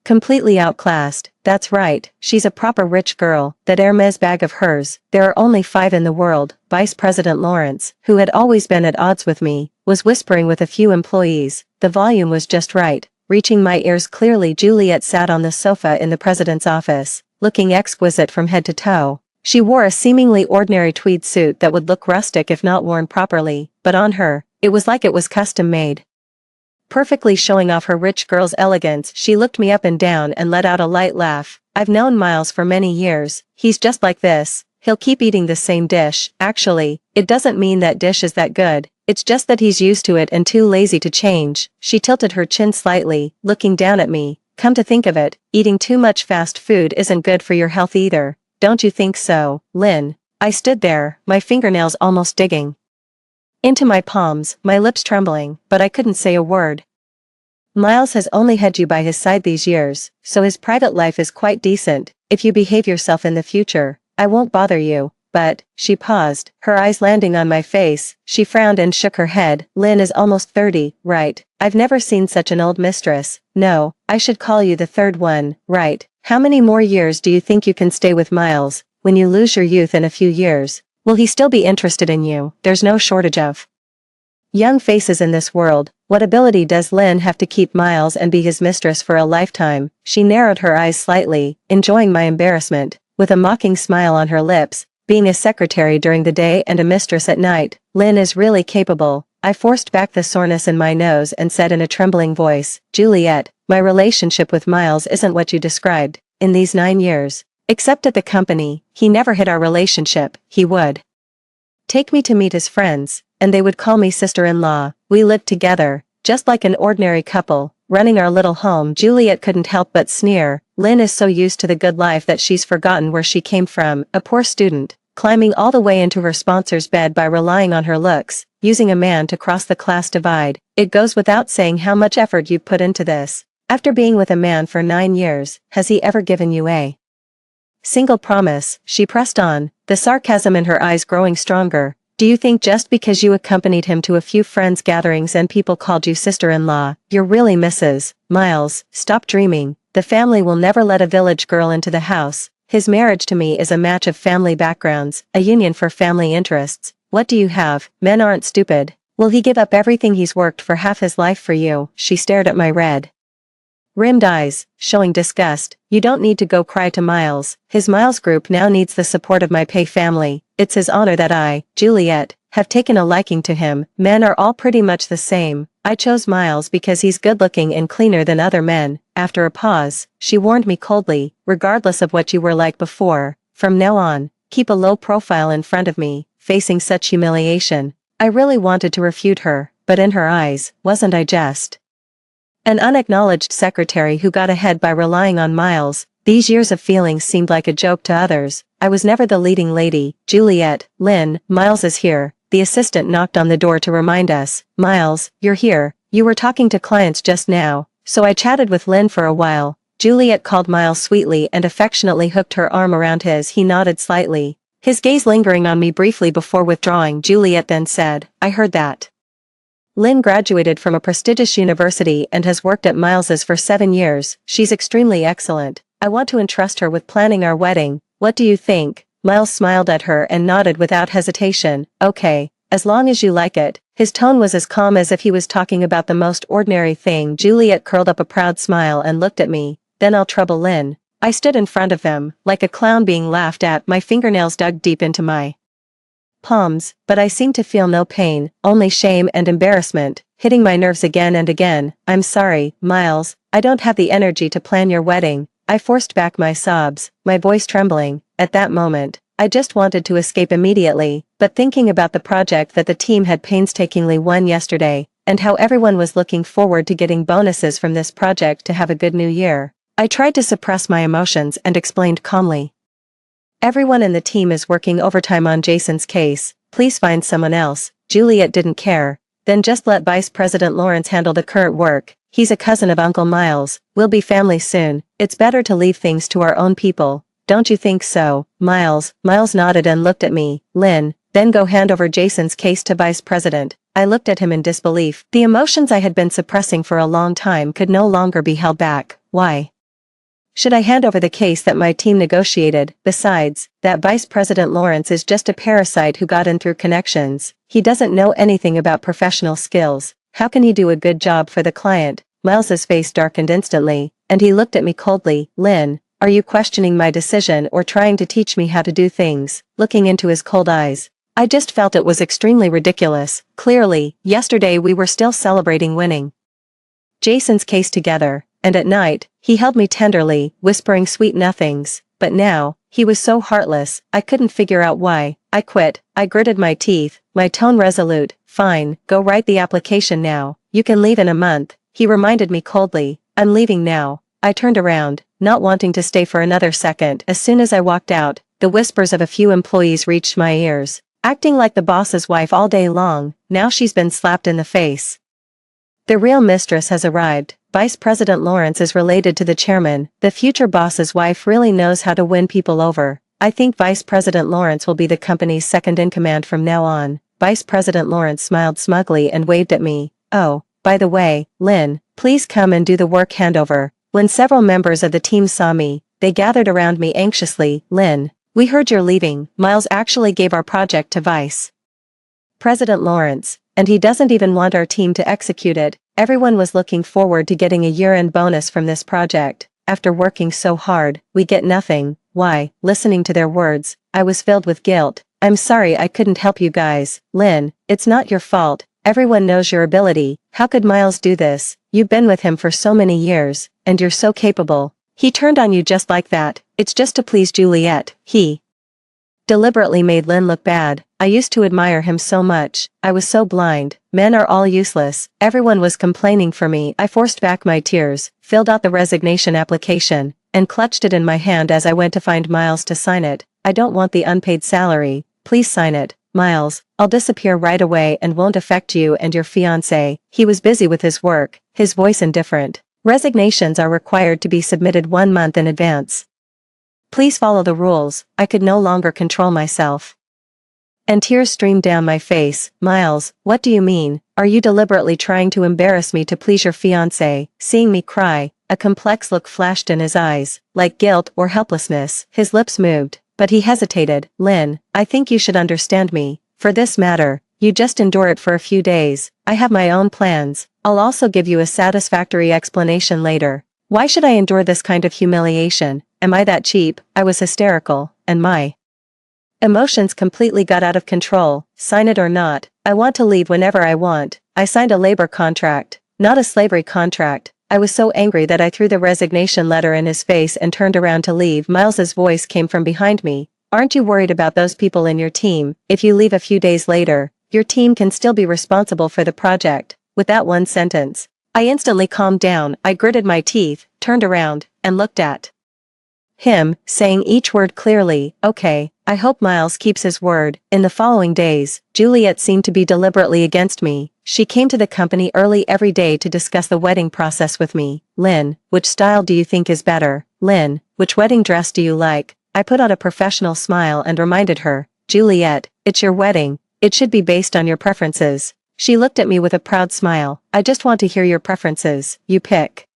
Speaker 1: completely outclassed. That's right, she's a proper rich girl. That Hermes bag of hers, there are only 5 in the world. Vice President Lawrence, who had always been at odds with me, was whispering with a few employees. The volume was just right, reaching my ears clearly. Juliet sat on the sofa in the president's office, looking exquisite from head to toe. She wore a seemingly ordinary tweed suit that would look rustic if not worn properly, but on her, it was like it was custom-made. Perfectly showing off her rich girl's elegance, she looked me up and down and let out a light laugh. I've known Miles for many years. He's just like this. He'll keep eating the same dish. Actually, it doesn't mean that dish is that good. It's just that he's used to it and too lazy to change. She tilted her chin slightly, looking down at me. Come to think of it, eating too much fast food isn't good for your health either. Don't you think so, Lynn? I stood there, my fingernails almost digging into my palms, my lips trembling, but I couldn't say a word. Miles has only had you by his side these years, so his private life is quite decent. If you behave yourself in the future, I won't bother you. But, she paused, her eyes landing on my face. She frowned and shook her head. Lynn is almost 30, right? I've never seen such an old mistress. No, I should call you the third one, right? How many more years do you think you can stay with Miles? When you lose your youth in a few years, will he still be interested in you? There's no shortage of young faces in this world. What ability does Lynn have to keep Miles and be his mistress for a lifetime? She narrowed her eyes slightly, enjoying my embarrassment, with a mocking smile on her lips. Being a secretary during the day and a mistress at night, Lynn is really capable. I forced back the soreness in my nose and said in a trembling voice, Juliet, my relationship with Miles isn't what you described. In these 9 years, except at the company, he never hid our relationship. He would take me to meet his friends, and they would call me sister-in-law. We lived together, just like an ordinary couple, running our little home. Juliet couldn't help but sneer. Lynn is so used to the good life that she's forgotten where she came from, a poor student, climbing all the way into her sponsor's bed by relying on her looks, using a man to cross the class divide. It goes without saying how much effort you've put into this. After being with a man for 9 years, has he ever given you a single promise? She pressed on, the sarcasm in her eyes growing stronger. Do you think just because you accompanied him to a few friends' gatherings and people called you sister-in-law, you're really Mrs. Miles? Stop dreaming. The family will never let a village girl into the house. His marriage to me is a match of family backgrounds, a union for family interests. What do you have? Men aren't stupid. Will he give up everything he's worked for half his life for you? She stared at my red-rimmed eyes, showing disgust. You don't need to go cry to Miles. His Miles group now needs the support of my pay family. It's his honor that I, Juliet, have taken a liking to him. Men are all pretty much the same. I chose Miles because he's good-looking and cleaner than other men. After a pause, she warned me coldly, regardless of what you were like before, from now on, keep a low profile in front of me, facing such humiliation. I really wanted to refute her, but in her eyes, wasn't I just an unacknowledged secretary who got ahead by relying on Miles? These years of feelings seemed like a joke to others. I was never the leading lady. Juliet, Lynn, Miles is here. The assistant knocked on the door to remind us. Miles, you're here. You were talking to clients just now. So I chatted with Lynn for a while. Juliet called Miles sweetly and affectionately hooked her arm around his. He nodded slightly, his gaze lingering on me briefly before withdrawing. Juliet then said, I heard that Lynn graduated from a prestigious university and has worked at Miles's for 7 years. She's extremely excellent. I want to entrust her with planning our wedding. What do you think? Miles smiled at her and nodded without hesitation. Okay, as long as you like it. His tone was as calm as if he was talking about the most ordinary thing. Juliet curled up a proud smile and looked at me. Then I'll trouble Lynn. I stood in front of him, like a clown being laughed at. My fingernails dug deep into my palms, but I seemed to feel no pain, only shame and embarrassment, hitting my nerves again and again. I'm sorry, Miles, I don't have the energy to plan your wedding. I forced back my sobs, my voice trembling. At that moment, I just wanted to escape immediately, but thinking about the project that the team had painstakingly won yesterday, and how everyone was looking forward to getting bonuses from this project to have a good new year, I tried to suppress my emotions and explained calmly. Everyone in the team is working overtime on Jason's case, please find someone else. Juliet didn't care. Then just let Vice President Lawrence handle the current work. He's a cousin of Uncle Miles, we'll be family soon, it's better to leave things to our own people. Don't you think so, Miles? Miles nodded and looked at me. Lynn, then go hand over Jason's case to Vice President. I looked at him in disbelief. The emotions I had been suppressing for a long time could no longer be held back. Why should I hand over the case that my team negotiated? Besides, that Vice President Lawrence is just a parasite who got in through connections. He doesn't know anything about professional skills. How can he do a good job for the client? Miles's face darkened instantly, and he looked at me coldly. Lynn, are you questioning my decision or trying to teach me how to do things? Looking into his cold eyes, I just felt it was extremely ridiculous. Clearly, yesterday we were still celebrating winning Jason's case together, and at night, he held me tenderly, whispering sweet nothings, but now, he was so heartless, I couldn't figure out why. I quit. I gritted my teeth, my tone resolute. Fine, go write the application now. You can leave in a month, he reminded me coldly. I'm leaving now. I turned around, not wanting to stay for another second. As soon as I walked out, the whispers of a few employees reached my ears. Acting like the boss's wife all day long, now she's been slapped in the face. The real mistress has arrived. Vice President Lawrence is related to the chairman. The future boss's wife really knows how to win people over. I think Vice President Lawrence will be the company's second-in-command from now on. Vice President Lawrence smiled smugly and waved at me. Oh, by the way, Lynn, please come and do the work handover. When several members of the team saw me, they gathered around me anxiously. Lynn, we heard you're leaving. Miles actually gave our project to Vice President Lawrence, and he doesn't even want our team to execute it. Everyone was looking forward to getting a year-end bonus from this project. After working so hard, we get nothing. Why? Listening to their words, I was filled with guilt. I'm sorry I couldn't help you guys. Lynn, it's not your fault. Everyone knows your ability. How could Miles do this? You've been with him for so many years, and you're so capable. He turned on you just like that. It's just to please Juliet. He deliberately made Lynn look bad. I used to admire him so much. I was so blind. Men are all useless. Everyone was complaining for me. I forced back my tears, filled out the resignation application, and clutched it in my hand as I went to find Miles to sign it. I don't want the unpaid salary. Please sign it. Miles, I'll disappear right away and won't affect you and your fiancé. He was busy with his work, his voice indifferent. Resignations are required to be submitted 1 month in advance. Please follow the rules. I could no longer control myself. And tears streamed down my face. Miles, what do you mean? Are you deliberately trying to embarrass me to please your fiancé? Seeing me cry, a complex look flashed in his eyes, like guilt or helplessness. His lips moved, but he hesitated. Lynn, I think you should understand me. For this matter, you just endure it for a few days. I have my own plans. I'll also give you a satisfactory explanation later. Why should I endure this kind of humiliation? Am I that cheap? I was hysterical, and my emotions completely got out of control. Sign it or not, I want to leave whenever I want. I signed a labor contract, not a slavery contract. I was so angry that I threw the resignation letter in his face and turned around to leave. Miles's voice came from behind me. Aren't you worried about those people in your team? If you leave a few days later, your team can still be responsible for the project. With that one sentence, I instantly calmed down. I gritted my teeth, turned around, and looked at him, saying each word clearly. Okay, I hope Miles keeps his word. In the following days, Juliet seemed to be deliberately against me. She came to the company early every day to discuss the wedding process with me. Lynn, which style do you think is better? Lynn, which wedding dress do you like? I put on a professional smile and reminded her, Juliet, it's your wedding. It should be based on your preferences. She looked at me with a proud smile. I just want to hear your preferences. You pick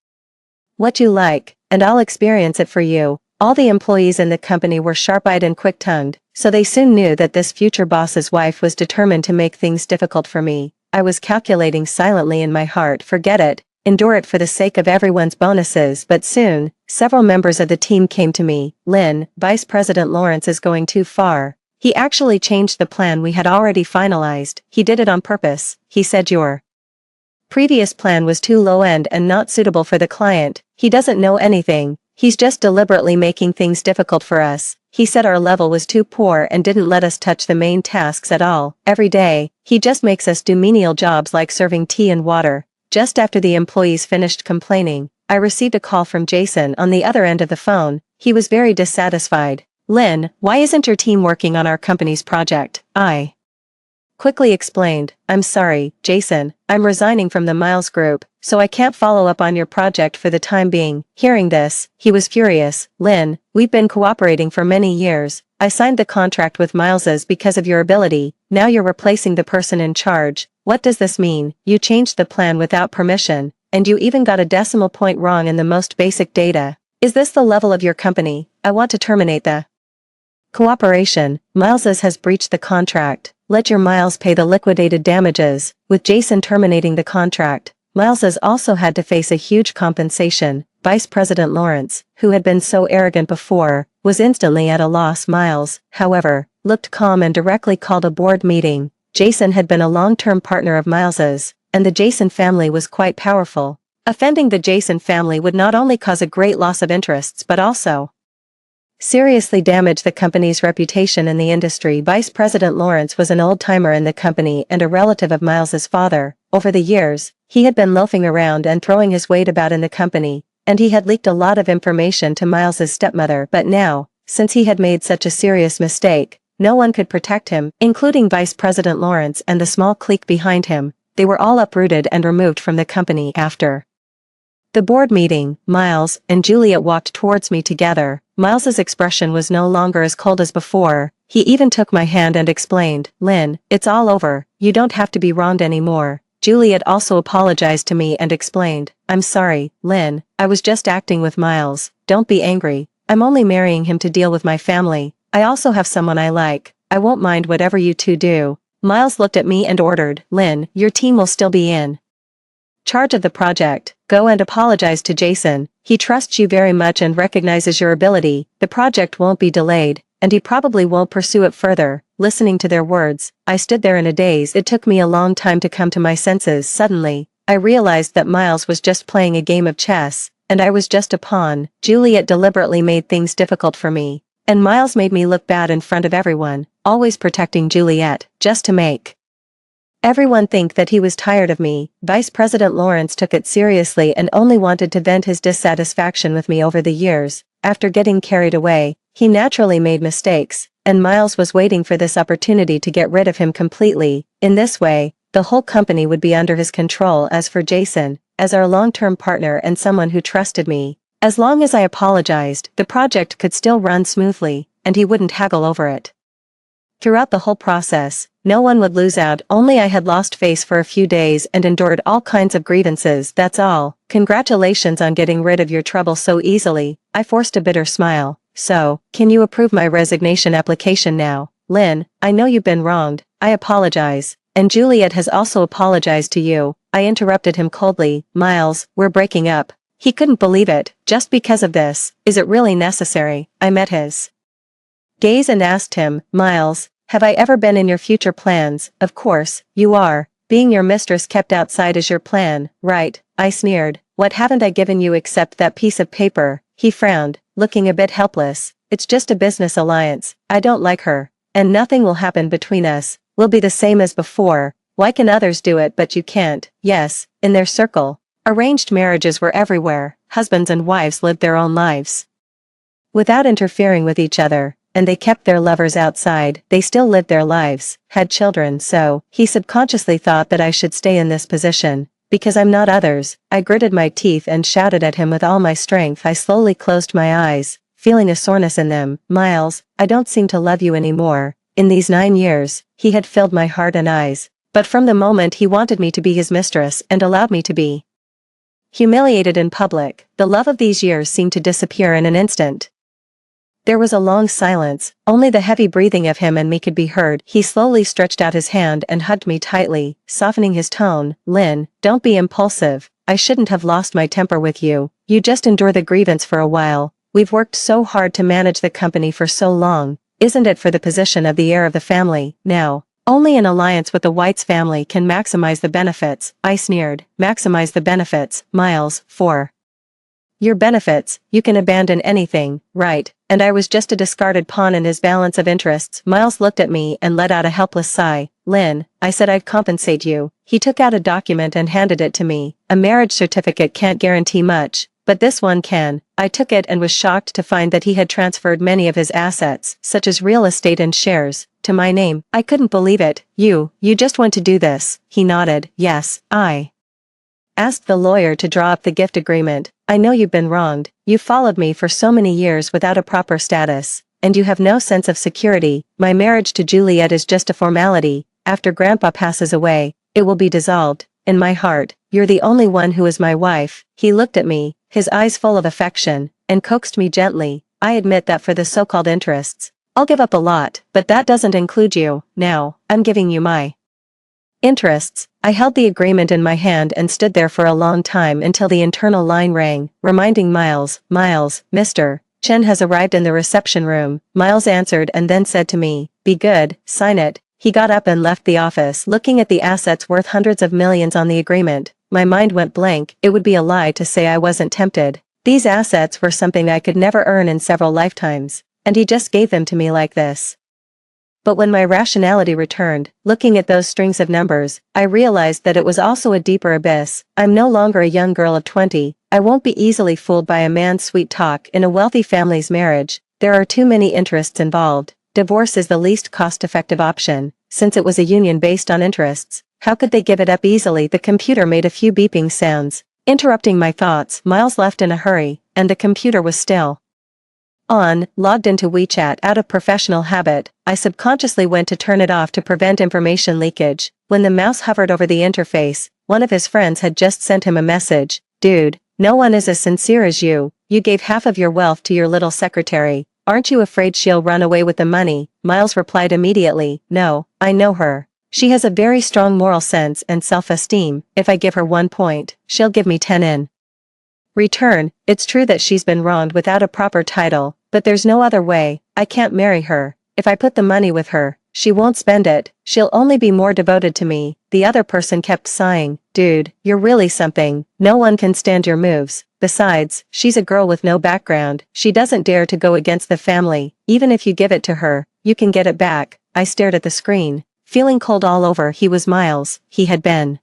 Speaker 1: what you like, and I'll experience it for you. All the employees in the company were sharp-eyed and quick-tongued, so they soon knew that this future boss's wife was determined to make things difficult for me. I was calculating silently in my heart. Forget it. Endure it for the sake of everyone's bonuses. But soon, several members of the team came to me. Lynn, Vice President Lawrence is going too far. He actually changed the plan we had already finalized. He did it on purpose. He said your previous plan was too low-end and not suitable for the client. He doesn't know anything. He's just deliberately making things difficult for us. He said our level was too poor and didn't let us touch the main tasks at all. Every day, he just makes us do menial jobs like serving tea and water. Just after the employees finished complaining, I received a call from Jason on the other end of the phone. He was very dissatisfied. Lynn, why isn't your team working on our company's project? I quickly explained, I'm sorry, Jason, I'm resigning from the Miles Group, so I can't follow up on your project for the time being. Hearing this, he was furious. Lynn, we've been cooperating for many years. I signed the contract with Miles's because of your ability. Now you're replacing the person in charge. What does this mean? You changed the plan without permission, and you even got a decimal point wrong in the most basic data. Is this the level of your company? I want to terminate the cooperation. Miles's has breached the contract. Let your Miles pay the liquidated damages. With Jason terminating the contract, Miles's also had to face a huge compensation. Vice President Lawrence, who had been so arrogant before, was instantly at a loss. Miles, however, looked calm and directly called a board meeting. Jason had been a long-term partner of Miles's, and the Jason family was quite powerful. Offending the Jason family would not only cause a great loss of interests but also seriously damage the company's reputation in the industry. Vice President Lawrence was an old-timer in the company and a relative of Miles's father. Over the years, he had been loafing around and throwing his weight about in the company, and he had leaked a lot of information to Miles's stepmother. But now, since he had made such a serious mistake, no one could protect him, including Vice President Lawrence and the small clique behind him. They were all uprooted and removed from the company. After the board meeting, Miles and Juliet walked towards me together. Miles's expression was no longer as cold as before. He even took my hand and explained, Lynn, it's all over, you don't have to be wronged anymore. Juliet also apologized to me and explained, I'm sorry, Lynn, I was just acting with Miles. Don't be angry, I'm only marrying him to deal with my family. I also have someone I like. I won't mind whatever you two do. Miles looked at me and ordered, Lynn, your team will still be in charge of the project. Go and apologize to Jason. He trusts you very much and recognizes your ability. The project won't be delayed, and he probably won't pursue it further. Listening to their words, I stood there in a daze. It took me a long time to come to my senses. Suddenly, I realized that Miles was just playing a game of chess, and I was just a pawn. Juliet deliberately made things difficult for me, and Miles made me look bad in front of everyone, always protecting Juliet, just to make everyone think that he was tired of me. Vice President Lawrence took it seriously and only wanted to vent his dissatisfaction with me over the years. After getting carried away, he naturally made mistakes, and Miles was waiting for this opportunity to get rid of him completely. In this way, the whole company would be under his control. As for Jason, as our long-term partner and someone who trusted me, as long as I apologized, the project could still run smoothly, and he wouldn't haggle over it. Throughout the whole process, no one would lose out. Only I had lost face for a few days and endured all kinds of grievances. That's all. Congratulations on getting rid of your trouble so easily. I forced a bitter smile. So, can you approve my resignation application now? Lynn, I know you've been wronged. I apologize. And Juliet has also apologized to you. I interrupted him coldly. Miles, we're breaking up. He couldn't believe it. Just because of this, is it really necessary? I met his gaze and asked him, Miles, have I ever been in your future plans? Of course, you are. Being your mistress kept outside is your plan, right? I sneered. What haven't I given you except that piece of paper? He frowned, looking a bit helpless. It's just a business alliance. I don't like her. And nothing will happen between us. We'll be the same as before. Why can others do it but you can't? Yes, in their circle. Arranged marriages were everywhere. Husbands and wives lived their own lives without interfering with each other. And they kept their lovers outside. They still lived their lives, had children. So, he subconsciously thought that I should stay in this position, because I'm not others. I gritted my teeth and shouted at him with all my strength. I slowly closed my eyes, feeling a soreness in them. Miles, I don't seem to love you anymore. In these 9 years, he had filled my heart and eyes. But from the moment he wanted me to be his mistress and allowed me to be humiliated in public, the love of these years seemed to disappear in an instant. There was a long silence, only the heavy breathing of him and me could be heard. He slowly stretched out his hand and hugged me tightly, softening his tone. Lynn, don't be impulsive. I shouldn't have lost my temper with you. You just endure the grievance for a while. We've worked so hard to manage the company for so long. Isn't it for the position of the heir of the family? Now, only an alliance with the Whites family can maximize the benefits. I sneered. Maximize the benefits, Miles, for your benefits, you can abandon anything, right? And I was just a discarded pawn in his balance of interests. Miles looked at me and let out a helpless sigh. Lynn, I said I'd compensate you. He took out a document and handed it to me. A marriage certificate can't guarantee much, but this one can. I took it and was shocked to find that he had transferred many of his assets, such as real estate and shares, to my name. I couldn't believe it. You just want to do this. He nodded. Yes, I asked the lawyer to draw up the gift agreement. I know you've been wronged. You followed me for so many years without a proper status, and you have no sense of security. My marriage to Juliet is just a formality. After Grandpa passes away, it will be dissolved. In my heart, you're the only one who is my wife. He looked at me, his eyes full of affection, and coaxed me gently. I admit that for the so-called interests, I'll give up a lot, but that doesn't include you. Now, I'm giving you my interests. I held the agreement in my hand and stood there for a long time until the internal line rang, reminding Miles, Mr. Chen has arrived in the reception room. Miles answered and then said to me, be good, sign it. He got up and left the office, looking at the assets worth hundreds of millions on the agreement. My mind went blank. It would be a lie to say I wasn't tempted. These assets were something I could never earn in several lifetimes, and he just gave them to me like this. But when my rationality returned, looking at those strings of numbers, I realized that it was also a deeper abyss. I'm no longer a young girl of 20. I won't be easily fooled by a man's sweet talk in a wealthy family's marriage. There are too many interests involved. Divorce is the least cost-effective option, since it was a union based on interests. How could they give it up easily? The computer made a few beeping sounds, interrupting my thoughts. Miles left in a hurry, and the computer was still on. Logged into WeChat out of professional habit, I subconsciously went to turn it off to prevent information leakage. When the mouse hovered over the interface, one of his friends had just sent him a message. Dude, no one is as sincere as you. You gave half of your wealth to your little secretary. Aren't you afraid she'll run away with the money? Miles replied immediately, no, I know her. She has a very strong moral sense and self-esteem. If I give her 1 point, she'll give me 10 in return. It's true that she's been wronged without a proper title, but there's no other way. I can't marry her. If I put the money with her, she won't spend it. She'll only be more devoted to me. The other person kept sighing. Dude, you're really something. No one can stand your moves. Besides, she's a girl with no background. She doesn't dare to go against the family. Even if you give it to her, you can get it back. I stared at the screen, feeling cold all over. He was Miles. He had been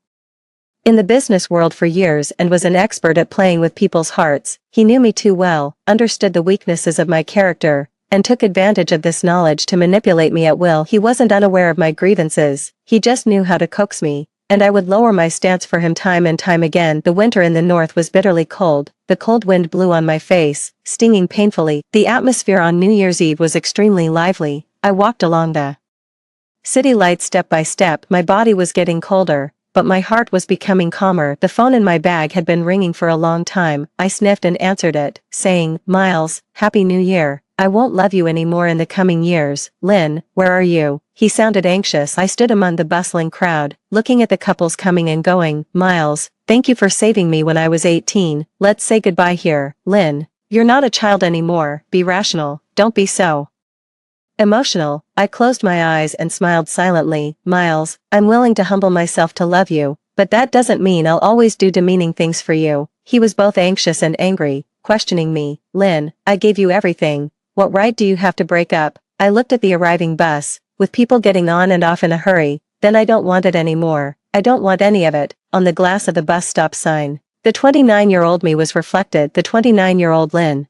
Speaker 1: in the business world for years and was an expert at playing with people's hearts. He knew me too well, understood the weaknesses of my character, and took advantage of this knowledge to manipulate me at will. He wasn't unaware of my grievances. He just knew how to coax me, and I would lower my stance for him time and time again. The winter in the north was bitterly cold. The cold wind blew on my face, stinging painfully. The atmosphere on New Year's Eve was extremely lively. I walked along the city lights step by step. My body was getting colder, but my heart was becoming calmer. The phone in my bag had been ringing for a long time. I sniffed and answered it, saying, Miles, Happy New Year. I won't love you anymore in the coming years. Lynn, where are you? He sounded anxious. I stood among the bustling crowd, looking at the couples coming and going. Miles, thank you for saving me when I was 18. Let's say goodbye here. Lynn, you're not a child anymore. Be rational. Don't be so emotional. I closed my eyes and smiled silently. Miles, I'm willing to humble myself to love you, but that doesn't mean I'll always do demeaning things for you. He was both anxious and angry, questioning me. Lynn, I gave you everything. What right do you have to break up? I looked at the arriving bus, with people getting on and off in a hurry. Then I don't want it anymore. I don't want any of it. On the glass of the bus stop sign, the 29-year-old me was reflected. The 29-year-old Lynn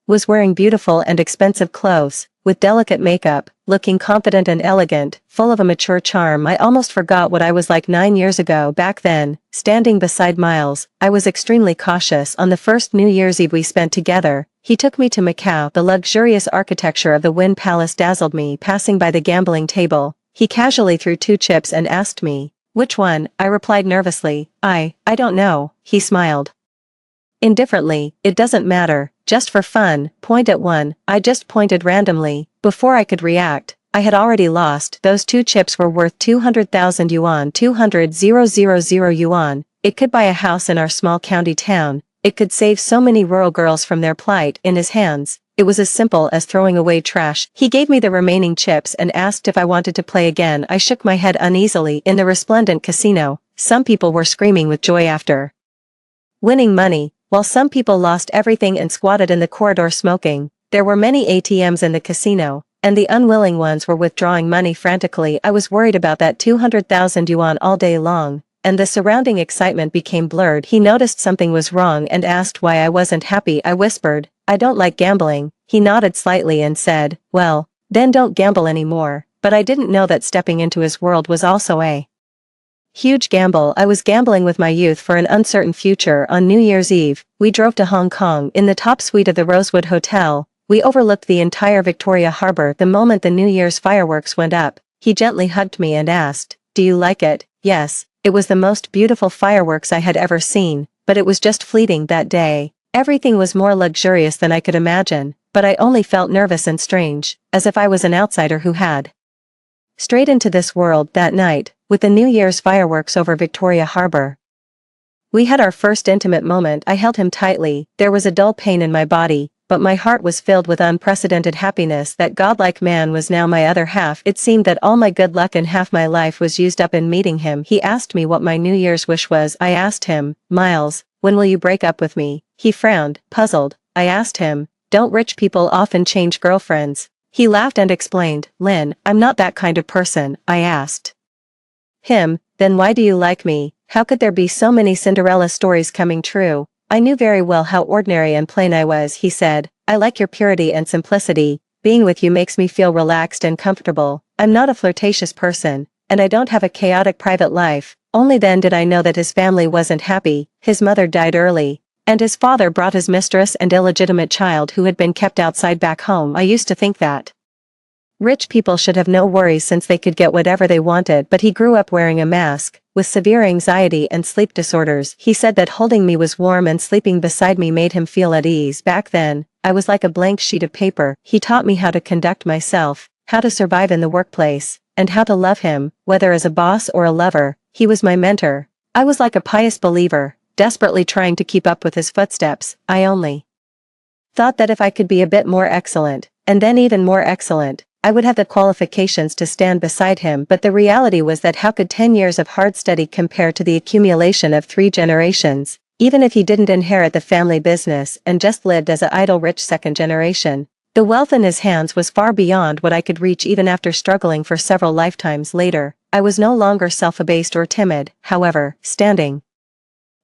Speaker 1: was wearing beautiful and expensive clothes, with delicate makeup, looking confident and elegant, full of a mature charm. I almost forgot what I was like 9 years ago. Back then, standing beside Miles, I was extremely cautious. On the first New Year's Eve we spent together, he took me to Macau. The luxurious architecture of the Wynn Palace dazzled me. Passing by the gambling table, he casually threw 2 chips and asked me, which one? I replied nervously, I don't know. He smiled indifferently. It doesn't matter. Just for fun, point at one. I just pointed randomly. Before I could react, I had already lost. Those 2 chips were worth 200,000 yuan, 200,000 yuan. It could buy a house in our small county town. It could save so many rural girls from their plight. In his hands, it was as simple as throwing away trash. He gave me the remaining chips and asked if I wanted to play again. I shook my head uneasily. In the resplendent casino, some people were screaming with joy after winning money, while some people lost everything and squatted in the corridor smoking. There were many ATMs in the casino, and the unwilling ones were withdrawing money frantically. I was worried about that 200,000 yuan all day long. and the surrounding excitement became blurred. He noticed something was wrong and asked why I wasn't happy. I whispered, "I don't like gambling." He nodded slightly and said, "Well, then don't gamble anymore." But I didn't know that stepping into his world was also a huge gamble. I was gambling with my youth for an uncertain future. On New Year's Eve, we drove to Hong Kong. In the top suite of the Rosewood Hotel, we overlooked the entire Victoria Harbour. The moment the New Year's fireworks went up, he gently hugged me and asked, "Do you like it?" Yes, it was the most beautiful fireworks I had ever seen, but it was just fleeting that day. Everything was more luxurious than I could imagine, but I only felt nervous and strange, as if I was an outsider who had strayed into this world. That night, with the New Year's fireworks over Victoria Harbour, we had our first intimate moment. I held him tightly. There was a dull pain in my body, but my heart was filled with unprecedented happiness. That godlike man was now my other half. It seemed that all my good luck and half my life was used up in meeting him. He asked me what my New Year's wish was. I asked him, "Miles, when will you break up with me?" He frowned, puzzled. I asked him, "Don't rich people often change girlfriends?" He laughed and explained, "Lynn, I'm not that kind of person." I asked him, "Then why do you like me? How could there be so many Cinderella stories coming true?" I knew very well how ordinary and plain I was. He said, "I like your purity and simplicity. Being with you makes me feel relaxed and comfortable. I'm not a flirtatious person, and I don't have a chaotic private life." Only then did I know that his family wasn't happy. His mother died early, and his father brought his mistress and illegitimate child who had been kept outside back home. I used to think that rich people should have no worries since they could get whatever they wanted, but he grew up wearing a mask, with severe anxiety and sleep disorders. He said that holding me was warm and sleeping beside me made him feel at ease. Back then, I was like a blank sheet of paper. He taught me how to conduct myself, how to survive in the workplace, and how to love him, whether as a boss or a lover. He was my mentor. I was like a pious believer, desperately trying to keep up with his footsteps. I only thought that if I could be a bit more excellent, and then even more excellent, I would have the qualifications to stand beside him. But the reality was that how could 10 years of hard study compare to the accumulation of 3 generations, even if he didn't inherit the family business and just lived as a idle rich second generation? The wealth in his hands was far beyond what I could reach. Even after struggling for several lifetimes later, I was no longer self-abased or timid. However, standing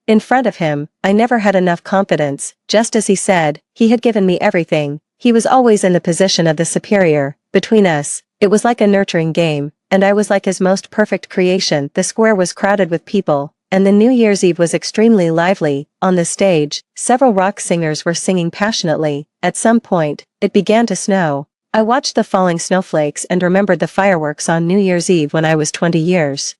Speaker 1: in front of him, I never had enough confidence. Just as he said, he had given me everything. He was always in the position of the superior. Between us, it was like a nurturing game, and I was like his most perfect creation. The square was crowded with people, and the New Year's Eve was extremely lively. On the stage, several rock singers were singing passionately. At some point, it began to snow. I watched the falling snowflakes and remembered the fireworks on New Year's Eve when I was 20 years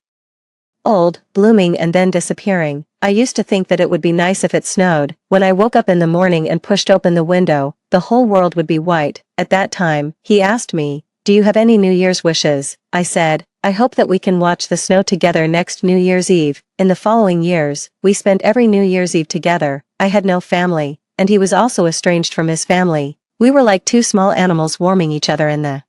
Speaker 1: old, blooming and then disappearing. I used to think that it would be nice if it snowed. When I woke up in the morning and pushed open the window, the whole world would be white. At that time, he asked me, "Do you have any New Year's wishes?" I said, "I hope that we can watch the snow together next New Year's Eve." In the following years, we spent every New Year's Eve together. I had no family, and he was also estranged from his family. We were like two small animals warming each other in the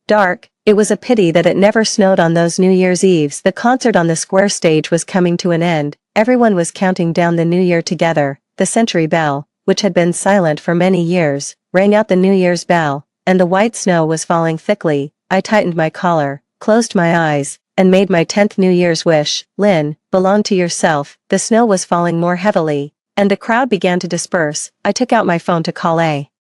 Speaker 1: dark. It was a pity that it never snowed on those New Year's Eves. The concert on the square stage was coming to an end. Everyone was counting down the new year together. The century bell, which had been silent for many years, rang out the New Year's bell, and the white snow was falling thickly. I tightened my collar, closed my eyes, and made my 10th New Year's wish. "Lynn, belong to yourself." The snow was falling more heavily, and the crowd began to disperse. I took out my phone to call a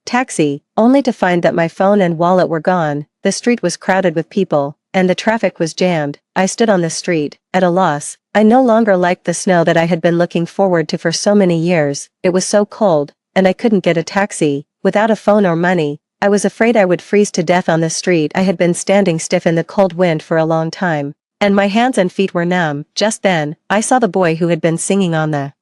Speaker 1: taxi, only to find that my phone and wallet were gone. The street was crowded with people, and the traffic was jammed. I stood on the street, at a loss. I no longer liked the snow that I had been looking forward to for so many years. It was so cold, and I couldn't get a taxi. Without a phone or money, I was afraid I would freeze to death on the street. I had been standing stiff in the cold wind for a long time, and my hands and feet were numb. Just then, I saw the boy who had been singing on the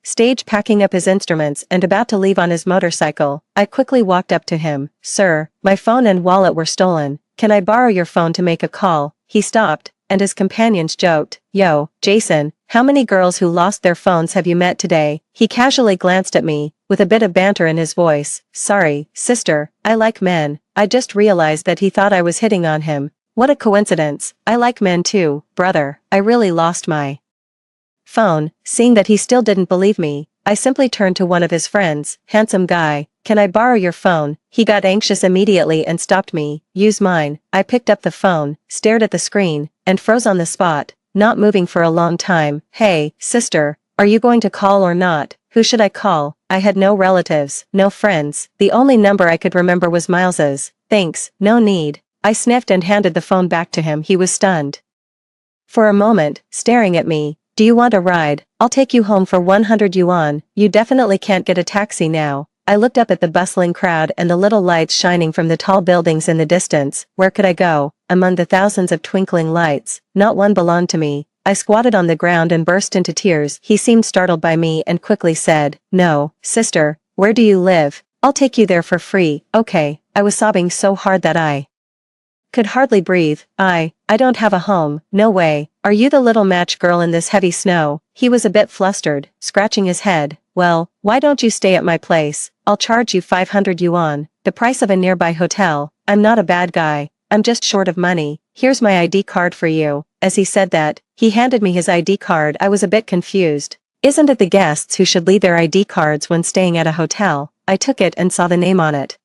Speaker 1: stage packing up his instruments and about to leave on his motorcycle. I quickly walked up to him. "Sir, my phone and wallet were stolen. Can I borrow your phone to make a call?" He stopped, and his companions joked, "Yo, Jason, how many girls who lost their phones have you met today?" He casually glanced at me, with a bit of banter in his voice. "Sorry, sister, I like men." I just realized that he thought I was hitting on him. What a coincidence. I like men too, brother. I really lost my phone. Seeing that he still didn't believe me, I simply turned to one of his friends. "Handsome guy, can I borrow your phone?" He got anxious immediately and stopped me. "Use mine." I picked up the phone, stared at the screen, and froze on the spot. not moving for a long time. Hey, sister, are you going to call or not? Who should I call? I had no relatives, no friends. The only number I could remember was Miles's. Thanks, no need. I sniffed and handed the phone back to him. He was stunned for a moment, staring at me. Do you want a ride? I'll take you home for 100 yuan. You definitely can't get a taxi now. I looked up at the bustling crowd and the little lights shining from the tall buildings in the distance. Where could I go? Among the thousands of twinkling lights, not one belonged to me. I squatted on the ground and burst into tears. He seemed startled by me and quickly said, "No, sister, where do you live? I'll take you there for free." Okay, I was sobbing so hard that I could hardly breathe. I don't have a home, no way. Are you the little match girl in this heavy snow? He was a bit flustered, scratching his head. Well, why don't you stay at my place? I'll charge you 500 yuan, the price of a nearby hotel. I'm not a bad guy, I'm just short of money. Here's my ID card for you. As he said that, he handed me his ID card. I was a bit confused. Isn't it the guests who should leave their ID cards when staying at a hotel? I took it and saw the name on it.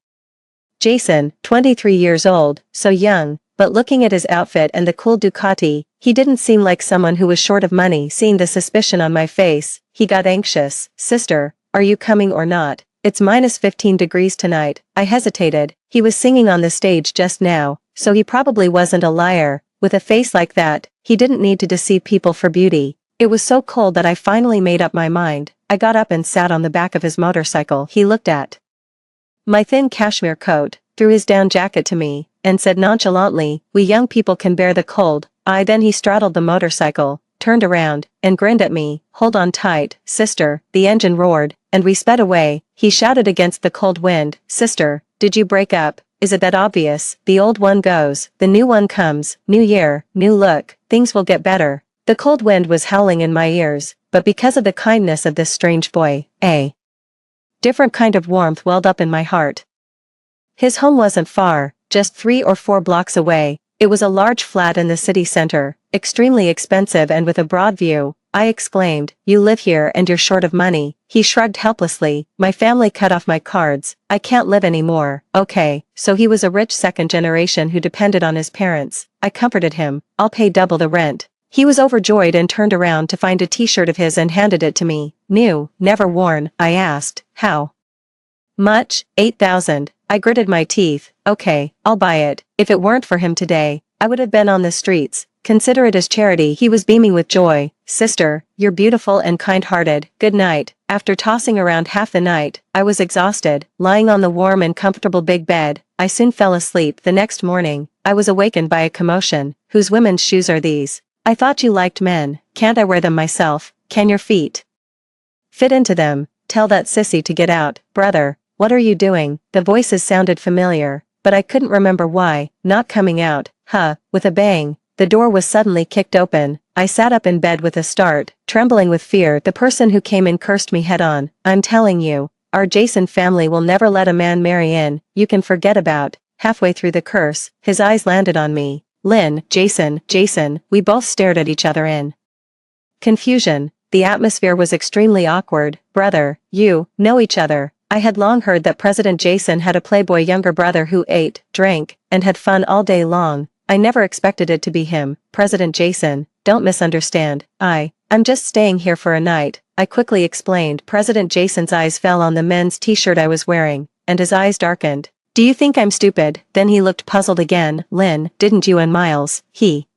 Speaker 1: Jason, 23 years old, so young, but looking at his outfit and the cool Ducati, he didn't seem like someone who was short of money. Seeing the suspicion on my face, he got anxious. Sister, are you coming or not? It's minus 15 degrees tonight. I hesitated. He was singing on the stage just now, so he probably wasn't a liar. With a face like that, he didn't need to deceive people for beauty. It was so cold that I finally made up my mind. I got up and sat on the back of his motorcycle. He looked at my thin cashmere coat, threw his down jacket to me, and said nonchalantly, "We young people can bear the cold." Then he straddled the motorcycle, turned around, and grinned at me. "Hold on tight, sister." The engine roared, and we sped away. He shouted against the cold wind, "Sister, did you break up? Is it that obvious? The old one goes, the new one comes. New year, new look, things will get better." The cold wind was howling in my ears, but because of the kindness of this strange boy, a different kind of warmth welled up in my heart. His home wasn't far, just 3 or 4 blocks away. It was a large flat in the city center, extremely expensive and with a broad view. I exclaimed, "You live here and you're short of money." He shrugged helplessly. "My family cut off my cards. I can't live anymore." Okay, so he was a rich second generation who depended on his parents. I comforted him. "I'll pay double the rent." He was overjoyed and turned around to find a t-shirt of his and handed it to me. "New, never worn?" I asked. "How much?" 8,000. I gritted my teeth. "Okay, I'll buy it." If it weren't for him today, I would have been on the streets. Consider it as charity. He was beaming with joy. "Sister, you're beautiful and kind-hearted. Good night." After tossing around half the night, I was exhausted. Lying on the warm and comfortable big bed, I soon fell asleep. The next morning, I was awakened by a commotion. "Whose women's shoes are these? I thought you liked men. Can't I wear them myself? Can your feet fit into them? Tell that sissy to get out." "Brother, what are you doing?" The voices sounded familiar, but I couldn't remember why. "Not coming out." With a bang, the door was suddenly kicked open. I sat up in bed with a start, trembling with fear. The person who came in cursed me head on. "I'm telling you, our Jason family will never let a man marry in. You can forget about." Halfway through the curse, his eyes landed on me. "Lynn, Jason, Jason." We both stared at each other in confusion. The atmosphere was extremely awkward. "Brother, you know each other." I had long heard that President Jason had a playboy younger brother who ate, drank, and had fun all day long. I never expected it to be him. "President Jason, don't misunderstand. I'm just staying here for a night," I quickly explained. President Jason's eyes fell on the men's t-shirt I was wearing, and his eyes darkened. "Do you think I'm stupid?" Then he looked puzzled again. "Lynn, didn't you and Miles?" He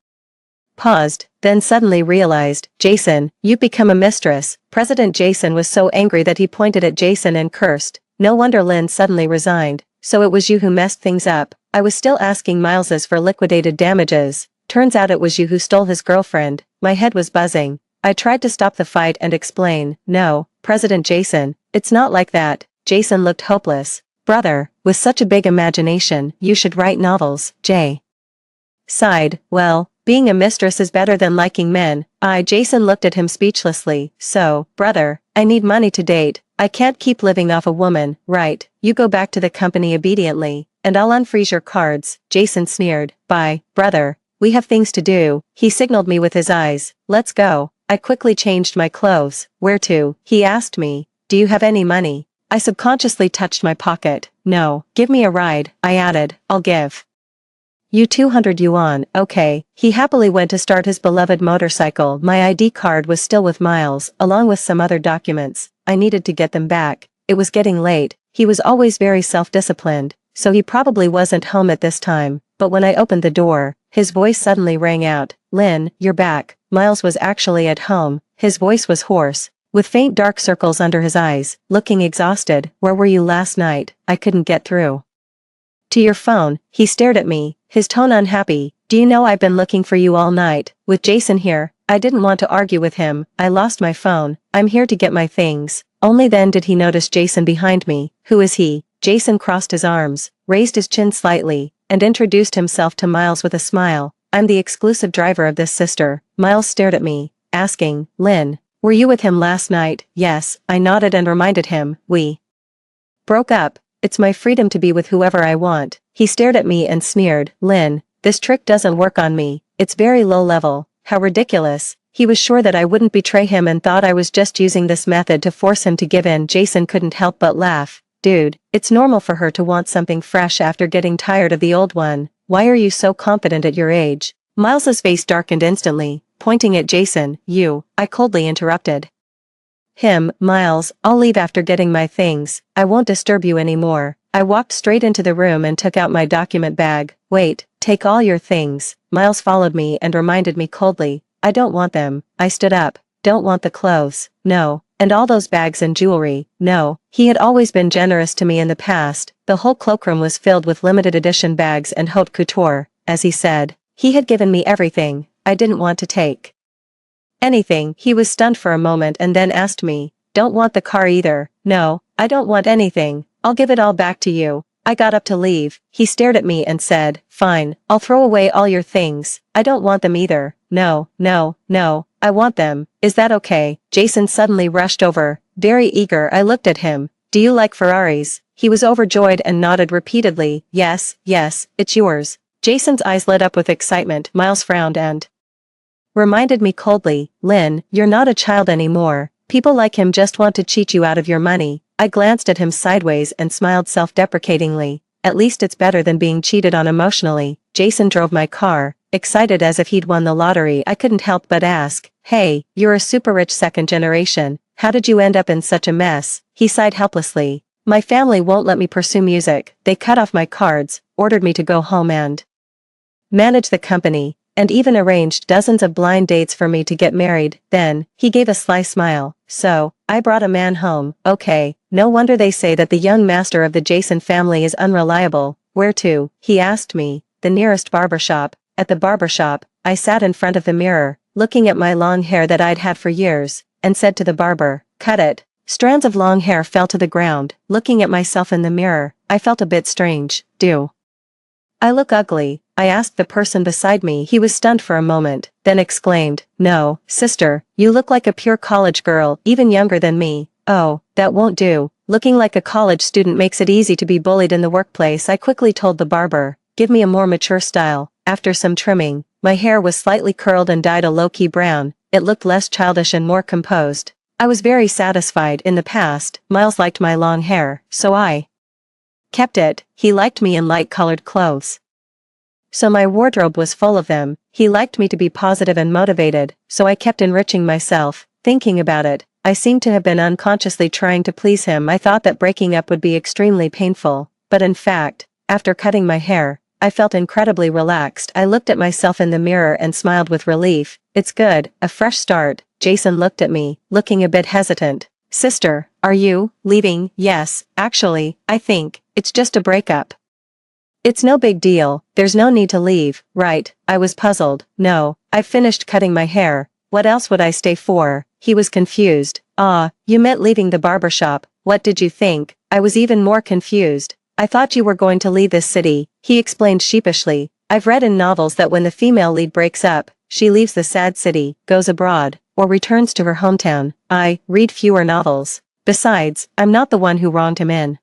Speaker 1: paused, then suddenly realized. "Jason, you've become a mistress." President Jason was so angry that he pointed at Jason and cursed. No wonder Lynn suddenly resigned. "So it was you who messed things up." I was still asking Miles's for liquidated damages. "Turns out it was you who stole his girlfriend." My head was buzzing. I tried to stop the fight and explain. "No, President Jason, it's not like that." Jason looked hopeless. "Brother, with such a big imagination, you should write novels." Jay sighed. "Well, being a mistress is better than liking men." Jason looked at him speechlessly. "So, brother, I need money to date. I can't keep living off a woman." "Right, you go back to the company obediently, and I'll unfreeze your cards." Jason sneered. "Bye, brother, we have things to do." He signaled me with his eyes. "Let's go." I quickly changed my clothes. "Where to?" he asked me. "Do you have any money?" I subconsciously touched my pocket. "No." "Give me a ride," I added. "I'll give You 200 yuan, okay. He happily went to start his beloved motorcycle. My ID card was still with Miles, along with some other documents. I needed to get them back. It was getting late. He was always very self-disciplined, so he probably wasn't home at this time, but when I opened the door, his voice suddenly rang out. Lynn, you're back. Miles was actually at home. His voice was hoarse, with faint dark circles under his eyes, looking exhausted. Where were you last night? I couldn't get through to your phone. He stared at me, his tone unhappy. Do you know I've been looking for you all night? With Jason here, I didn't want to argue with him. I lost my phone. I'm here to get my things. Only then did he notice Jason behind me. Who is he? Jason crossed his arms, raised his chin slightly, and introduced himself to Miles with a smile. I'm the exclusive driver of this sister. Miles stared at me, asking, Lynn, were you with him last night? Yes, I nodded and reminded him. We broke up. It's my freedom to be with whoever I want. He stared at me and sneered. Lynn, this trick doesn't work on me. It's very low level. How ridiculous. He was sure that I wouldn't betray him and thought I was just using this method to force him to give in. Jason couldn't help but laugh. Dude, it's normal for her to want something fresh after getting tired of the old one. Why are you so confident at your age? Miles's face darkened instantly, pointing at Jason. You, I coldly interrupted him. Miles, I'll leave after getting my things. I won't disturb you anymore. I walked straight into the room and took out my document bag. Wait, take all your things. Miles followed me and reminded me coldly. I don't want them. I stood up. Don't want the clothes. No. And all those bags and jewelry. No. He had always been generous to me in the past. The whole cloakroom was filled with limited edition bags and haute couture, as he said. He had given me everything. I didn't want to take anything. He was stunned for a moment and then asked me, don't want the car either? No, I don't want anything. I'll give it all back to you. I got up to leave. He stared at me and said, fine, I'll throw away all your things. I don't want them either. No, no, no, I want them. Is that okay? Jason suddenly rushed over, very eager. I looked at him. Do you like Ferraris? He was overjoyed and nodded repeatedly. Yes, yes, it's yours. Jason's eyes lit up with excitement. Miles frowned and reminded me coldly, Lynn, you're not a child anymore. People like him just want to cheat you out of your money. I glanced at him sideways and smiled self-deprecatingly. At least it's better than being cheated on emotionally. Jason drove my car, excited as if he'd won the lottery. I couldn't help but ask, hey, you're a super rich second generation. How did you end up in such a mess? He sighed helplessly. My family won't let me pursue music. They cut off my cards, ordered me to go home and manage the company, and even arranged dozens of blind dates for me to get married. Then, he gave a sly smile. So, I brought a man home. Okay, no wonder they say that the young master of the Jason family is unreliable. Where to? He asked me. The nearest barbershop. At the barbershop, I sat in front of the mirror, looking at my long hair that I'd had for years, and said to the barber, cut it. Strands of long hair fell to the ground. Looking at myself in the mirror, I felt a bit strange. Do I look ugly? I asked the person beside me. He was stunned for a moment, then exclaimed, no, sister, you look like a pure college girl, even younger than me. Oh, that won't do. Looking like a college student makes it easy to be bullied in the workplace. I quickly told the barber, give me a more mature style. After some trimming, my hair was slightly curled and dyed a low-key brown. It looked less childish and more composed. I was very satisfied. In the past, Miles liked my long hair, so I kept it. He liked me in light-colored clothes, so my wardrobe was full of them. He liked me to be positive and motivated, so I kept enriching myself. Thinking about it, I seemed to have been unconsciously trying to please him. I thought that breaking up would be extremely painful, but in fact, after cutting my hair, I felt incredibly relaxed. I looked at myself in the mirror and smiled with relief. It's good, a fresh start. Jason looked at me, looking a bit hesitant. Sister, are you leaving? Yes, actually, I think it's just a breakup. It's no big deal. There's no need to leave, right? I was puzzled. No, I've finished cutting my hair. What else would I stay for? He was confused. Ah, you meant leaving the barbershop. What did you think? I was even more confused. I thought you were going to leave this city, he explained sheepishly. I've read in novels that when the female lead breaks up, she leaves the sad city, goes abroad, or returns to her hometown. I read fewer novels. Besides, I'm not the one who wronged him in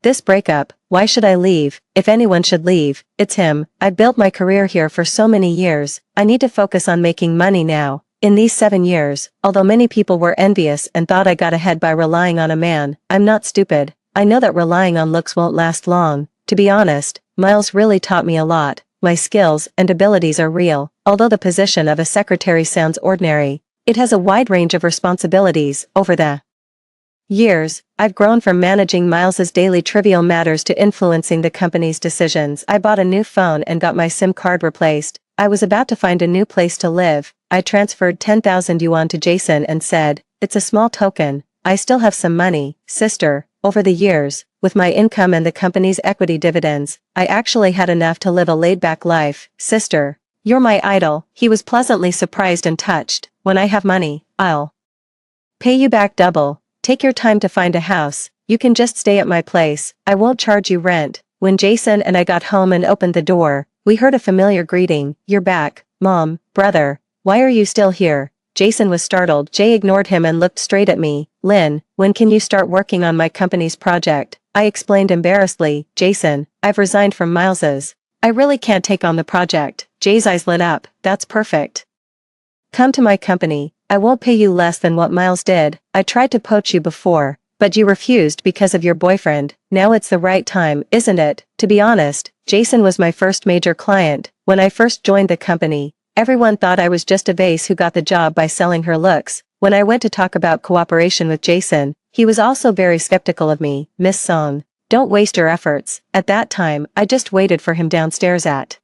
Speaker 1: this breakup. Why should I leave? If anyone should leave, it's him. I built my career here for so many years. I need to focus on making money now. In these 7 years, although many people were envious and thought I got ahead by relying on a man, I'm not stupid. I know that relying on looks won't last long. To be honest, Miles really taught me a lot. my skills and abilities are real. Although the position of a secretary sounds ordinary, it has a wide range of responsibilities. Over the years, I've grown from managing Miles's daily trivial matters to influencing the company's decisions. I bought a new phone and got my SIM card replaced. I was about to find a new place to live. I transferred 10,000 yuan to Jason and said, "It's a small token. I still have some money, sister." Over the years, with my income and the company's equity dividends, I actually had enough to live a laid-back life. "Sister, you're my idol." He was pleasantly surprised and touched. "When I have money, I'll pay you back double. Take your time to find a house. You can just stay at my place. I won't charge you rent." When Jason and I got home and opened the door, we heard a familiar greeting. "You're back, Mom, brother. Why are you still here?" Jason was startled. Jay ignored him and looked straight at me. "Lynn, when can you start working on my company's project?" I explained embarrassedly. "Jason, I've resigned from Miles's. I really can't take on the project." Jay's eyes lit up. "That's perfect. Come to my company. I won't pay you less than what Miles did. I tried to poach you before, but you refused because of your boyfriend. Now it's the right time, isn't it?" To be honest, Jason was my first major client. When I first joined the company, everyone thought I was just a vase who got the job by selling her looks. When I went to talk about cooperation with Jason, he was also very skeptical of me. "Miss Song, don't waste your efforts." At that time, I just waited for him downstairs at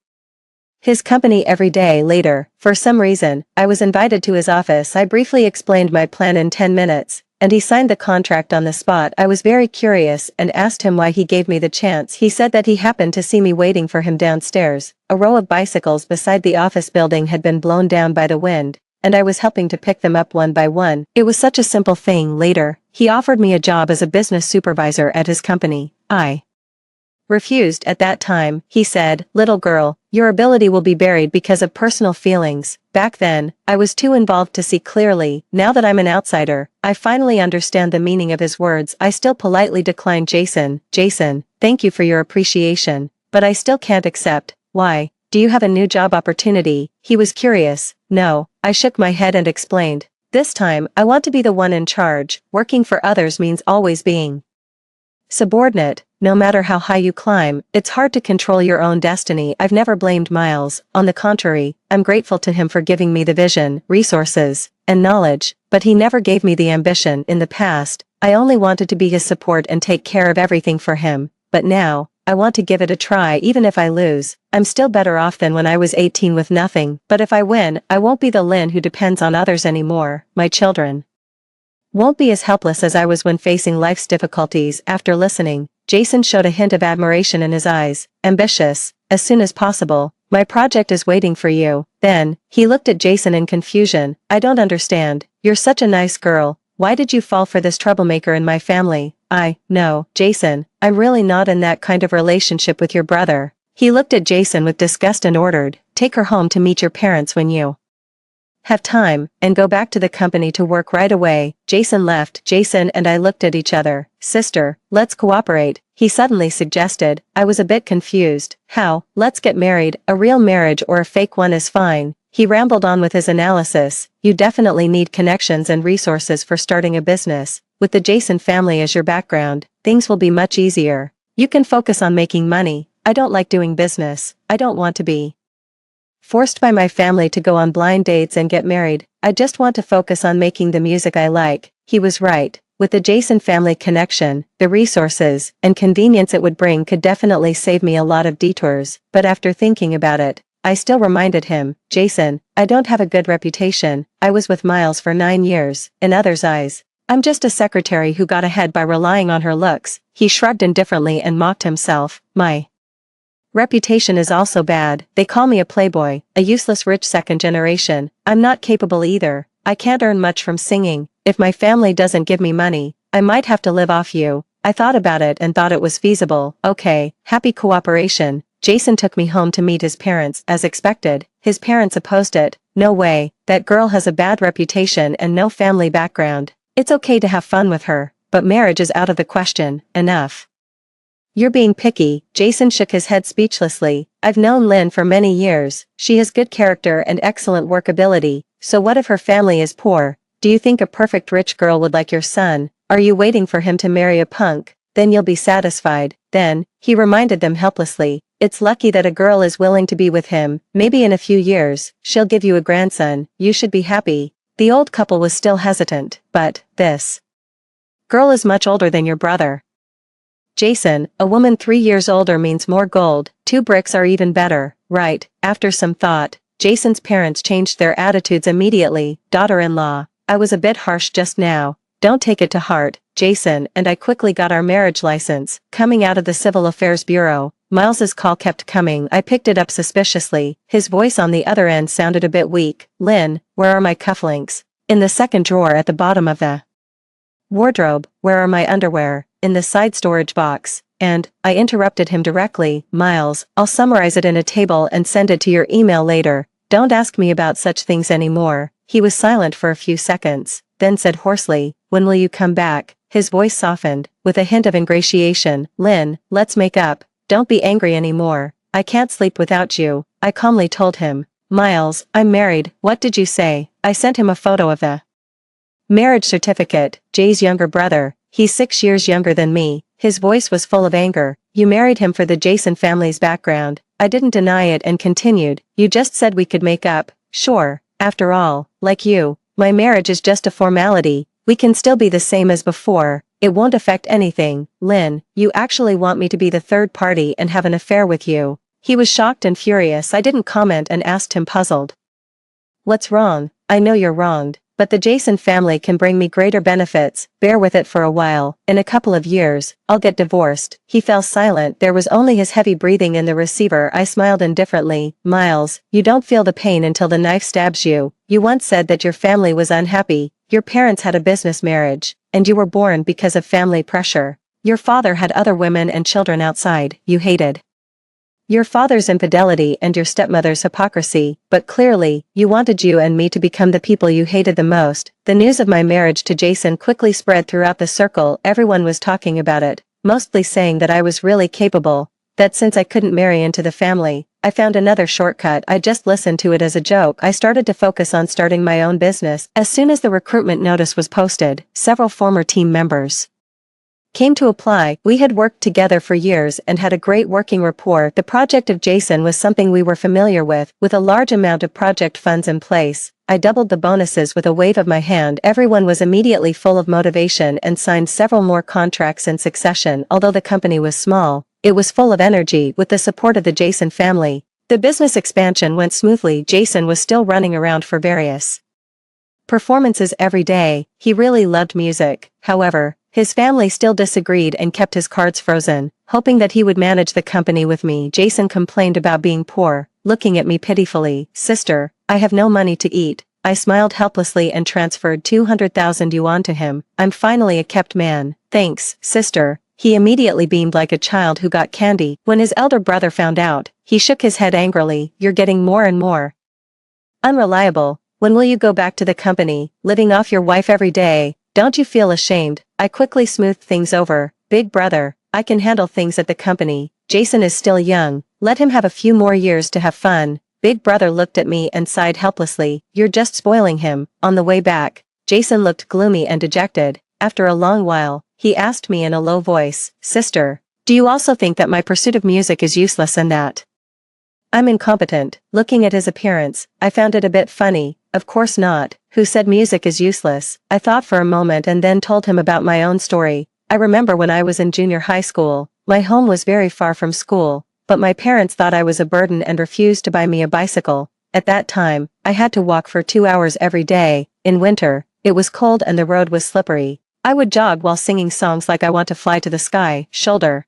Speaker 1: his company every day. Later, for some reason, I was invited to his office. I briefly explained my plan in 10 minutes, and he signed the contract on the spot. I was very curious and asked him why he gave me the chance. He said that he happened to see me waiting for him downstairs. A row of bicycles beside the office building had been blown down by the wind, and I was helping to pick them up one by one. It was such a simple thing. Later, he offered me a job as a business supervisor at his company. I refused at that time. He said, "Little girl, your ability will be buried because of personal feelings." Back then, I was too involved to see clearly. Now that I'm an outsider, I finally understand the meaning of his words. I still politely declined. Jason, thank you for your appreciation, but I still can't accept." "Why? Do you have a new job opportunity?" He was curious. "No." I shook my head and explained. "This time, I want to be the one in charge. Working for others means always being subordinate. No matter how high you climb, it's hard to control your own destiny." I've never blamed Miles. On the contrary, I'm grateful to him for giving me the vision, resources, and knowledge, but he never gave me the ambition. In the past, I only wanted to be his support and take care of everything for him, but now, I want to give it a try. Even if I lose, I'm still better off than when I was 18 with nothing. But if I win, I won't be the Lynn who depends on others anymore. My children won't be as helpless as I was when facing life's difficulties. After listening, Jason showed a hint of admiration in his eyes. "Ambitious. As soon as possible. My project is waiting for you." Then, he looked at Jason in confusion. "I don't understand. You're such a nice girl. Why did you fall for this troublemaker in my family?" No, Jason, I'm really not in that kind of relationship with your brother." He looked at Jason with disgust and ordered, "Take her home to meet your parents when you have time, and go back to the company to work right away." Jason left. Jason and I looked at each other. "Sister, let's cooperate," he suddenly suggested. I was a bit confused. "How? Let's get married. A real marriage or a fake one is fine." He rambled on with his analysis. "You definitely need connections and resources for starting a business. With the Jason family as your background, things will be much easier. You can focus on making money. I don't like doing business. I don't want to be forced by my family to go on blind dates and get married. I just want to focus on making the music I like." He was right. With the Jason family connection, the resources and convenience it would bring could definitely save me a lot of detours. But after thinking about it, I still reminded him, "Jason, I don't have a good reputation. I was with Miles for 9 years. In others' eyes, I'm just a secretary who got ahead by relying on her looks." He shrugged indifferently and mocked himself. "My reputation is also bad. They call me a playboy, a useless rich second generation. I'm not capable either. I can't earn much from singing. If my family doesn't give me money, I might have to live off you." I thought about it and thought it was feasible. "Okay, happy cooperation." Jason took me home to meet his parents. As expected, his parents opposed it. "No way, that girl has a bad reputation and no family background. It's okay to have fun with her, but marriage is out of the question. Enough. You're being picky." Jason shook his head speechlessly. "I've known Lynn for many years. She has good character and excellent work ability. So what if her family is poor? Do you think a perfect rich girl would like your son? Are you waiting for him to marry a punk? Then you'll be satisfied." Then, he reminded them helplessly, It's lucky that a girl is willing to be with him. Maybe in a few years, she'll give you a grandson. You should be happy." The old couple was still hesitant, but, "This girl is much older than your brother." "Jason, a woman 3 years older means more gold. 2 bricks are even better, right?" After some thought, Jason's parents changed their attitudes immediately. "Daughter-in-law, I was a bit harsh just now. Don't take it to heart." Jason and I quickly got our marriage license. Coming out of the Civil Affairs Bureau, Miles's call kept coming. I picked it up suspiciously. His voice on the other end sounded a bit weak. "Lynn, where are my cufflinks?" "In the second drawer at the bottom of the wardrobe." "Where are my underwear?" "In the side storage box." And, I interrupted him directly, "Miles, I'll summarize it in a table and send it to your email later. Don't ask me about such things anymore." He was silent for a few seconds, then said hoarsely, "When will you come back?" His voice softened, with a hint of ingratiation. "Lynn, let's make up. Don't be angry anymore. I can't sleep without you," I calmly told him. "Miles, I'm married." "What did you say?" I sent him a photo of the marriage certificate. "Jay's younger brother. He's 6 years younger than me." His voice was full of anger. "You married him for the Jason family's background." I didn't deny it and continued, "You just said we could make up." "Sure. After all, like you, my marriage is just a formality. We can still be the same as before. It won't affect anything." "Lynn, you actually want me to be the third party and have an affair with you?" He was shocked and furious. I didn't comment and asked him puzzled, "What's wrong?" "I know you're wronged, but the Jason family can bring me greater benefits. Bear with it for a while. In a couple of years, I'll get divorced." He fell silent. There was only his heavy breathing in the receiver. I smiled indifferently. "Miles, you don't feel the pain until the knife stabs you. You once said that your family was unhappy. Your parents had a business marriage, and you were born because of family pressure. Your father had other women and children outside. You hated your father's infidelity and your stepmother's hypocrisy, but clearly, you wanted you and me to become the people you hated the most." The news of my marriage to Jason quickly spread throughout the circle. Everyone was talking about it, mostly saying that I was really capable, that since I couldn't marry into the family, I found another shortcut. I just listened to it as a joke. I started to focus on starting my own business. As soon as the recruitment notice was posted, several former team members came to apply. We had worked together for years and had a great working rapport. The project of Jason was something we were familiar with a large amount of project funds in place. I doubled the bonuses with a wave of my hand. Everyone was immediately full of motivation and signed several more contracts in succession. Although the company was small, it was full of energy. With the support of the Jason family, the business expansion went smoothly. Jason was still running around for various performances every day. He really loved music. However, his family still disagreed and kept his cards frozen, hoping that he would manage the company with me. Jason complained about being poor, looking at me pitifully. "Sister, I have no money to eat." I smiled helplessly and transferred 200,000 yuan to him. "I'm finally a kept man." "Thanks, sister." He immediately beamed like a child who got candy. When his elder brother found out, he shook his head angrily. "You're getting more and more unreliable. When will you go back to the company, living off your wife every day? Don't you feel ashamed?" I quickly smoothed things over. "Big brother, I can handle things at the company. Jason is still young. Let him have a few more years to have fun." Big brother looked at me and sighed helplessly. "You're just spoiling him." On the way back, Jason looked gloomy and dejected. After a long while, he asked me in a low voice, "Sister, do you also think that my pursuit of music is useless and that I'm incompetent?" Looking at his appearance, I found it a bit funny. "Of course not. Who said music is useless?" I thought for a moment and then told him about my own story. "I remember when I was in junior high school, my home was very far from school, but my parents thought I was a burden and refused to buy me a bicycle. At that time, I had to walk for 2 hours every day. In winter, it was cold and the road was slippery. I would jog while singing songs like 'I Want to Fly to the Sky,' shoulder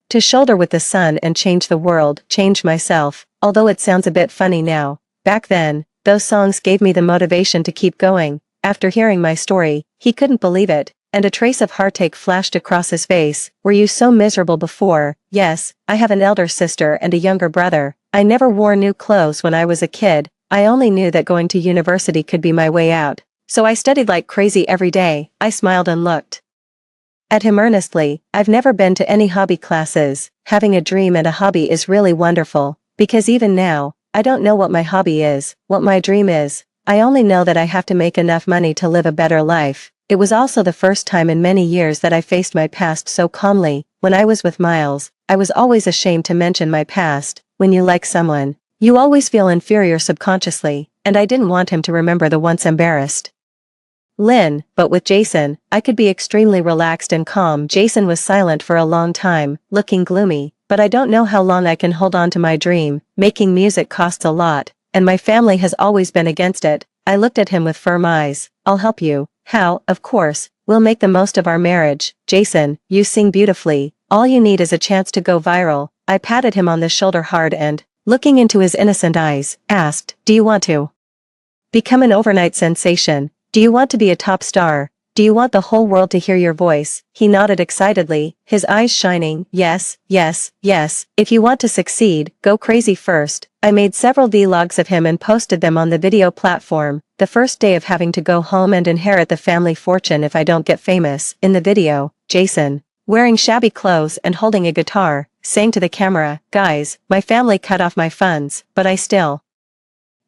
Speaker 1: to shoulder with the sun and change the world, change myself." Although it sounds a bit funny now, back then, those songs gave me the motivation to keep going. After hearing my story, he couldn't believe it, and a trace of heartache flashed across his face. "Were you so miserable before?" "Yes, I have an elder sister and a younger brother. I never wore new clothes when I was a kid. I only knew that going to university could be my way out. So I studied like crazy every day." I smiled and looked at him earnestly. "I've never been to any hobby classes. Having a dream and a hobby is really wonderful, because even now, I don't know what my hobby is, what my dream is. I only know that I have to make enough money to live a better life." It was also the first time in many years that I faced my past so calmly. When I was with Miles, I was always ashamed to mention my past. When you like someone, you always feel inferior subconsciously, and I didn't want him to remember the once embarrassed Lynn, but with Jason, I could be extremely relaxed and calm. Jason was silent for a long time, looking gloomy, but I don't know how long I can hold on to my dream. Making music costs a lot, and my family has always been against it. I looked at him with firm eyes. I'll help you. How? Of course, we'll make the most of our marriage. Jason, you sing beautifully. All you need is a chance to go viral. I patted him on the shoulder hard and, looking into his innocent eyes, asked, do you want to become an overnight sensation? Do you want to be a top star? Do you want the whole world to hear your voice? He nodded excitedly, his eyes shining. Yes, yes, yes. If you want to succeed, go crazy first. I made several vlogs of him and posted them on the video platform. The first day of having to go home and inherit the family fortune if I don't get famous. In the video, Jason, wearing shabby clothes and holding a guitar, saying to the camera, guys, my family cut off my funds, but I still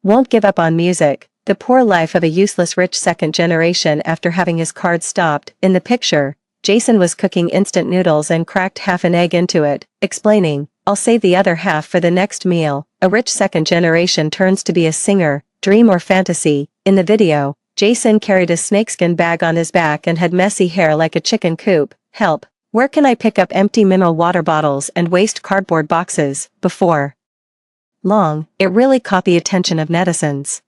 Speaker 1: won't give up on music. The poor life of a useless rich second generation after having his card stopped. In the picture, Jason was cooking instant noodles and cracked half an egg into it, explaining, I'll save the other half for the next meal. A rich second generation turns to be a singer, dream or fantasy. In the video, Jason carried a snakeskin bag on his back and had messy hair like a chicken coop. Help. Where can I pick up empty mineral water bottles and waste cardboard boxes? Before long, it really caught the attention of netizens.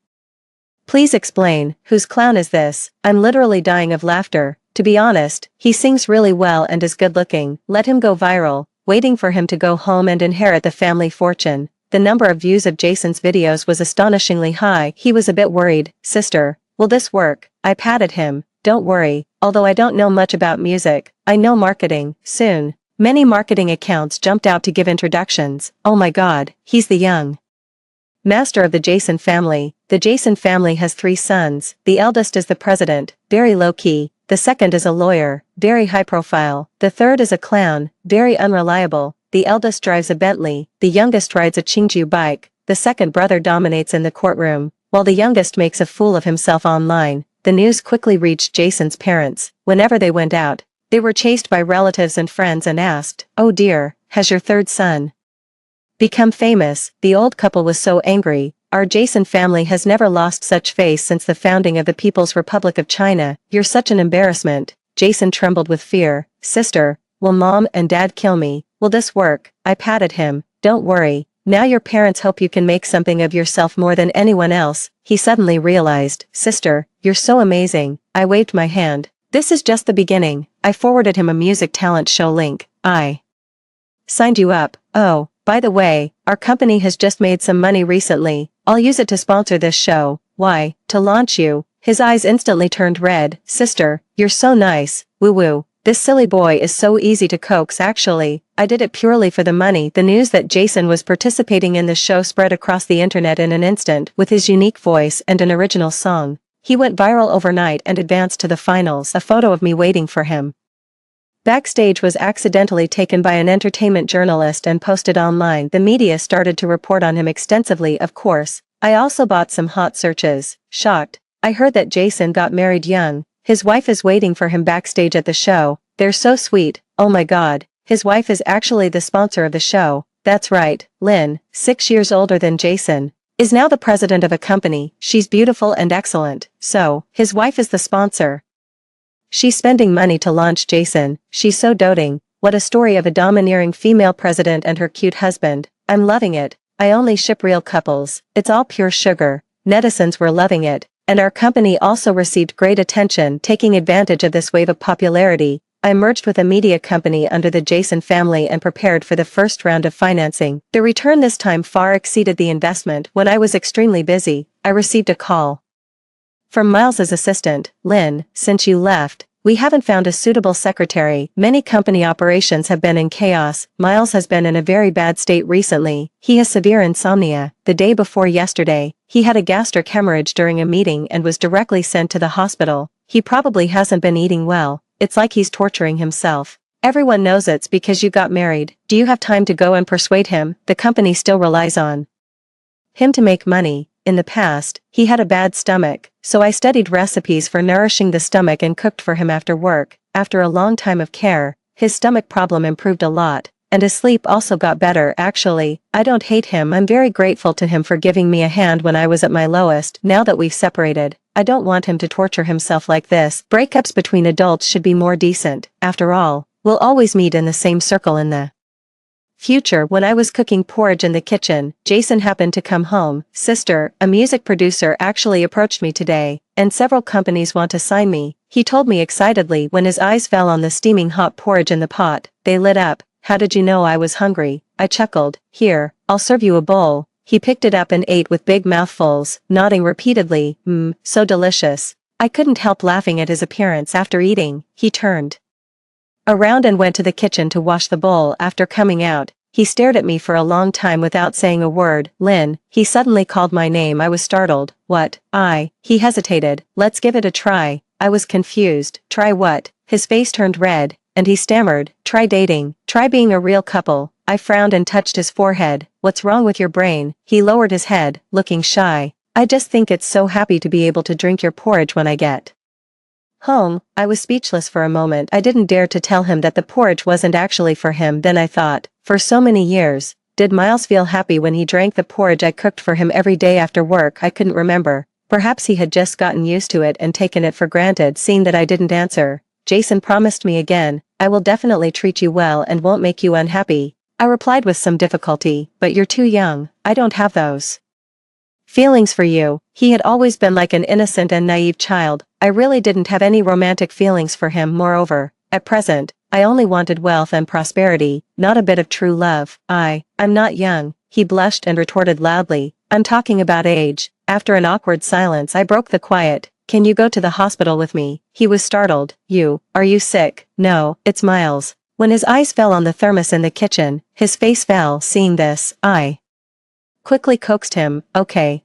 Speaker 1: Please explain, whose clown is this? I'm literally dying of laughter. To be honest, he sings really well and is good looking. Let him go viral. Waiting for him to go home and inherit the family fortune. The number of views of Jason's videos was astonishingly high. He was a bit worried. Sister, will this work? I patted him. Don't worry, although I don't know much about music, I know marketing. Soon, many marketing accounts jumped out to give introductions. Oh my god, he's the young master of the Jason family. The Jason family has 3 sons. The eldest is the president, very low-key. The second is a lawyer, very high-profile. The third is a clown, very unreliable. The eldest drives a Bentley. The youngest rides a Chingju bike. The second brother dominates in the courtroom, while the youngest makes a fool of himself online. The news quickly reached Jason's parents. Whenever they went out, they were chased by relatives and friends and asked, oh dear, has your third son become famous? The old couple was so angry. Our Jason family has never lost such face since the founding of the People's Republic of China. You're such an embarrassment. Jason trembled with fear. Sister, will mom and dad kill me? Will this work? I patted him. Don't worry. Now your parents hope you can make something of yourself more than anyone else. He suddenly realized, sister, you're so amazing. I waved my hand. This is just the beginning. I forwarded him a music talent show link. I signed you up. Oh, by the way, our company has just made some money recently. I'll use it to sponsor this show. Why? To launch you. His eyes instantly turned red. Sister, you're so nice. Woo-woo. This silly boy is so easy to coax. Actually, I did it purely for the money. The news that Jason was participating in the show spread across the internet in an instant. With his unique voice and an original song, he went viral overnight and advanced to the finals. A photo of me waiting for him backstage was accidentally taken by an entertainment journalist and posted online. The media started to report on him extensively. Of course, I also bought some hot searches. Shocked, I heard that Jason got married young. His wife is waiting for him backstage at the show. They're so sweet. Oh my god, his wife is actually the sponsor of the show. That's right, Lynn, 6 years older than Jason, is now the president of a company. She's beautiful and excellent. So, his wife is the sponsor. She's spending money to launch Jason. She's so doting. What a story of a domineering female president and her cute husband. I'm loving it. I only ship real couples. It's all pure sugar. Netizens were loving it, and our company also received great attention. Taking advantage of this wave of popularity, I merged with a media company under the Jason family and prepared for the first round of financing. The return this time far exceeded the investment. When I was extremely busy, I received a call from Miles's assistant. Lynn, since you left, we haven't found a suitable secretary. Many company operations have been in chaos. Miles has been in a very bad state recently. He has severe insomnia. The day before yesterday, he had a gastric hemorrhage during a meeting and was directly sent to the hospital. He probably hasn't been eating well. It's like he's torturing himself. Everyone knows it's because you got married. Do you have time to go and persuade him? The company still relies on him to make money. In the past, he had a bad stomach, so I studied recipes for nourishing the stomach and cooked for him after work. After a long time of care, his stomach problem improved a lot. and his sleep also got better. Actually, I don't hate him. I'm very grateful to him for giving me a hand when I was at my lowest. Now that we've separated, I don't want him to torture himself like this. Breakups between adults should be more decent. After all, we'll always meet in the same circle in the future. When I was cooking porridge in the kitchen, Jason happened to come home. Sister, a music producer actually approached me today, and several companies want to sign me, he told me excitedly when his eyes fell on the steaming hot porridge in the pot. They lit up. How did you know I was hungry? I chuckled. Here, I'll serve you a bowl. He picked it up and ate with big mouthfuls, nodding repeatedly. So delicious. I couldn't help laughing at his appearance. After eating, he turned around and went to the kitchen to wash the bowl. After coming out, he stared at me for a long time without saying a word. Lynn, he suddenly called my name. I was startled. What? He hesitated. Let's give it a try. I was confused. Try what? His face turned red, and he stammered. Try dating. Try being a real couple. I frowned and touched his forehead. What's wrong with your brain? He lowered his head, looking shy. I just think it's so happy to be able to drink your porridge when I get home. I was speechless for a moment. I didn't dare to tell him that the porridge wasn't actually for him. Then I thought, for so many years, did Miles feel happy when he drank the porridge I cooked for him every day after work? I couldn't remember. Perhaps he had just gotten used to it and taken it for granted. Seeing that I didn't answer, Jason promised me again, I will definitely treat you well and won't make you unhappy. I replied with some difficulty, but you're too young. I don't have those feelings for you. He had always been like an innocent and naive child. I really didn't have any romantic feelings for him. Moreover, at present, I only wanted wealth and prosperity, not a bit of true love. I'm not young, he blushed and retorted loudly. I'm talking about age. After an awkward silence, I broke the quiet. Can you go to the hospital with me? He was startled. Are you sick? No, it's Miles. When his eyes fell on the thermos in the kitchen, his face fell. Seeing this, I quickly coaxed him. Okay,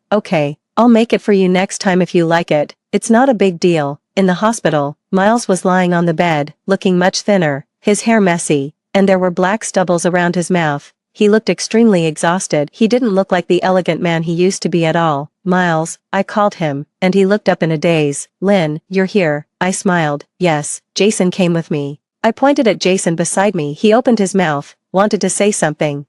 Speaker 1: I'll make it for you next time if you like it. It's not a big deal. In the hospital, Miles was lying on the bed, looking much thinner, his hair messy, and there were black stubbles around his mouth. He looked extremely exhausted. He didn't look like the elegant man he used to be at all. Miles, I called him, and he looked up in a daze. Lynn, you're here. I smiled. Yes, Jason came with me. I pointed at Jason beside me. He opened his mouth, wanted to say something,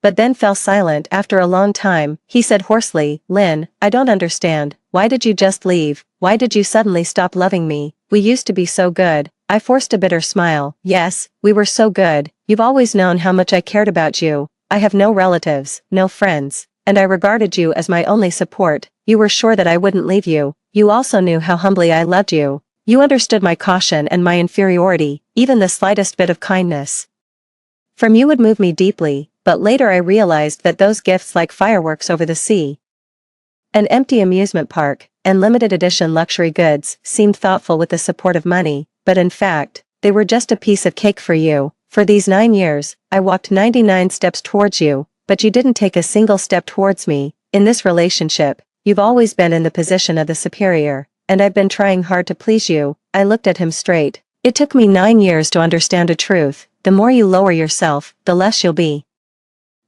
Speaker 1: but then fell silent. After a long time, he said hoarsely, Lynn, I don't understand. Why did you just leave? Why did you suddenly stop loving me? We used to be so good. I forced a bitter smile. Yes, we were so good. You've always known how much I cared about you. I have no relatives, no friends, and I regarded you as my only support. You were sure that I wouldn't leave you. You also knew how humbly I loved you. You understood my caution and my inferiority. Even the slightest bit of kindness from you would move me deeply. But later I realized that those gifts, like fireworks over the sea, an empty amusement park, and limited edition luxury goods, seemed thoughtful with the support of money, but in fact, they were just a piece of cake for you. For these 9 years, I walked 99 steps towards you, but you didn't take a single step towards me. In this relationship, you've always been in the position of the superior, and I've been trying hard to please you. I looked at him straight. It took me 9 years to understand a truth. The more you lower yourself, the less you'll be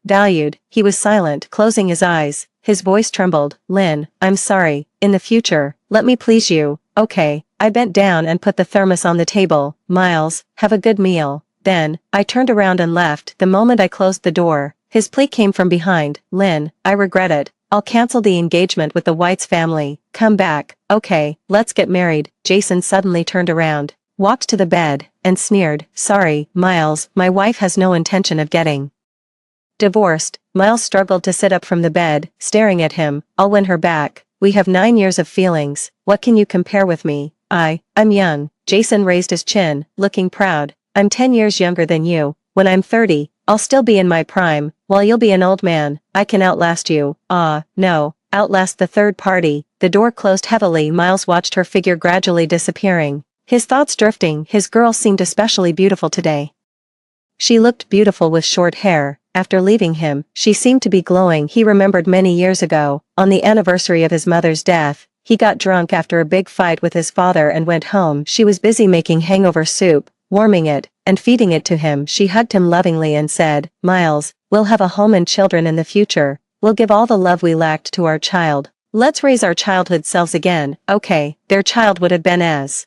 Speaker 1: valued. He was silent, closing his eyes. His voice trembled. Lynn, I'm sorry. In the future, let me please you. Okay. I bent down and put the thermos on the table. Miles, have a good meal. Then, I turned around and left. The moment I closed the door, his plea came from behind. Lynn, I regret it. I'll cancel the engagement with the White's family. Come back. Okay, let's get married. Jason suddenly turned around, walked to the bed, and sneered. Sorry, Miles, my wife has no intention of getting divorced. Miles struggled to sit up from the bed, staring at him. I'll win her back. We have 9 years of feelings. What can you compare with me? I'm young. Jason raised his chin, looking proud. I'm 10 years younger than you. When I'm 30, I'll still be in my prime, while you'll be an old man. I can outlast you. No. Outlast the third party. The door closed heavily. Miles watched her figure gradually disappearing, his thoughts drifting. His girl seemed especially beautiful today. She looked beautiful with short hair. After leaving him, she seemed to be glowing. He remembered many years ago, on the anniversary of his mother's death, he got drunk after a big fight with his father and went home. She was busy making hangover soup, warming it, and feeding it to him. She hugged him lovingly and said, Miles, we'll have a home and children in the future. We'll give all the love we lacked to our child. Let's raise our childhood selves again. Okay, their child would have been as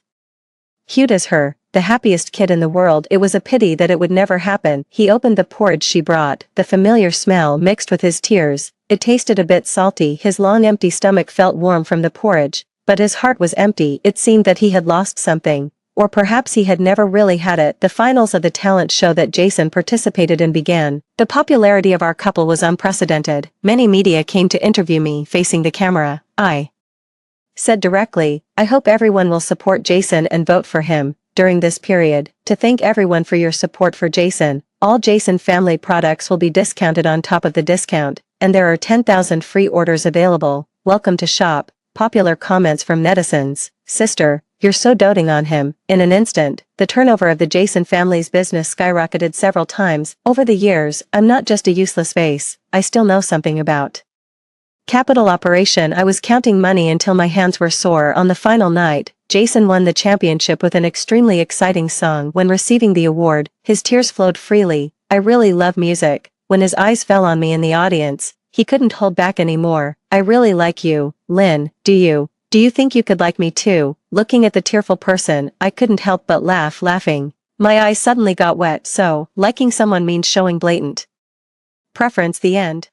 Speaker 1: cute as her. the happiest kid in the world. It was a pity that it would never happen. He opened the porridge she brought, the familiar smell mixed with his tears. It tasted a bit salty. His long empty stomach felt warm from the porridge, but his heart was empty. It seemed that he had lost something. Or perhaps he had never really had it. The finals of the talent show that Jason participated in began. The popularity of our couple was unprecedented. Many media came to interview me facing the camera. I said directly, I hope everyone will support Jason and vote for him during this period. To thank everyone for your support for Jason, all Jason family products will be discounted on top of the discount, and there are 10,000 free orders available. Welcome to shop. Popular comments from netizens. Sister, you're so doting on him. In an instant, the turnover of the Jason family's business skyrocketed several times. Over the years, I'm not just a useless face, I still know something about capital operation. I was counting money until my hands were sore. On the final night, Jason won the championship with an extremely exciting song. When receiving the award, his tears flowed freely. I really love music. When his eyes fell on me in the audience, he couldn't hold back anymore. I really like you, Lynn. Do you? Do you think you could like me too? Looking at the tearful person, I couldn't help but laughing. My eyes suddenly got wet. So, liking someone means showing blatant preference. The end.